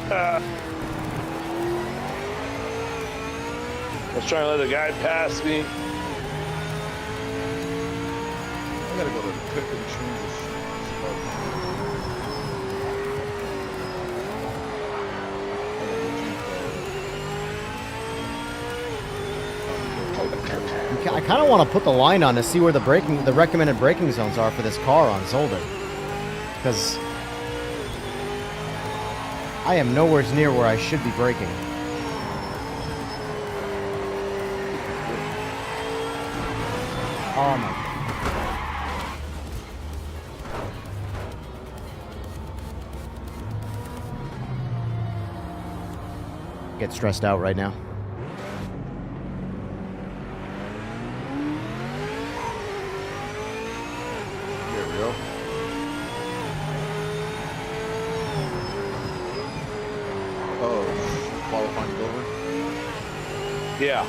[SPEAKER 3] I was trying to let the guy pass me.
[SPEAKER 7] I gotta go to the pick and choose this
[SPEAKER 2] I kind of want to put the line on to see where the recommended braking zones are for this car on Zolder, because I am nowhere near where I should be braking. Oh my. Get stressed out right now.
[SPEAKER 7] There we go. Oh, qualifying over.
[SPEAKER 3] Yeah.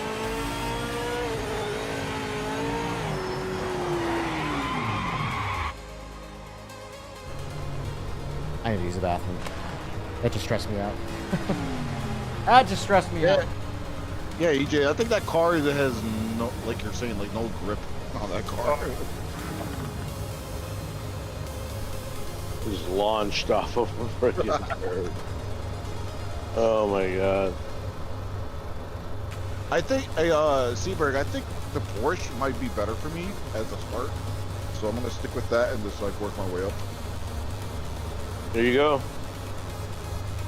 [SPEAKER 2] I need to use the bathroom. That just stressed me out. That just stressed me out.
[SPEAKER 7] Yeah, EJ, I think that car that has no, like you're saying, like no grip on that car.
[SPEAKER 3] Just launched off of a freaking curve. Oh my god.
[SPEAKER 7] I think, Seaberg, I think the Porsche might be better for me as a start. So I'm gonna stick with that and just like work my way up.
[SPEAKER 3] There you go.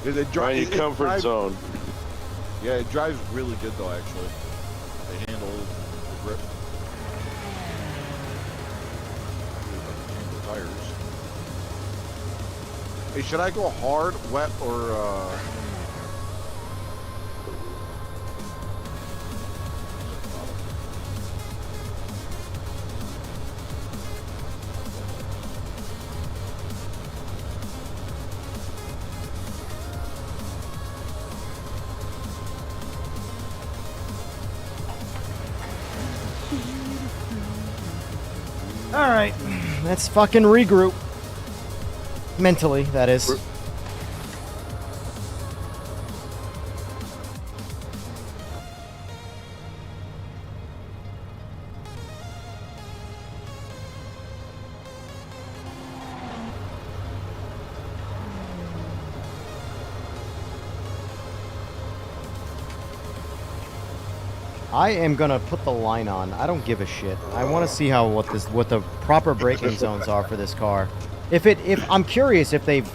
[SPEAKER 7] It
[SPEAKER 3] Find your comfort
[SPEAKER 7] drives,
[SPEAKER 3] zone.
[SPEAKER 7] Yeah, it drives really good though, actually. The handle, the grip. The tires. Hey, should I go hard, wet, or
[SPEAKER 2] All right, let's fucking regroup. Mentally, that is. I am gonna put the line on. I don't give a shit. I want to see what the proper braking zones are for this car. If I'm curious if they've,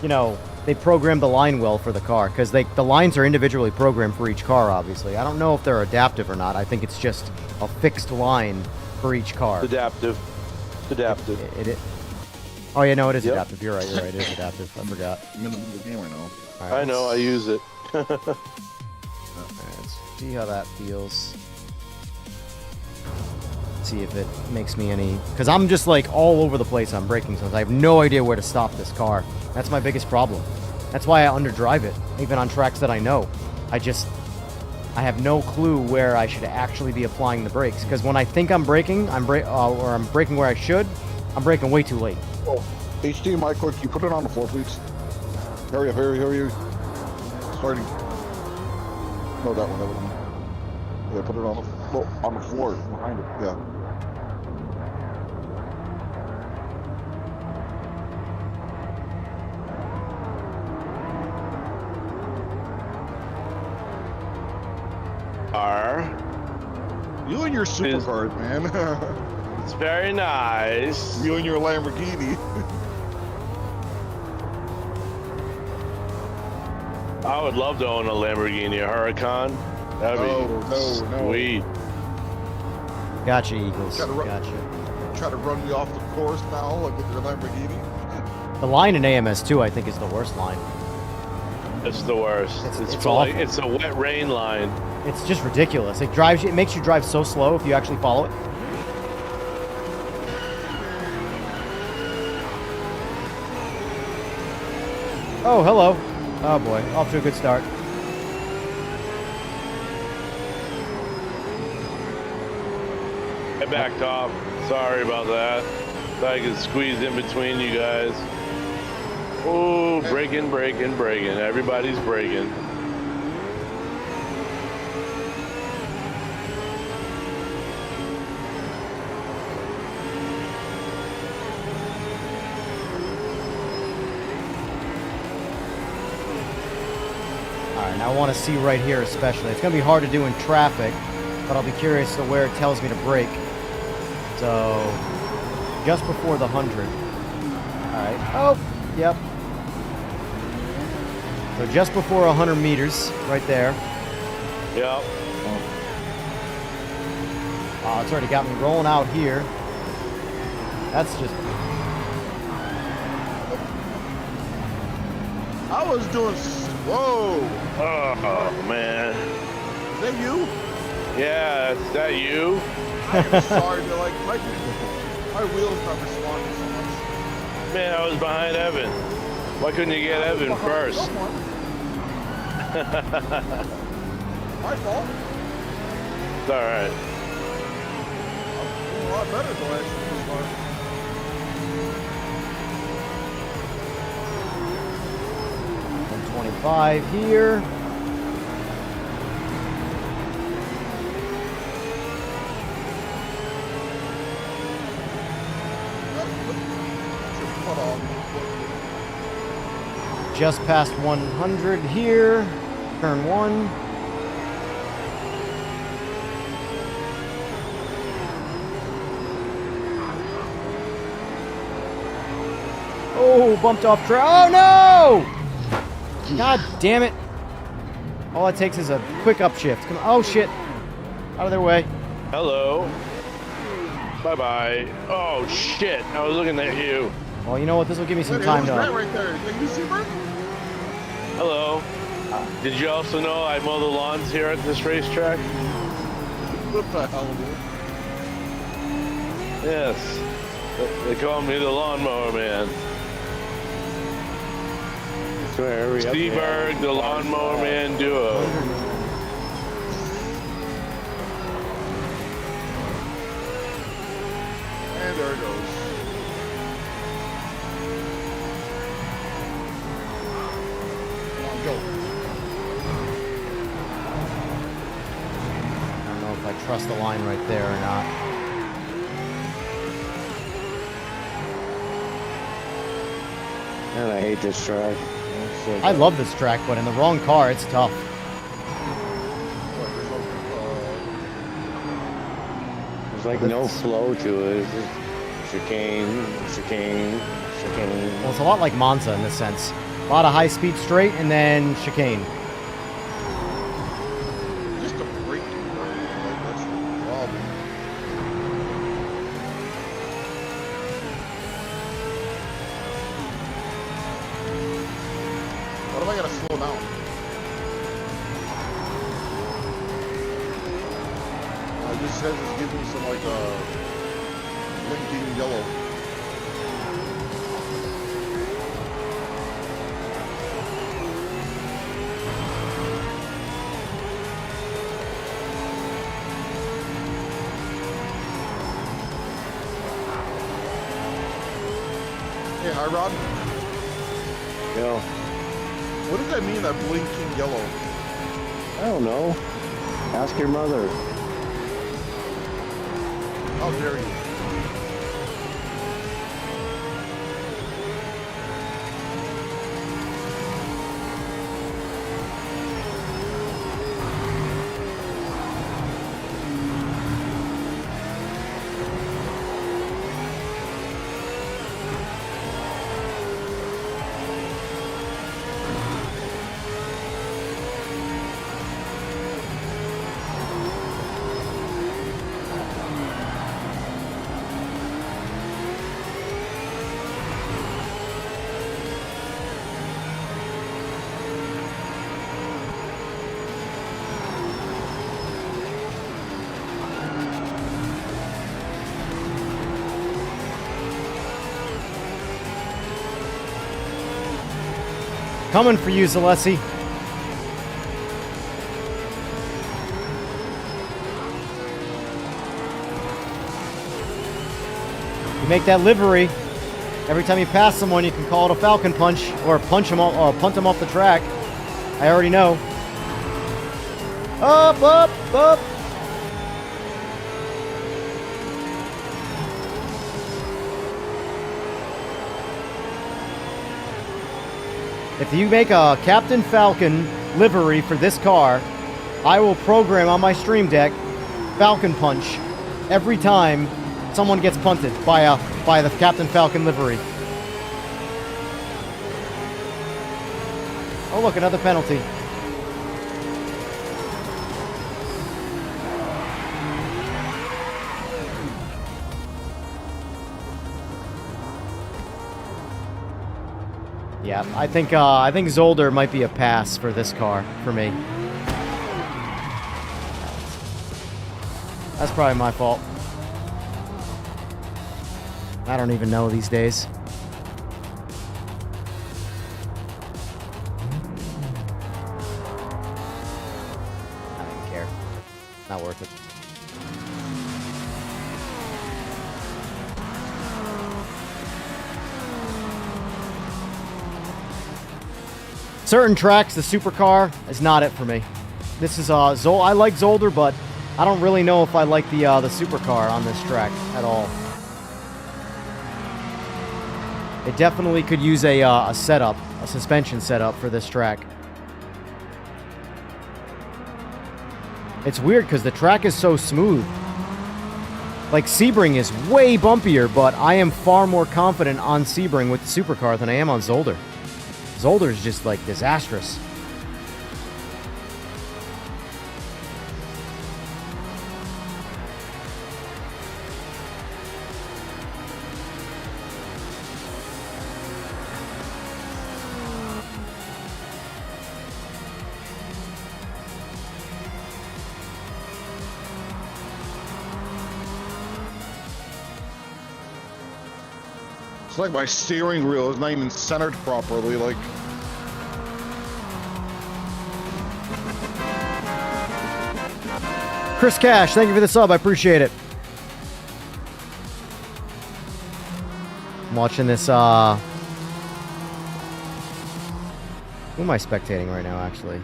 [SPEAKER 2] you know, they programmed the line well for the car, because the lines are individually programmed for each car. Obviously, I don't know if they're adaptive or not. I think it's just a fixed line for each car.
[SPEAKER 3] Adaptive. Adaptive.
[SPEAKER 2] Oh yeah, no, it is
[SPEAKER 3] Yep.
[SPEAKER 2] adaptive. You're right. It is adaptive. I forgot.
[SPEAKER 7] I'm in the game right now.
[SPEAKER 2] All right,
[SPEAKER 3] I know, I use it.
[SPEAKER 2] Let's see how that feels. See if it makes me any... Because I'm just like all over the place on braking zones. I have no idea where to stop this car. That's my biggest problem. That's why I underdrive it, even on tracks that I know. I have no clue where I should actually be applying the brakes. Because when I think I'm braking, or I'm braking where I should, I'm braking way too late.
[SPEAKER 7] Oh, HDMI cord, can you put it on the floor, please? Hurry up, hurry. Starting. No, that one. Yeah, put it on the floor behind it. Yeah. You and your supercars, man.
[SPEAKER 3] It's very nice.
[SPEAKER 7] You and your Lamborghini.
[SPEAKER 3] I would love to own a Lamborghini, a Huracan. That'd be sweet.
[SPEAKER 2] Gotcha, Eagles.
[SPEAKER 7] Gotta run-
[SPEAKER 2] Gotcha.
[SPEAKER 7] Try to run me off the course now, like with your Lamborghini.
[SPEAKER 2] The line in AMS2, I think, is the worst line.
[SPEAKER 3] It's the worst.
[SPEAKER 2] It's
[SPEAKER 3] fully,
[SPEAKER 2] awful.
[SPEAKER 3] it's a wet rain line.
[SPEAKER 2] It's just ridiculous. It makes you drive so slow if you actually follow it. Oh, hello. Oh boy, off to a good start.
[SPEAKER 3] I backed off. Sorry about that. Thought I could squeeze in between you guys. Oh, braking. Everybody's braking.
[SPEAKER 2] Alright, now I want to see right here especially. It's going to be hard to do in traffic, but I'll be curious to where it tells me to brake. So, just before the 100. Alright. Oh, yep. So just before 100 meters, right there.
[SPEAKER 3] Yep.
[SPEAKER 2] Oh, it's already got me rolling out here. That's just...
[SPEAKER 7] I was doing... Whoa!
[SPEAKER 3] Oh, man.
[SPEAKER 7] Is that you?
[SPEAKER 3] Yeah, is that you?
[SPEAKER 7] I'm sorry, but like, my wheels not responding so much.
[SPEAKER 3] Man, I was behind Evan. Why couldn't you get Evan first?
[SPEAKER 7] My fault.
[SPEAKER 3] It's alright.
[SPEAKER 7] I'm doing a lot better the last few months.
[SPEAKER 2] 125 here. Just past 100 here. Turn 1. Oh, bumped off track. Oh no! God damn it. All it takes is a quick upshift. Come on. Oh shit. Out of their way.
[SPEAKER 3] Hello. Bye-bye. Oh, shit. I was looking at you.
[SPEAKER 2] Well, you know what? This will give me some
[SPEAKER 7] Hey,
[SPEAKER 2] time
[SPEAKER 7] who's that
[SPEAKER 2] to...
[SPEAKER 7] right there? Is that you, Seabird?
[SPEAKER 3] Hello. Did you also know I mow the lawns here at this racetrack?
[SPEAKER 7] What the hell, dude?
[SPEAKER 3] Yes. They call me the lawnmower man. Seaberg, the lawnmower man duo.
[SPEAKER 7] And there it goes. Come on, go.
[SPEAKER 2] I don't know if I trust the line right there or not.
[SPEAKER 6] And I hate this track.
[SPEAKER 2] I love this track, but in the wrong car, it's tough.
[SPEAKER 7] What, there's no
[SPEAKER 6] There's like no flow to it. It's just chicane, chicane, chicane.
[SPEAKER 2] Well, it's a lot like Monza in this sense. A lot of high-speed straight and then chicane.
[SPEAKER 7] Just a break. Like, that's the problem. What if I gotta slow down? This says it's giving me some like blinking yellow. Hey, hi Rod.
[SPEAKER 6] You know,
[SPEAKER 7] What does that mean, that blinking yellow?
[SPEAKER 6] I don't know. Ask your mother.
[SPEAKER 7] How dare you?
[SPEAKER 2] Coming for you, Zalessi. You make that livery. Every time you pass someone, you can call it a falcon punch or punch them off, or punt them off the track. I already know. Up, up, up. If you make a Captain Falcon livery for this car, I will program on my stream deck Falcon Punch every time someone gets punted by the Captain Falcon livery. Oh look, another penalty. Yeah, I think Zolder might be a pass for this car for me. That's probably my fault. I don't even know these days. I don't even care. Not worth it. Certain tracks, the supercar is not it for me. This is I like Zolder, but I don't really know if I like the supercar on this track at all. It definitely could use a setup, a suspension setup for this track. It's weird because the track is so smooth. Like Sebring is way bumpier, but I am far more confident on Sebring with the supercar than I am on Zolder. Zolder is just like disastrous.
[SPEAKER 7] It's like my steering wheel is not even centered properly, like...
[SPEAKER 2] Chris Cash, thank you for the sub. I appreciate it. I'm watching this, Who am I spectating right now, actually?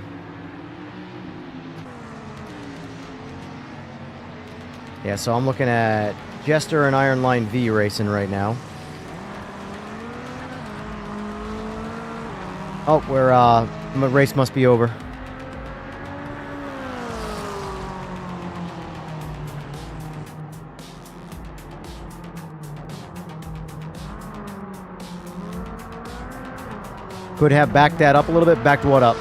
[SPEAKER 2] Yeah, so I'm looking at Jester and Iron Line V racing right now. Oh, the race must be over. Could have backed that up a little bit. Backed what up?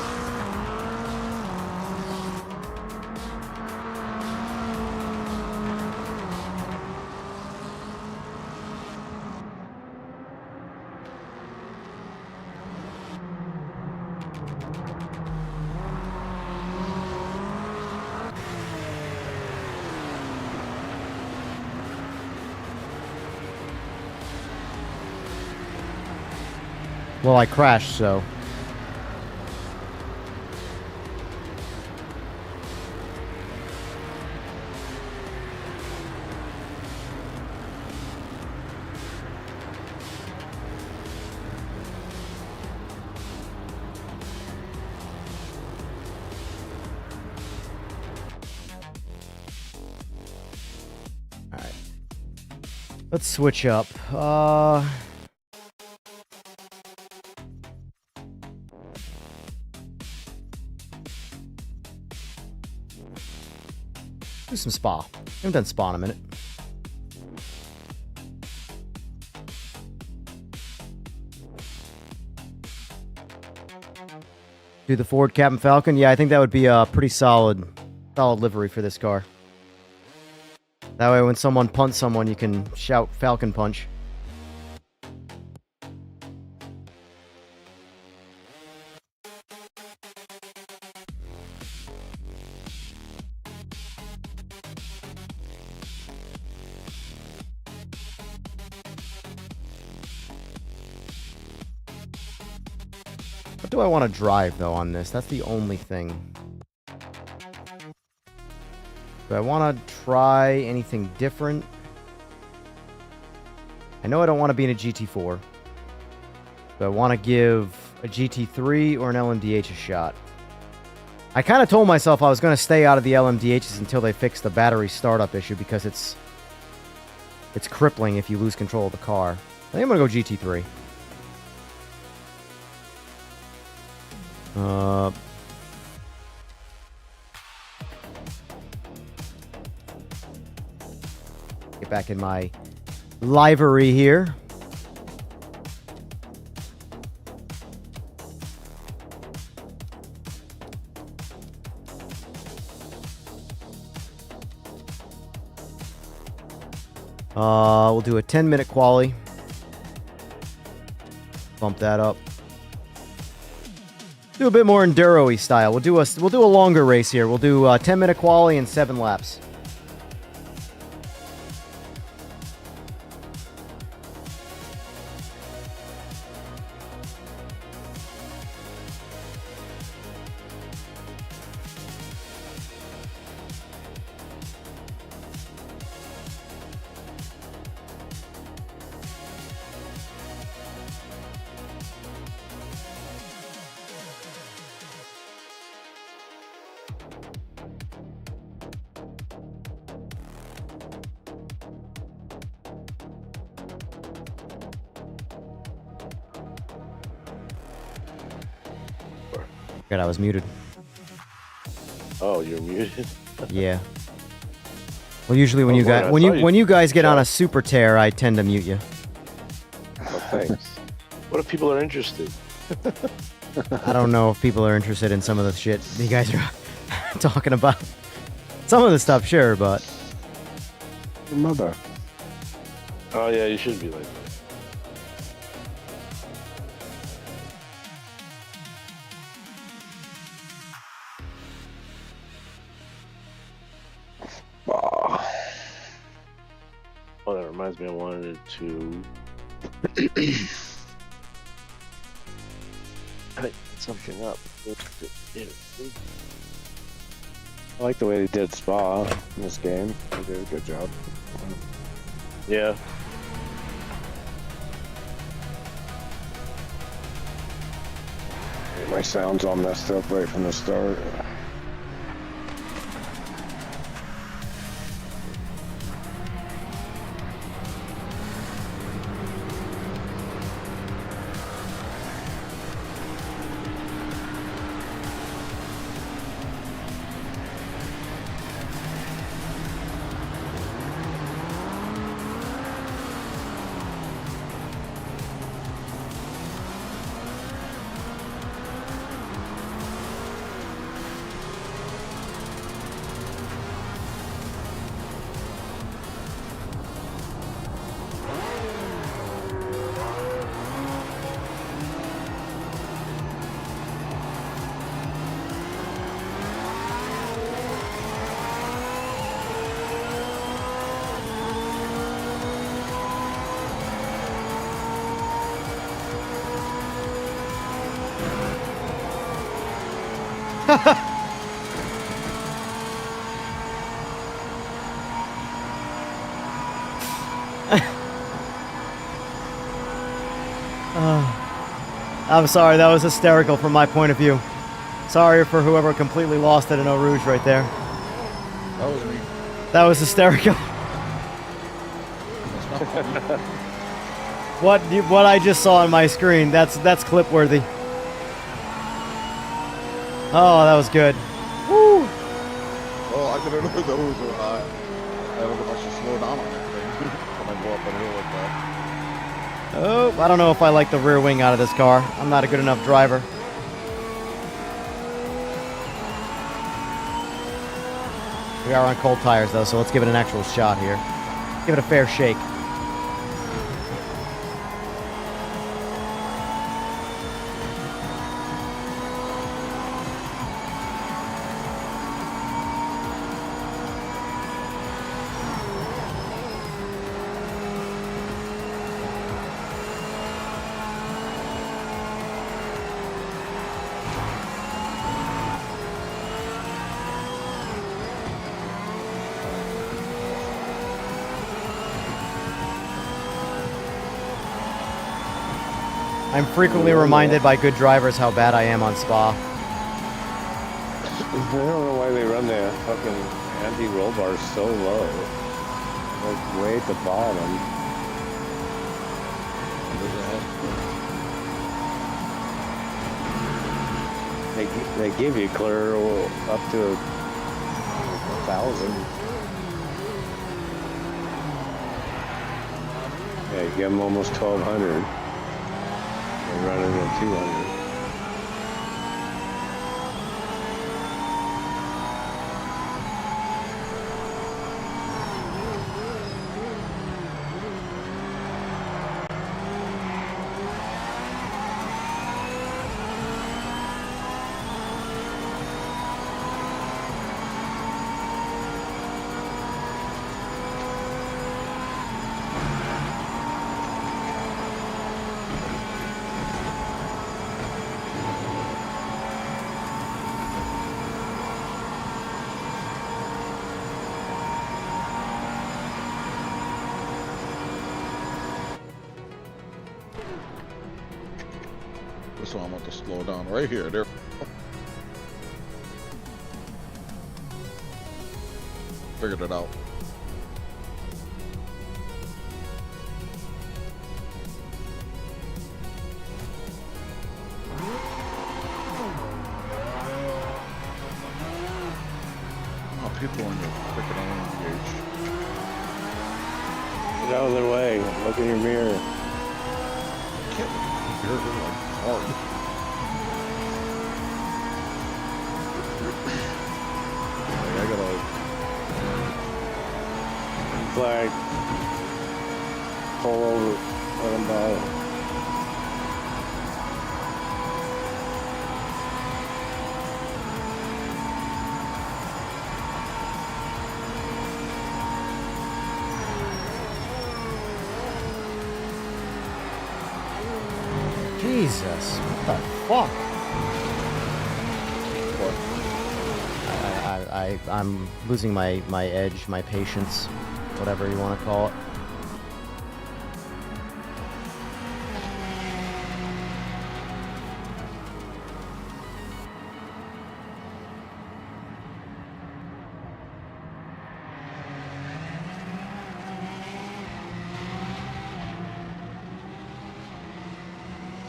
[SPEAKER 2] Well, I crashed, so. Alright. Let's switch up. Do some spa. Haven't done spa in a minute. Do the Ford Captain Falcon? Yeah, I think that would be a pretty solid livery for this car. That way when someone punts someone, you can shout Falcon Punch. What do I want to drive, though, on this? That's the only thing. Do I want to try anything different? I know I don't want to be in a GT4. Do I want to give a GT3 or an LMDH a shot? I kind of told myself I was going to stay out of the LMDHs until they fix the battery startup issue because it's crippling if you lose control of the car. I think I'm going to go GT3. Get back in my livery here. We'll do a 10-minute quali. Bump that up. Do a bit more enduro-y style. We'll do a longer race here. We'll do a 10-minute quali and 7 laps. Good, I was muted.
[SPEAKER 3] Oh, you're muted?
[SPEAKER 2] Yeah. Well, usually when you guys get on a super tear, I tend to mute you.
[SPEAKER 3] Oh, thanks. What if people are interested?
[SPEAKER 2] I don't know if people are interested in some of the shit you guys are talking about. Some of the stuff, sure, but
[SPEAKER 6] Your mother.
[SPEAKER 3] Oh yeah, you should be like that. Oh, that reminds me, I wanted to pick something up.
[SPEAKER 6] I like the way they did Spa in this game. They did a good job.
[SPEAKER 3] Yeah.
[SPEAKER 6] My sound's all messed up right from the start.
[SPEAKER 2] I'm sorry, that was hysterical from my point of view. Sorry for whoever completely lost it in Eau Rouge right there.
[SPEAKER 7] That was me.
[SPEAKER 2] That was hysterical.
[SPEAKER 7] That's not funny.
[SPEAKER 2] What I just saw on my screen, that's clip worthy. Oh, that was good. Woo!
[SPEAKER 7] Oh, I didn't know that was I don't know if I should slow down on that thing when I go up a hill like that.
[SPEAKER 2] Oh, I don't know if I like the rear wing out of this car. I'm not a good enough driver. We are on cold tires though, so let's give it an actual shot here. Give it a fair shake. I'm frequently reminded by good drivers how bad I am on Spa.
[SPEAKER 6] I don't know why they run the fucking anti-roll bars so low. Like way at the bottom. They give you clear up to 1,000. Yeah, you give them almost 1,200. They're running at 200.
[SPEAKER 7] This one I want to slow down right here. There. Figured it out. Oh, people in the freaking engaged.
[SPEAKER 6] Get out of their way. Look in your mirror.
[SPEAKER 7] Can't look at like hard. Like, I gotta.
[SPEAKER 6] Flag. Pull over. Let them by.
[SPEAKER 2] Jesus, what the fuck? I'm losing my edge, my patience, whatever you want to call it.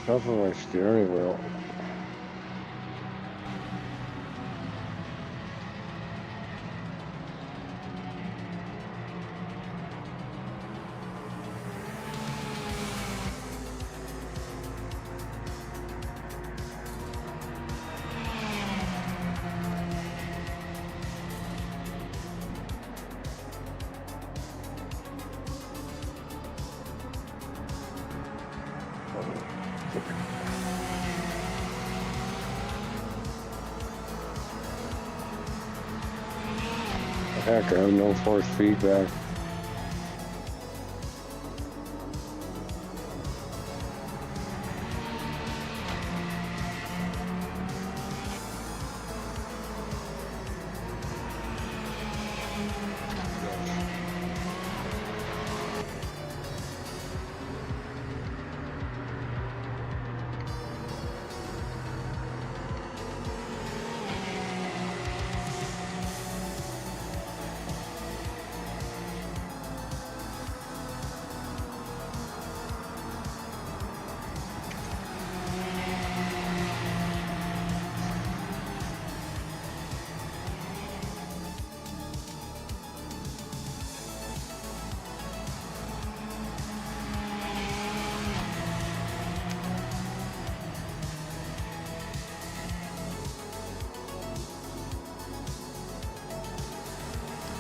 [SPEAKER 6] Off of my steering wheel. Heck, I have no force feedback.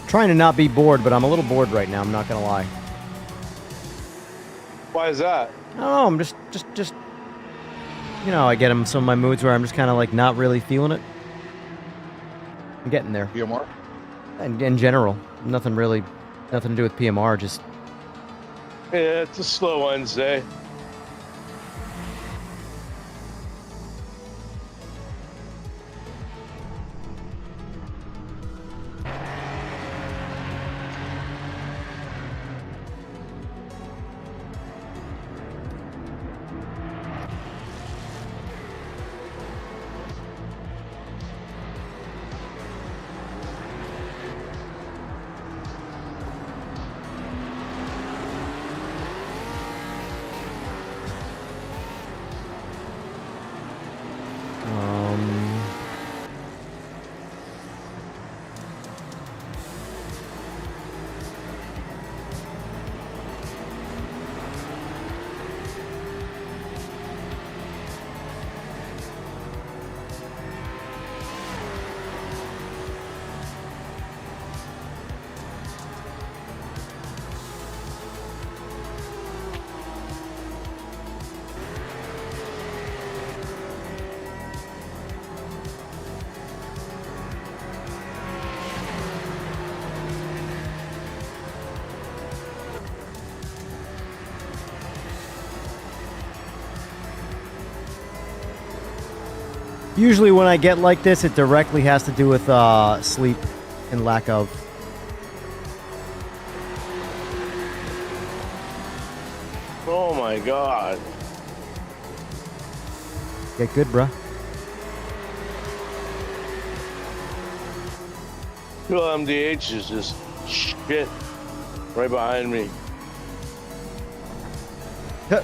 [SPEAKER 2] Trying to not be bored, but I'm a little bored right now. I'm not gonna lie.
[SPEAKER 3] Why is that?
[SPEAKER 2] I don't know. I'm just, you know, I get in some of my moods where I'm just kind of like not really feeling it. I'm getting there.
[SPEAKER 7] PMR?
[SPEAKER 2] And in general, nothing to do with PMR. Just
[SPEAKER 3] Yeah, it's a slow Wednesday.
[SPEAKER 2] usually when I get like this, it directly has to do with sleep and lack of.
[SPEAKER 3] Oh my god.
[SPEAKER 2] Get good, bruh.
[SPEAKER 3] Bill MDH is just shit right behind me.
[SPEAKER 2] Huh.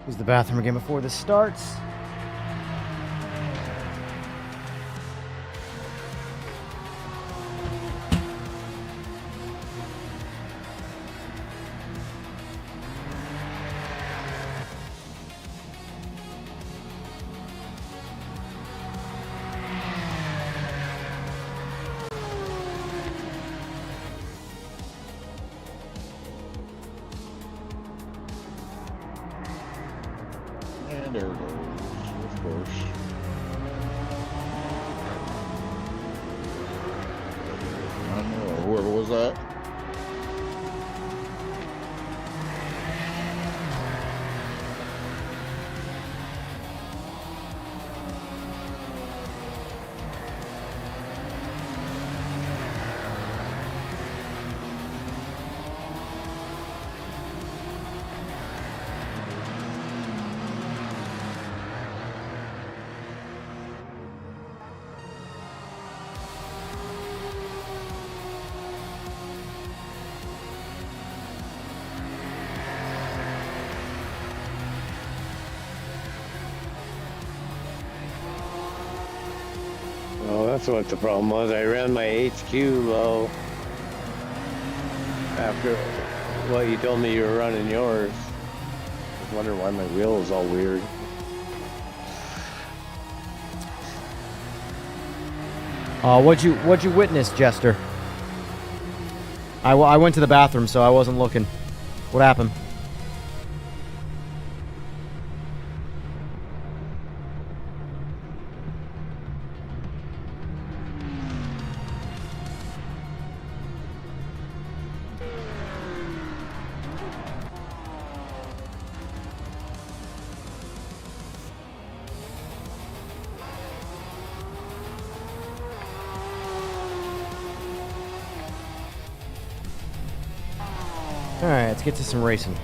[SPEAKER 2] Use the bathroom again before this starts.
[SPEAKER 7] And there it goes, of course. I don't know, whoever was that?
[SPEAKER 6] Oh, that's what the problem was. I ran my HQ low after what you told me you were running yours. I was wondering why my wheel is all weird.
[SPEAKER 2] What'd you witness, Jester? I went to the bathroom, so I wasn't looking. What happened? Alright, let's get to some racing.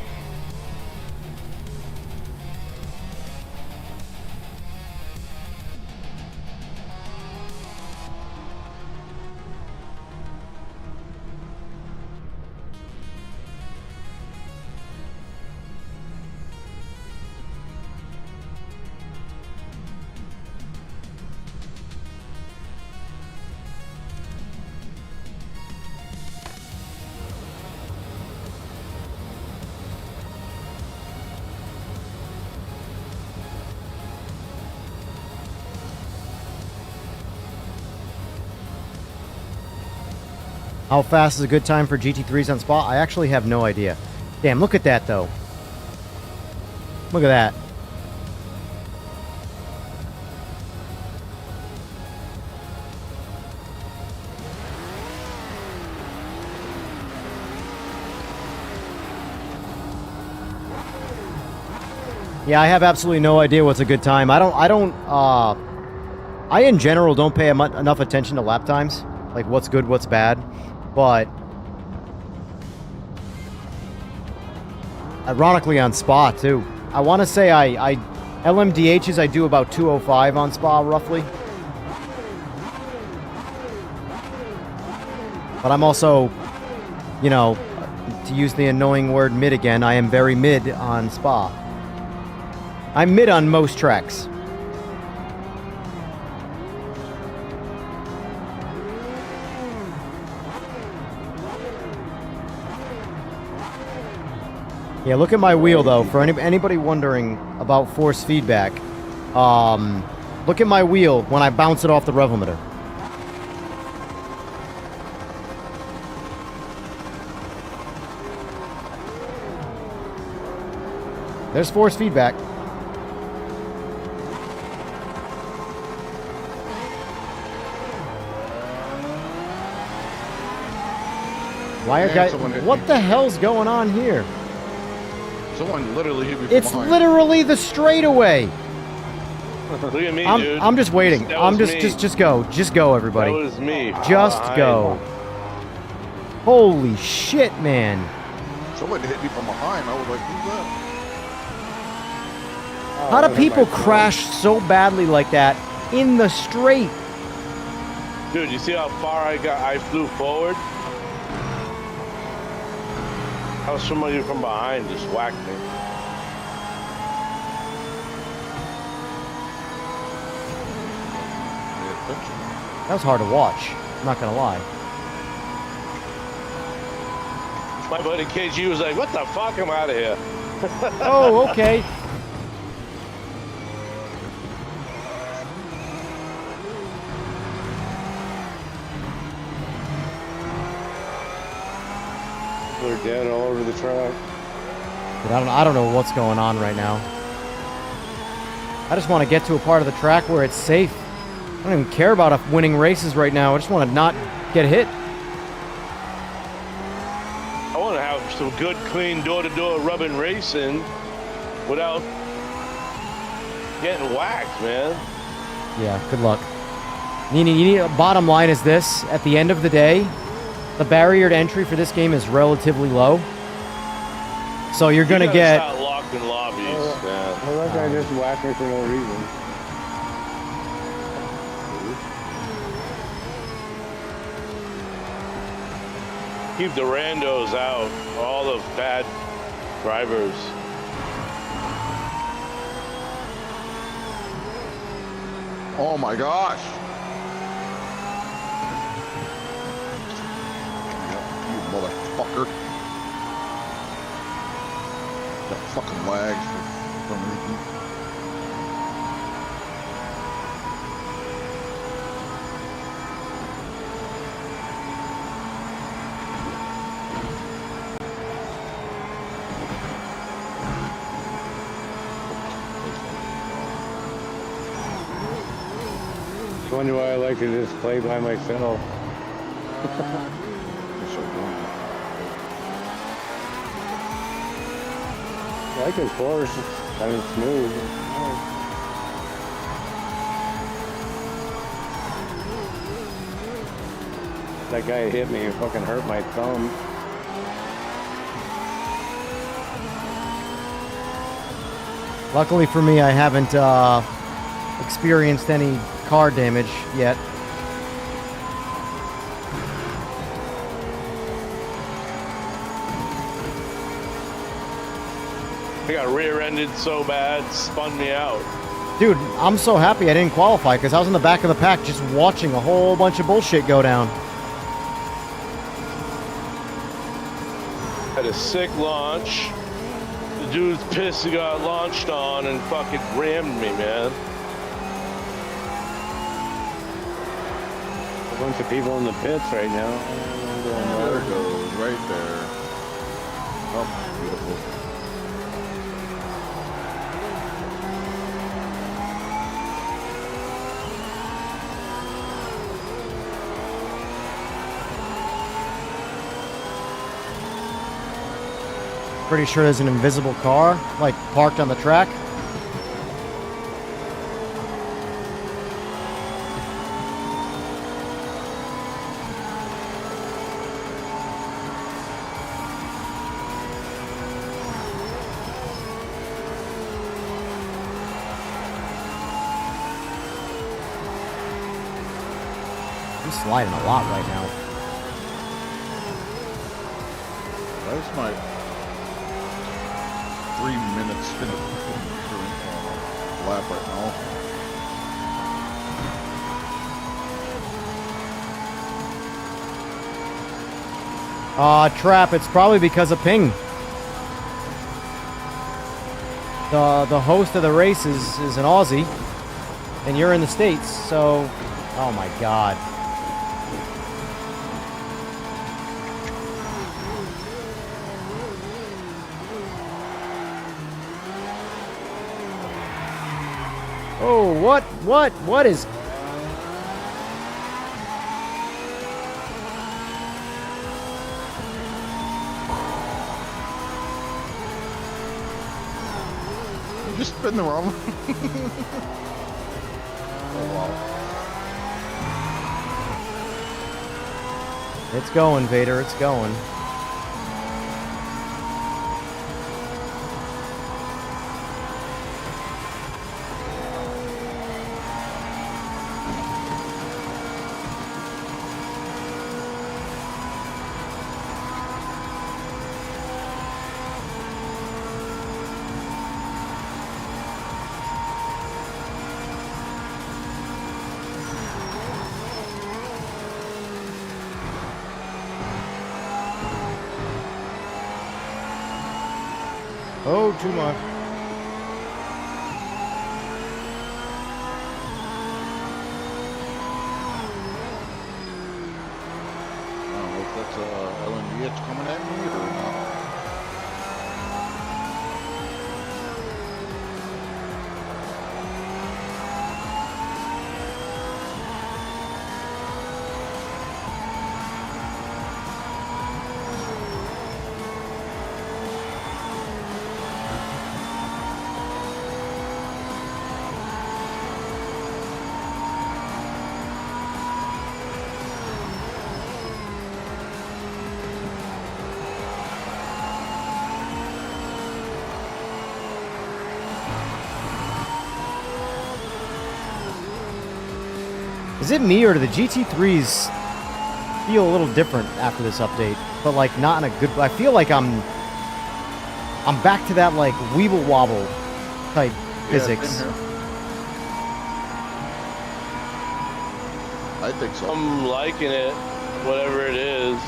[SPEAKER 2] How fast is a good time for GT3s on Spa? I actually have no idea. Damn, look at that, though. Look at that. Yeah, I have absolutely no idea what's a good time. I in general don't pay enough attention to lap times. Like, what's good, what's bad. But ironically on Spa, too. I want to say LMDHs, I do about 205 on Spa, roughly. But I'm also, you know, to use the annoying word mid again, I am very mid on Spa. I'm mid on most tracks. Yeah, look at my wheel, though. For anybody wondering about force feedback, look at my wheel when I bounce it off the rev limiter. There's force feedback. Why are guys... What the hell's going on here?
[SPEAKER 7] Someone literally hit me from
[SPEAKER 2] It's
[SPEAKER 7] behind.
[SPEAKER 2] literally the straightaway.
[SPEAKER 3] Look at me,
[SPEAKER 2] I'm,
[SPEAKER 3] dude.
[SPEAKER 2] I'm just waiting.
[SPEAKER 3] That
[SPEAKER 2] I'm
[SPEAKER 3] was
[SPEAKER 2] just
[SPEAKER 3] me.
[SPEAKER 2] go. Just go, everybody.
[SPEAKER 3] That was me.
[SPEAKER 2] Just
[SPEAKER 3] Behind.
[SPEAKER 2] go. Holy shit, man.
[SPEAKER 7] Someone hit me from behind. I was like, who's that?
[SPEAKER 2] How do people crash so badly like that in the straight?
[SPEAKER 3] Dude, you see how far I flew forward? How somebody from behind just whacked me.
[SPEAKER 2] That was hard to watch. I'm not gonna lie.
[SPEAKER 3] My buddy KG was like, what the fuck? I'm out of here.
[SPEAKER 2] Oh, okay.
[SPEAKER 6] We're dead all over the track.
[SPEAKER 2] But I don't know what's going on right now. I just want to get to a part of the track where it's safe. I don't even care about winning races right now. I just want to not get hit.
[SPEAKER 3] I want to have some good, clean door-to-door rubbing racing without getting whacked, man.
[SPEAKER 2] Yeah, good luck. Bottom line is this. At the end of the day, the barrier to entry for this game is relatively low. So you're going to get...
[SPEAKER 3] Start locking lobbies, man.
[SPEAKER 6] Well, that guy just whacked me for no reason.
[SPEAKER 3] Keep the randos out, all the bad drivers.
[SPEAKER 7] Oh my gosh. You motherfucker. That fucking lags for some reason.
[SPEAKER 6] I wonder why I like to just play by myself. I can force, it's kind of smooth. That guy hit me and fucking hurt my thumb.
[SPEAKER 2] Luckily for me, I haven't experienced any car damage yet.
[SPEAKER 3] I got rear-ended so bad, spun me out.
[SPEAKER 2] Dude, I'm so happy I didn't qualify because I was in the back of the pack just watching a whole bunch of bullshit go down.
[SPEAKER 3] Had a sick launch. The dude's pissed he got launched on and fucking rammed me, man.
[SPEAKER 6] bunch of people in the pits right now.
[SPEAKER 7] There it goes, right there. Oh, beautiful.
[SPEAKER 2] Pretty sure there's an invisible car, like, parked on the track. I'm sliding a lot right now.
[SPEAKER 7] That's my 3 minutes in a lap right now.
[SPEAKER 2] Trap, it's probably because of ping. The host of the race is an Aussie, and you're in the States, so... Oh my god. Oh, what is...
[SPEAKER 7] You just spin the wrong. Oh wow.
[SPEAKER 2] It's going, Vader, it's going. Oh, too much.
[SPEAKER 7] I don't know if that's LNG that's coming at me or not.
[SPEAKER 2] Is it me or do the GT3s feel a little different after this update? But like not in a good... I feel like I'm back to that like weeble wobble type physics.
[SPEAKER 7] I think so.
[SPEAKER 3] I'm liking it, whatever it is.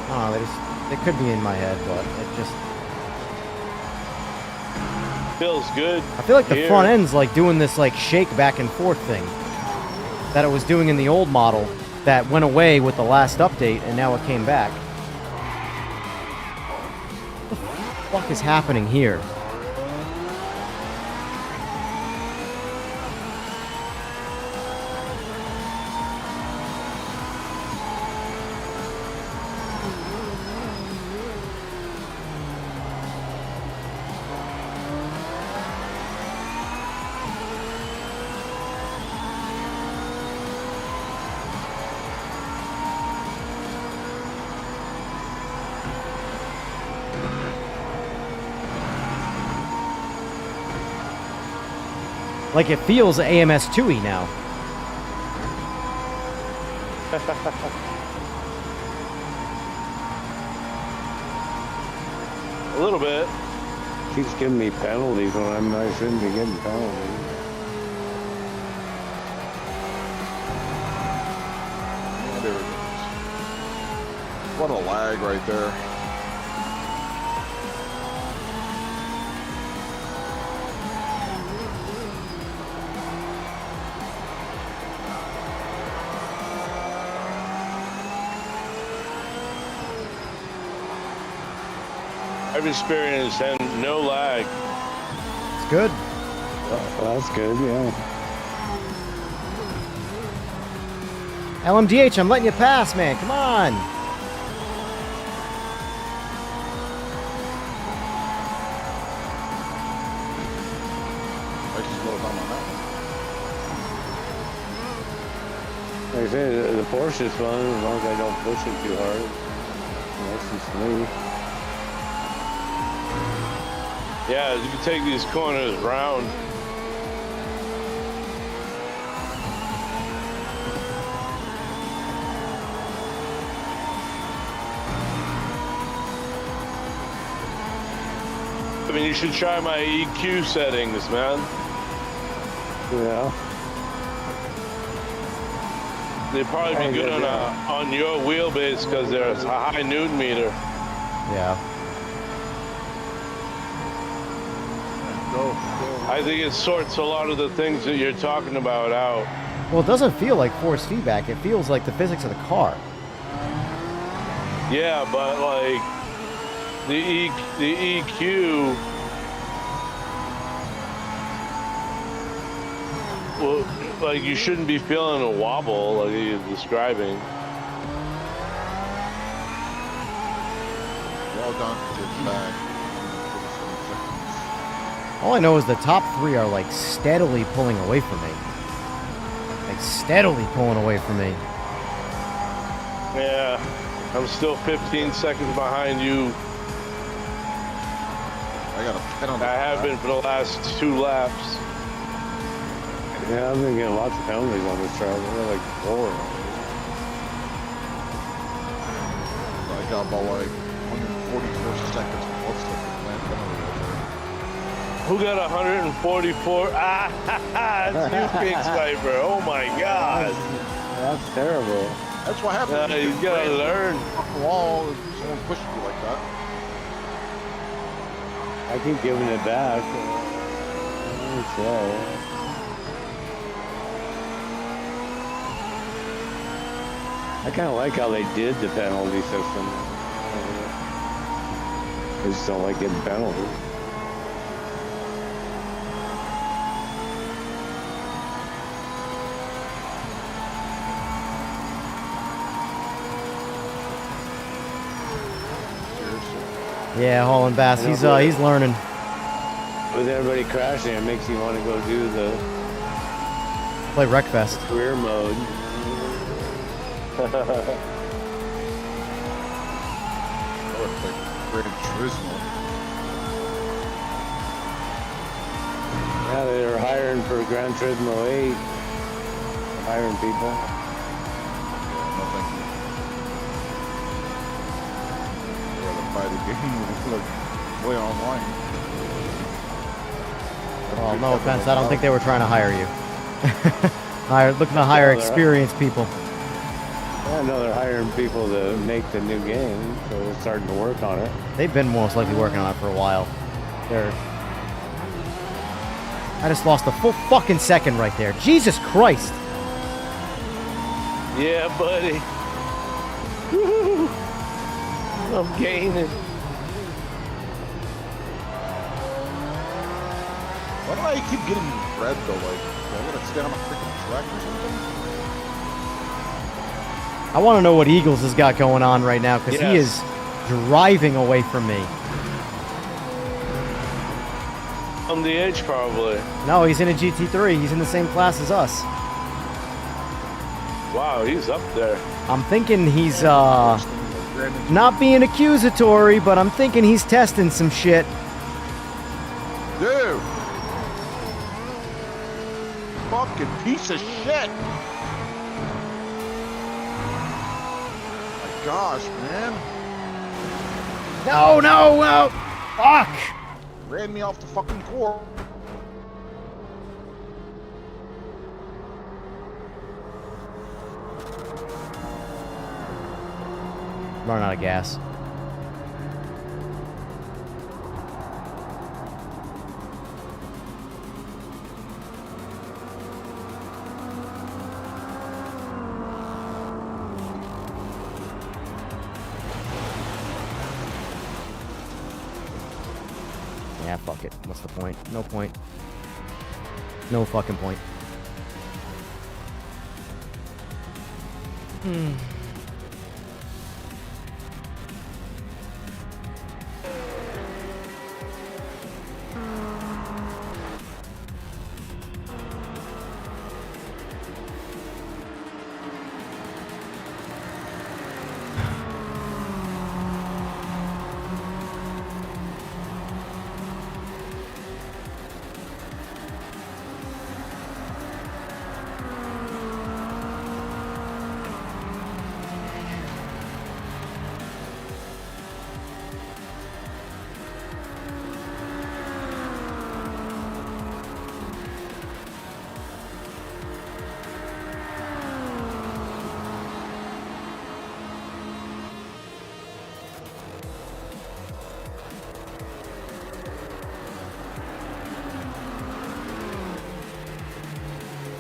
[SPEAKER 2] I don't know, it could be in my head, but it just...
[SPEAKER 3] Feels good.
[SPEAKER 2] I feel like the
[SPEAKER 3] here.
[SPEAKER 2] front end's like doing this like shake back and forth thing that it was doing in the old model that went away with the last update and now it came back. What the fuck is happening here? Like it feels AMS 2-y now.
[SPEAKER 3] A little bit.
[SPEAKER 6] Keeps giving me penalties when I shouldn't be getting penalties.
[SPEAKER 7] Yeah, there it goes. What a lag right there.
[SPEAKER 3] I've experienced and no lag.
[SPEAKER 2] It's good.
[SPEAKER 6] Well, that's good, yeah.
[SPEAKER 2] LMDH, I'm letting you pass, man. Come on.
[SPEAKER 7] I just slow down on that one.
[SPEAKER 6] Like I say, the Porsche is fun as long as I don't push it too hard. Nice and smooth.
[SPEAKER 3] Yeah, you can take these corners round. I mean, you should try my EQ settings, man.
[SPEAKER 6] Yeah.
[SPEAKER 3] They'd probably be good on your wheelbase because there's a high Newton meter.
[SPEAKER 2] Yeah.
[SPEAKER 7] Go.
[SPEAKER 3] I think it sorts a lot of the things that you're talking about out.
[SPEAKER 2] Well, it doesn't feel like force feedback. It feels like the physics of the car.
[SPEAKER 3] Yeah, but like the EQ, well, like you shouldn't be feeling a wobble like you're describing.
[SPEAKER 7] Well done to the back.
[SPEAKER 2] All I know is the top three are like steadily pulling away from me. Like steadily pulling away from me.
[SPEAKER 3] Yeah, I'm still 15 seconds behind you.
[SPEAKER 7] I got a pet on the
[SPEAKER 3] I have been for the last 2 laps.
[SPEAKER 6] Yeah, I've been getting lots of penalties on this track. They're like 4.
[SPEAKER 7] I got about like 144 seconds. What's the plan penalty?
[SPEAKER 3] Who got 144? Ah, that's you, Big Sniper. Oh my God.
[SPEAKER 6] That's terrible.
[SPEAKER 7] That's what happens.
[SPEAKER 3] You gotta learn.
[SPEAKER 7] Off the wall, if someone pushes you like that.
[SPEAKER 6] I keep giving it back. Slow. I kind of like how they did the penalty system. I just don't like getting penalties.
[SPEAKER 2] Yeah, Holland Bass. He's learning.
[SPEAKER 6] With everybody crashing, it makes you want to go do the
[SPEAKER 2] Play Wreckfest.
[SPEAKER 6] career mode.
[SPEAKER 7] Gran Turismo.
[SPEAKER 6] Yeah, they were hiring for Gran Turismo 8. Hiring people.
[SPEAKER 7] No, thank you. I'd rather buy the game like way online.
[SPEAKER 2] Well, no offense. I don't think they were trying to hire you. Looking to hire experienced people.
[SPEAKER 6] Yeah, no, they're hiring people to make the new game, so they're starting to work on it.
[SPEAKER 2] They've been most likely working on it for a while. I just lost a full fucking second right there. Jesus Christ.
[SPEAKER 3] Yeah, buddy. Woo-hoo. I'm gaining.
[SPEAKER 7] Why do I keep getting red though? Like, do I gotta stay on a freaking track or something?
[SPEAKER 2] I want to know what Eagles has got going on right now because he is driving away from me.
[SPEAKER 3] On the edge, probably.
[SPEAKER 2] No, he's in a GT3. He's in the same class as us.
[SPEAKER 3] Wow, he's up there.
[SPEAKER 2] I'm thinking he's not being accusatory, but I'm thinking he's testing some shit.
[SPEAKER 7] Dude! Fucking piece of shit! My gosh, man.
[SPEAKER 2] No, no, no! Fuck!
[SPEAKER 7] Ran me off the fucking course.
[SPEAKER 2] Running out of gas. Yeah, fuck it. What's the point? No point. No fucking point.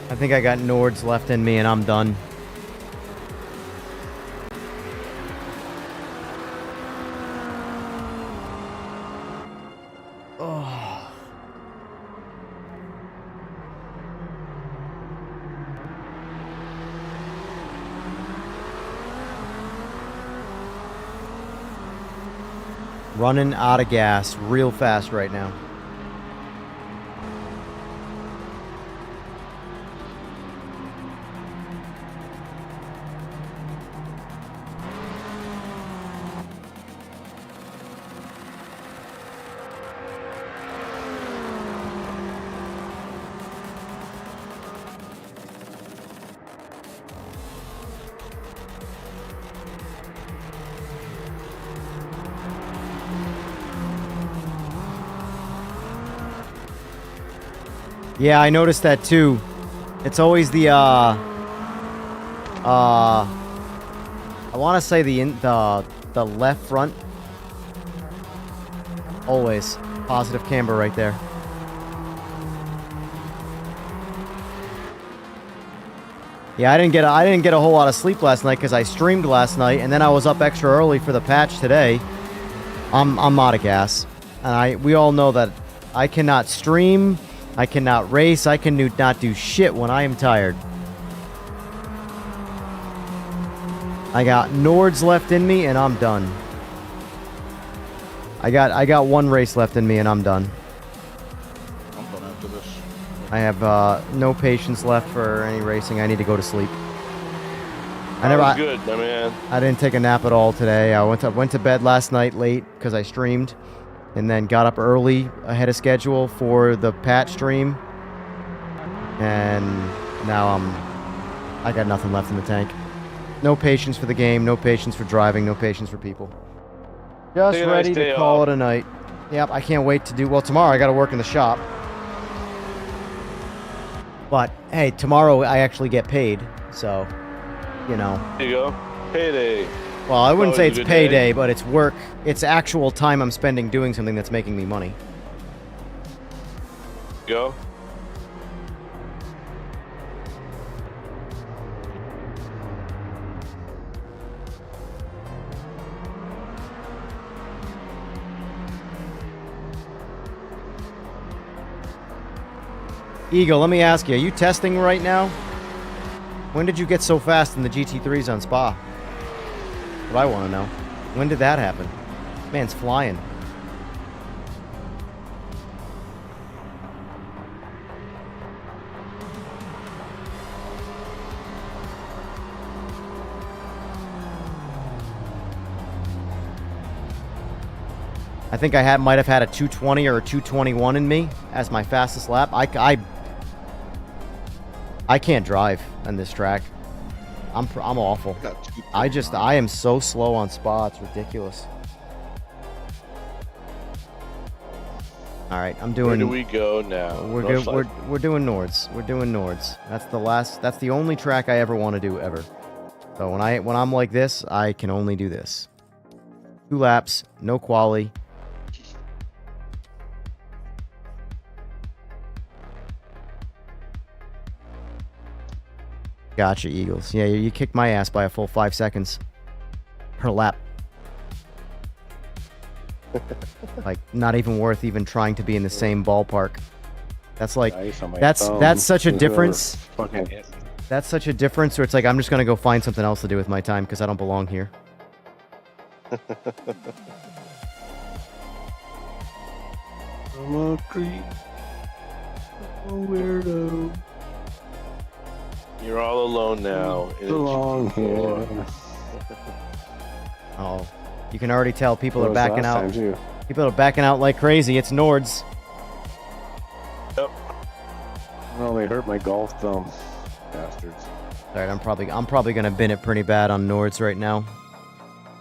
[SPEAKER 2] I think I got Nords left in me and I'm done. Oh. Running out of gas real fast right now. Yeah, I noticed that too. It's always the I want to say the left front. Always positive camber right there. Yeah, I didn't get a whole lot of sleep last night because I streamed last night and then I was up extra early for the patch today. I'm out of gas, and we all know that I cannot stream. I cannot race. I can not do shit when I am tired. I got Nords left in me and I'm done. I got one race left in me and I'm done.
[SPEAKER 7] I'm done after this.
[SPEAKER 2] I have no patience left for any racing. I need to go to sleep.
[SPEAKER 3] That was good, my man.
[SPEAKER 2] I didn't take a nap at all today. I went to bed last night late because I streamed. And then got up early ahead of schedule for the patch stream. And now I got nothing left in the tank. No patience for the game, no patience for driving, no patience for people. Just
[SPEAKER 3] Take a
[SPEAKER 2] ready
[SPEAKER 3] nice
[SPEAKER 2] to
[SPEAKER 3] day
[SPEAKER 2] call
[SPEAKER 3] off.
[SPEAKER 2] it a night. Yep, I can't wait to do... Well, tomorrow I got to work in the shop. But, hey, tomorrow I actually get paid. So, you know.
[SPEAKER 3] There you go. Payday.
[SPEAKER 2] Well, I wouldn't
[SPEAKER 3] Oh,
[SPEAKER 2] say
[SPEAKER 3] it's
[SPEAKER 2] it's
[SPEAKER 3] a good day.
[SPEAKER 2] payday, but it's work. It's actual time I'm spending doing something that's making me money.
[SPEAKER 3] Go.
[SPEAKER 2] Eagle, let me ask you, are you testing right now? When did you get so fast in the GT3s on Spa? What I want to know. When did that happen? Man's flying. I think I might have had a 220 or a 221 in me as my fastest lap. I can't drive on this track. I'm awful. I am so slow on Spa. It's ridiculous. All right, I'm doing.
[SPEAKER 3] Where do we go now?
[SPEAKER 2] We're
[SPEAKER 3] North
[SPEAKER 2] good.
[SPEAKER 3] side.
[SPEAKER 2] We're doing Nords. We're doing Nords. That's the only track I ever want to do ever. So when I'm like this, I can only do this. 2 laps, no quali. Gotcha, Eagles. Yeah, you kicked my ass by a full 5 seconds per lap. Like, not even worth even trying to be in the same ballpark. That's like,
[SPEAKER 6] Nice on my
[SPEAKER 2] that's
[SPEAKER 6] phone.
[SPEAKER 2] such a
[SPEAKER 6] Whoever
[SPEAKER 2] difference.
[SPEAKER 6] Fucking hit me.
[SPEAKER 2] That's such a difference where it's like, I'm just gonna go find something else to do with my time because I don't belong here.
[SPEAKER 6] I'm a creep. I'm a weirdo.
[SPEAKER 3] You're all alone now. in a
[SPEAKER 6] Belong
[SPEAKER 3] GT4.
[SPEAKER 6] here.
[SPEAKER 2] Oh, you can already tell people
[SPEAKER 6] What
[SPEAKER 2] are
[SPEAKER 6] was
[SPEAKER 2] backing
[SPEAKER 6] last
[SPEAKER 2] out.
[SPEAKER 6] time, too?
[SPEAKER 2] People are backing out like crazy. It's Nords.
[SPEAKER 6] Well, they hurt my golf thumb, bastards.
[SPEAKER 2] Alright, I'm probably gonna bin it pretty bad on Nords right now.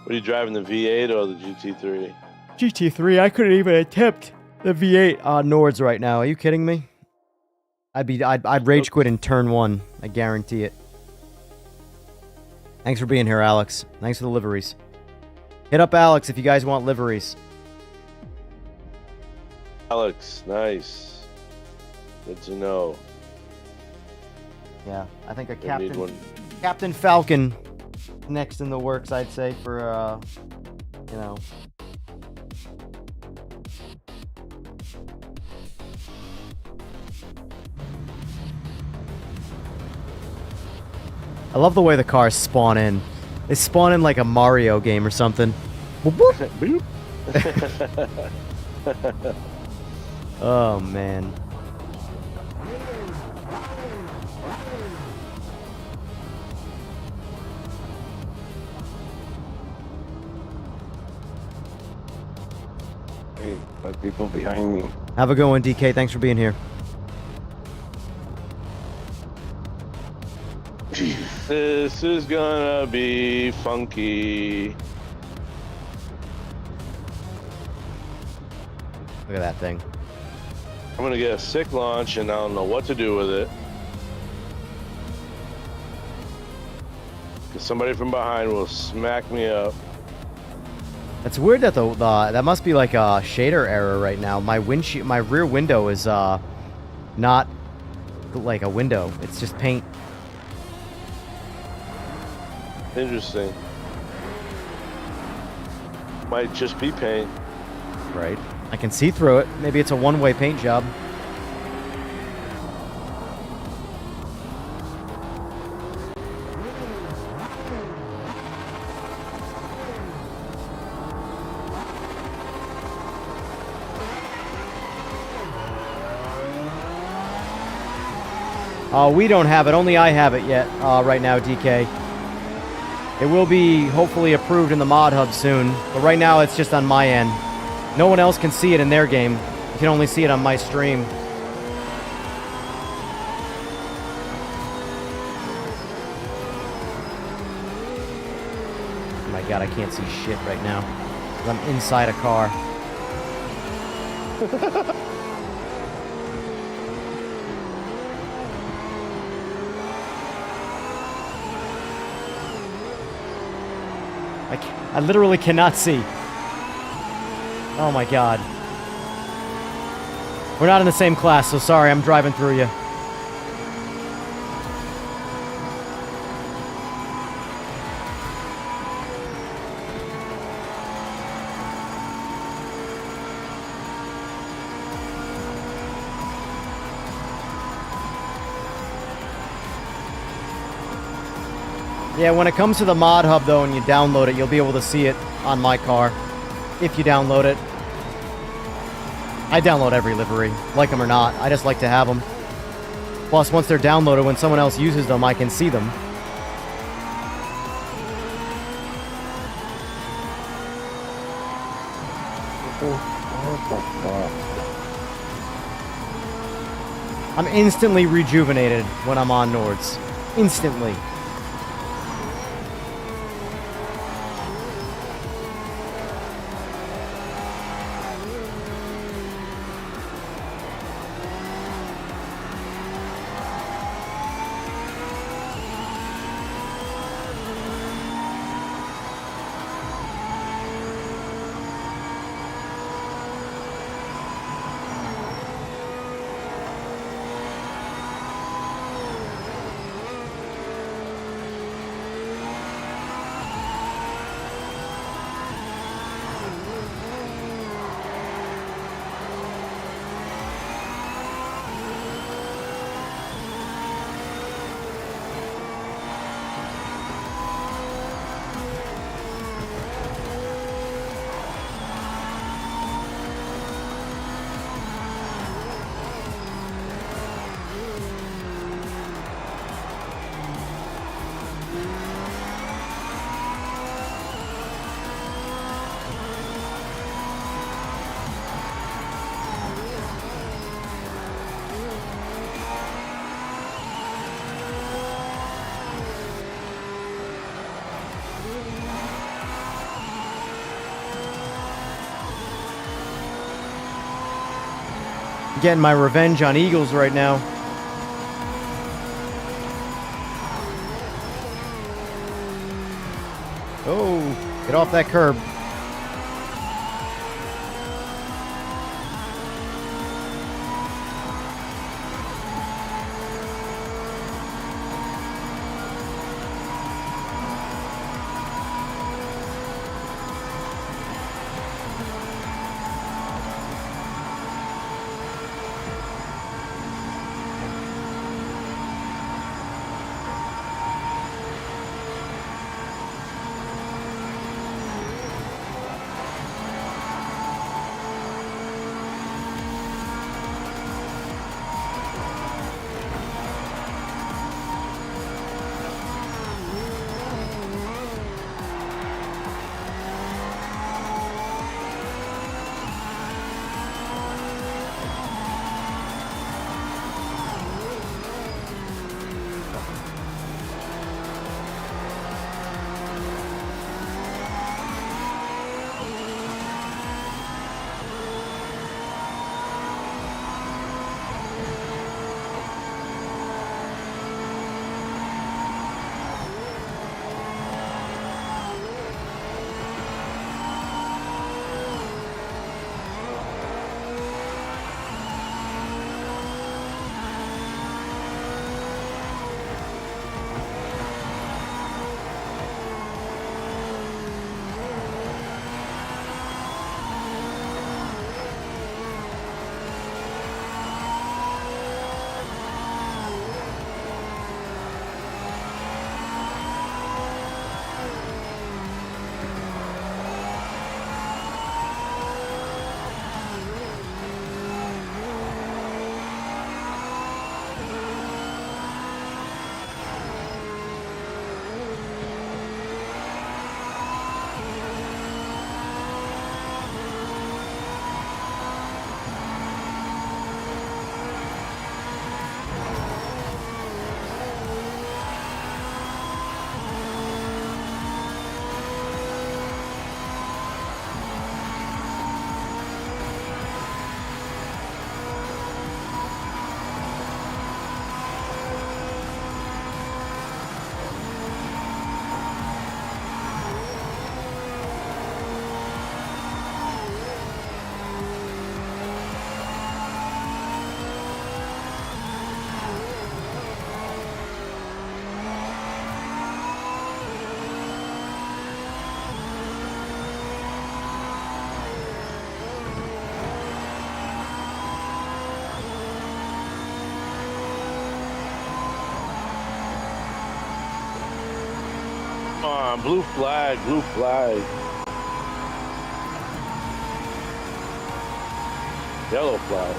[SPEAKER 3] What are you driving, the V8 or the GT3?
[SPEAKER 2] GT3, I couldn't even attempt the V8 on Nords right now. Are you kidding me? I'd rage quit in turn 1. I guarantee it. Thanks for being here, Alex. Thanks for the liveries. Hit up Alex if you guys want liveries.
[SPEAKER 3] Alex, nice. Good to know.
[SPEAKER 2] Yeah, I think a
[SPEAKER 3] I need one.
[SPEAKER 2] Captain Falcon next in the works, I'd say, for you know. I love the way the cars spawn in. They spawn in like a Mario game or something. Boop, boop. Oh man.
[SPEAKER 6] Hey, but people behind me.
[SPEAKER 2] Have a good one, DK. Thanks for being here.
[SPEAKER 3] This is gonna be funky.
[SPEAKER 2] Look at that thing.
[SPEAKER 3] I'm gonna get a sick launch and I don't know what to do with it. Cause somebody from behind will smack me up.
[SPEAKER 2] It's weird that that must be like a shader error right now. My rear window is not like a window. It's just paint.
[SPEAKER 3] Interesting. Might just be paint.
[SPEAKER 2] Right. I can see through it. Maybe it's a one-way paint job. We don't have it. Only I have it yet right now, DK. It will be hopefully approved in the mod hub soon, but right now it's just on my end. No one else can see it in their game. You can only see it on my stream. Oh my god, I can't see shit right now. 'Cause I'm inside a car. I literally cannot see. Oh my god. We're not in the same class, so sorry, I'm driving through you. Yeah, when it comes to the mod hub though and you download it, you'll be able to see it on my car. If you download it. I download every livery, like them or not. I just like to have them. Plus, once they're downloaded, when someone else uses them, I can see them. I'm instantly rejuvenated when I'm on Nords. Instantly. Getting my revenge on Eagles right now. Oh, get off that curb.
[SPEAKER 3] Come on, blue flag, blue flag. Yellow flag.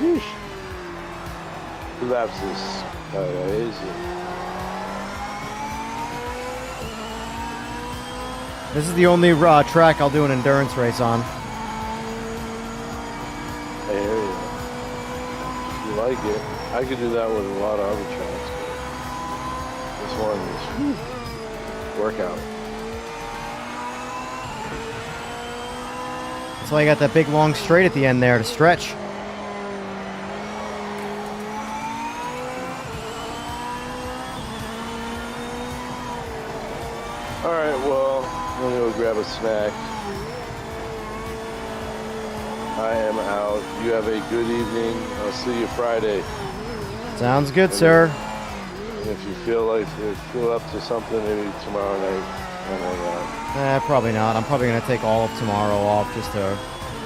[SPEAKER 3] Sheesh. 2 laps is easy.
[SPEAKER 2] This is the only track I'll do an endurance race on.
[SPEAKER 3] I hear you. You like it. I could do that with a lot of other tracks, but this one is workout.
[SPEAKER 2] That's why I got that big long straight at the end there to stretch.
[SPEAKER 3] Alright, well, I'm gonna go grab a snack. I am out. You have a good evening. I'll see you Friday.
[SPEAKER 2] Sounds good, sir.
[SPEAKER 3] And if you feel up to something, maybe tomorrow night.
[SPEAKER 2] Probably not. I'm probably going to take all of tomorrow off just to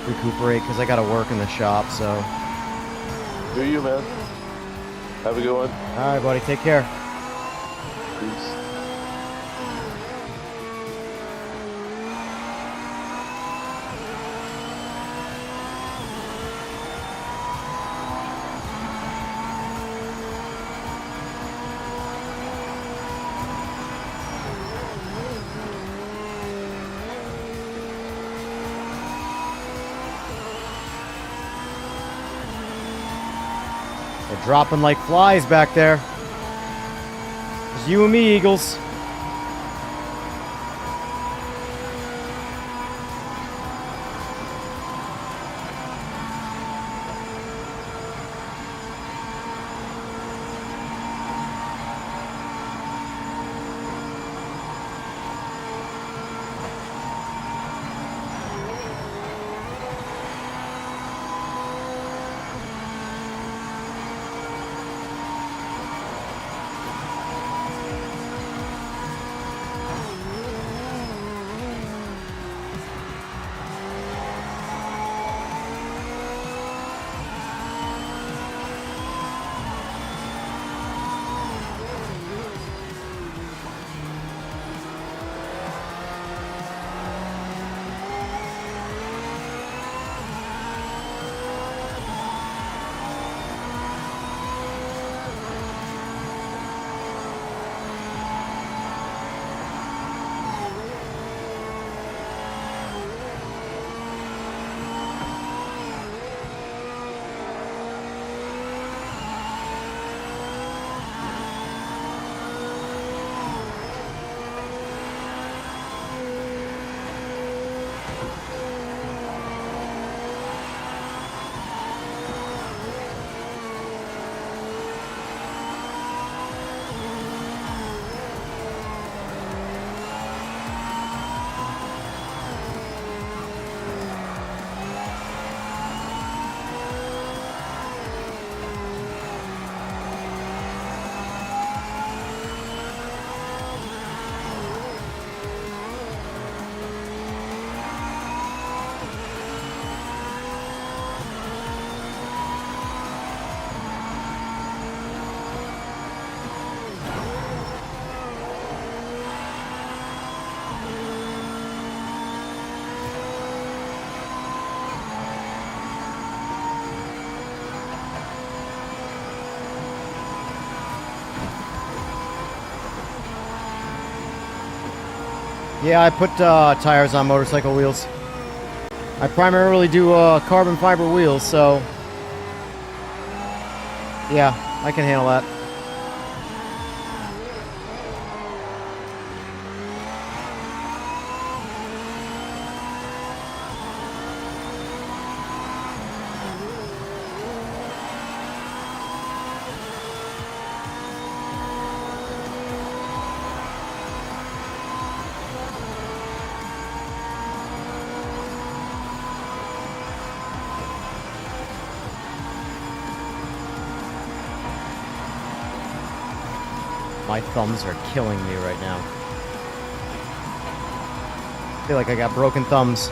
[SPEAKER 2] recuperate because I got to work in the shop, so.
[SPEAKER 3] Do you, man? Have a good one.
[SPEAKER 2] All right, buddy. Take care.
[SPEAKER 3] Peace.
[SPEAKER 2] They're dropping like flies back there. It's you and me, Eagles. Yeah, I put tires on motorcycle wheels. I primarily do carbon fiber wheels, so yeah, I can handle that. My thumbs are killing me right now. I feel like I got broken thumbs.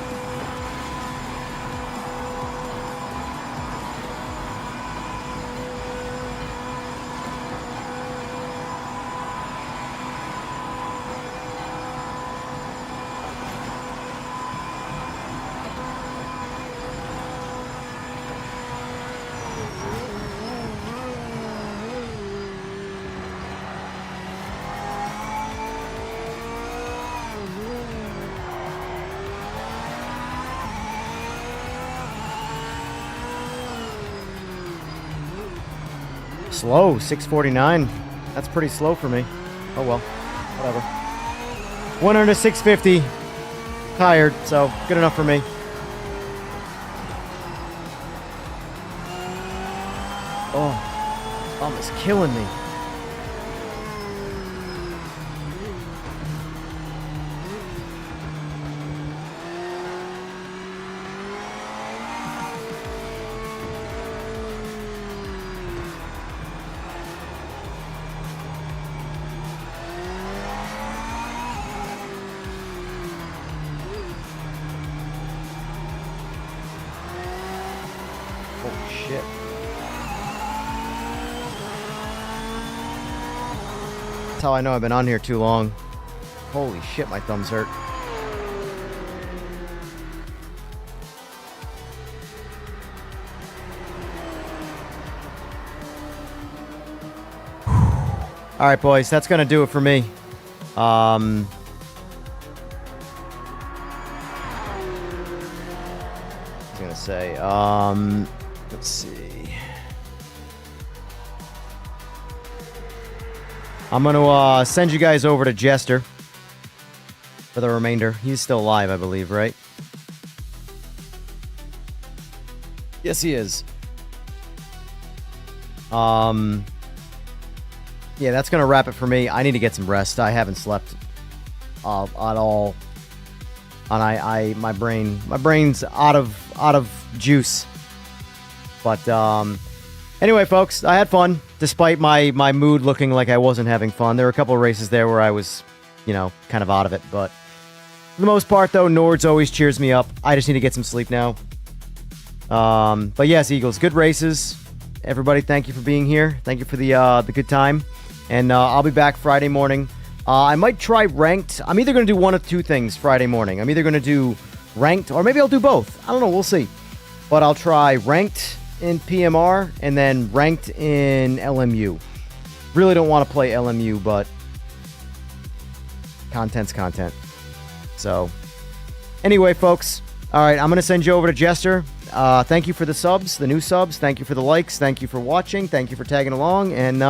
[SPEAKER 2] Slow, 649. That's pretty slow for me. Oh well, whatever. 100 to 650. Tired, so good enough for me. Oh, almost killing me. Holy shit. That's how I know I've been on here too long. Holy shit, my thumbs hurt. All right, boys, that's gonna do it for me. I was gonna say, let's see. I'm gonna send you guys over to Jester for the remainder. He's still alive, I believe, right? Yes, he is. Yeah, that's gonna wrap it for me. I need to get some rest. I haven't slept at all. And my brain's out of juice. But anyway, folks, I had fun despite my mood looking like I wasn't having fun. There were a couple of races there where I was, you know, kind of out of it, but for the most part though, Nords always cheers me up. I just need to get some sleep now. But yes, Eagles, good races. Everybody, thank you for being here. Thank you for the good time. And I'll be back Friday morning. I might try ranked. I'm either going to do one of two things Friday morning. I'm either going to do ranked, or maybe I'll do both. I don't know. We'll see. But I'll try ranked in PMR and then ranked in LMU. Really don't want to play LMU, but content's content. So anyway, folks. All right, I'm going to send you over to Jester. Thank you for the subs, the new subs. Thank you for the likes. Thank you for watching. Thank you for tagging along. And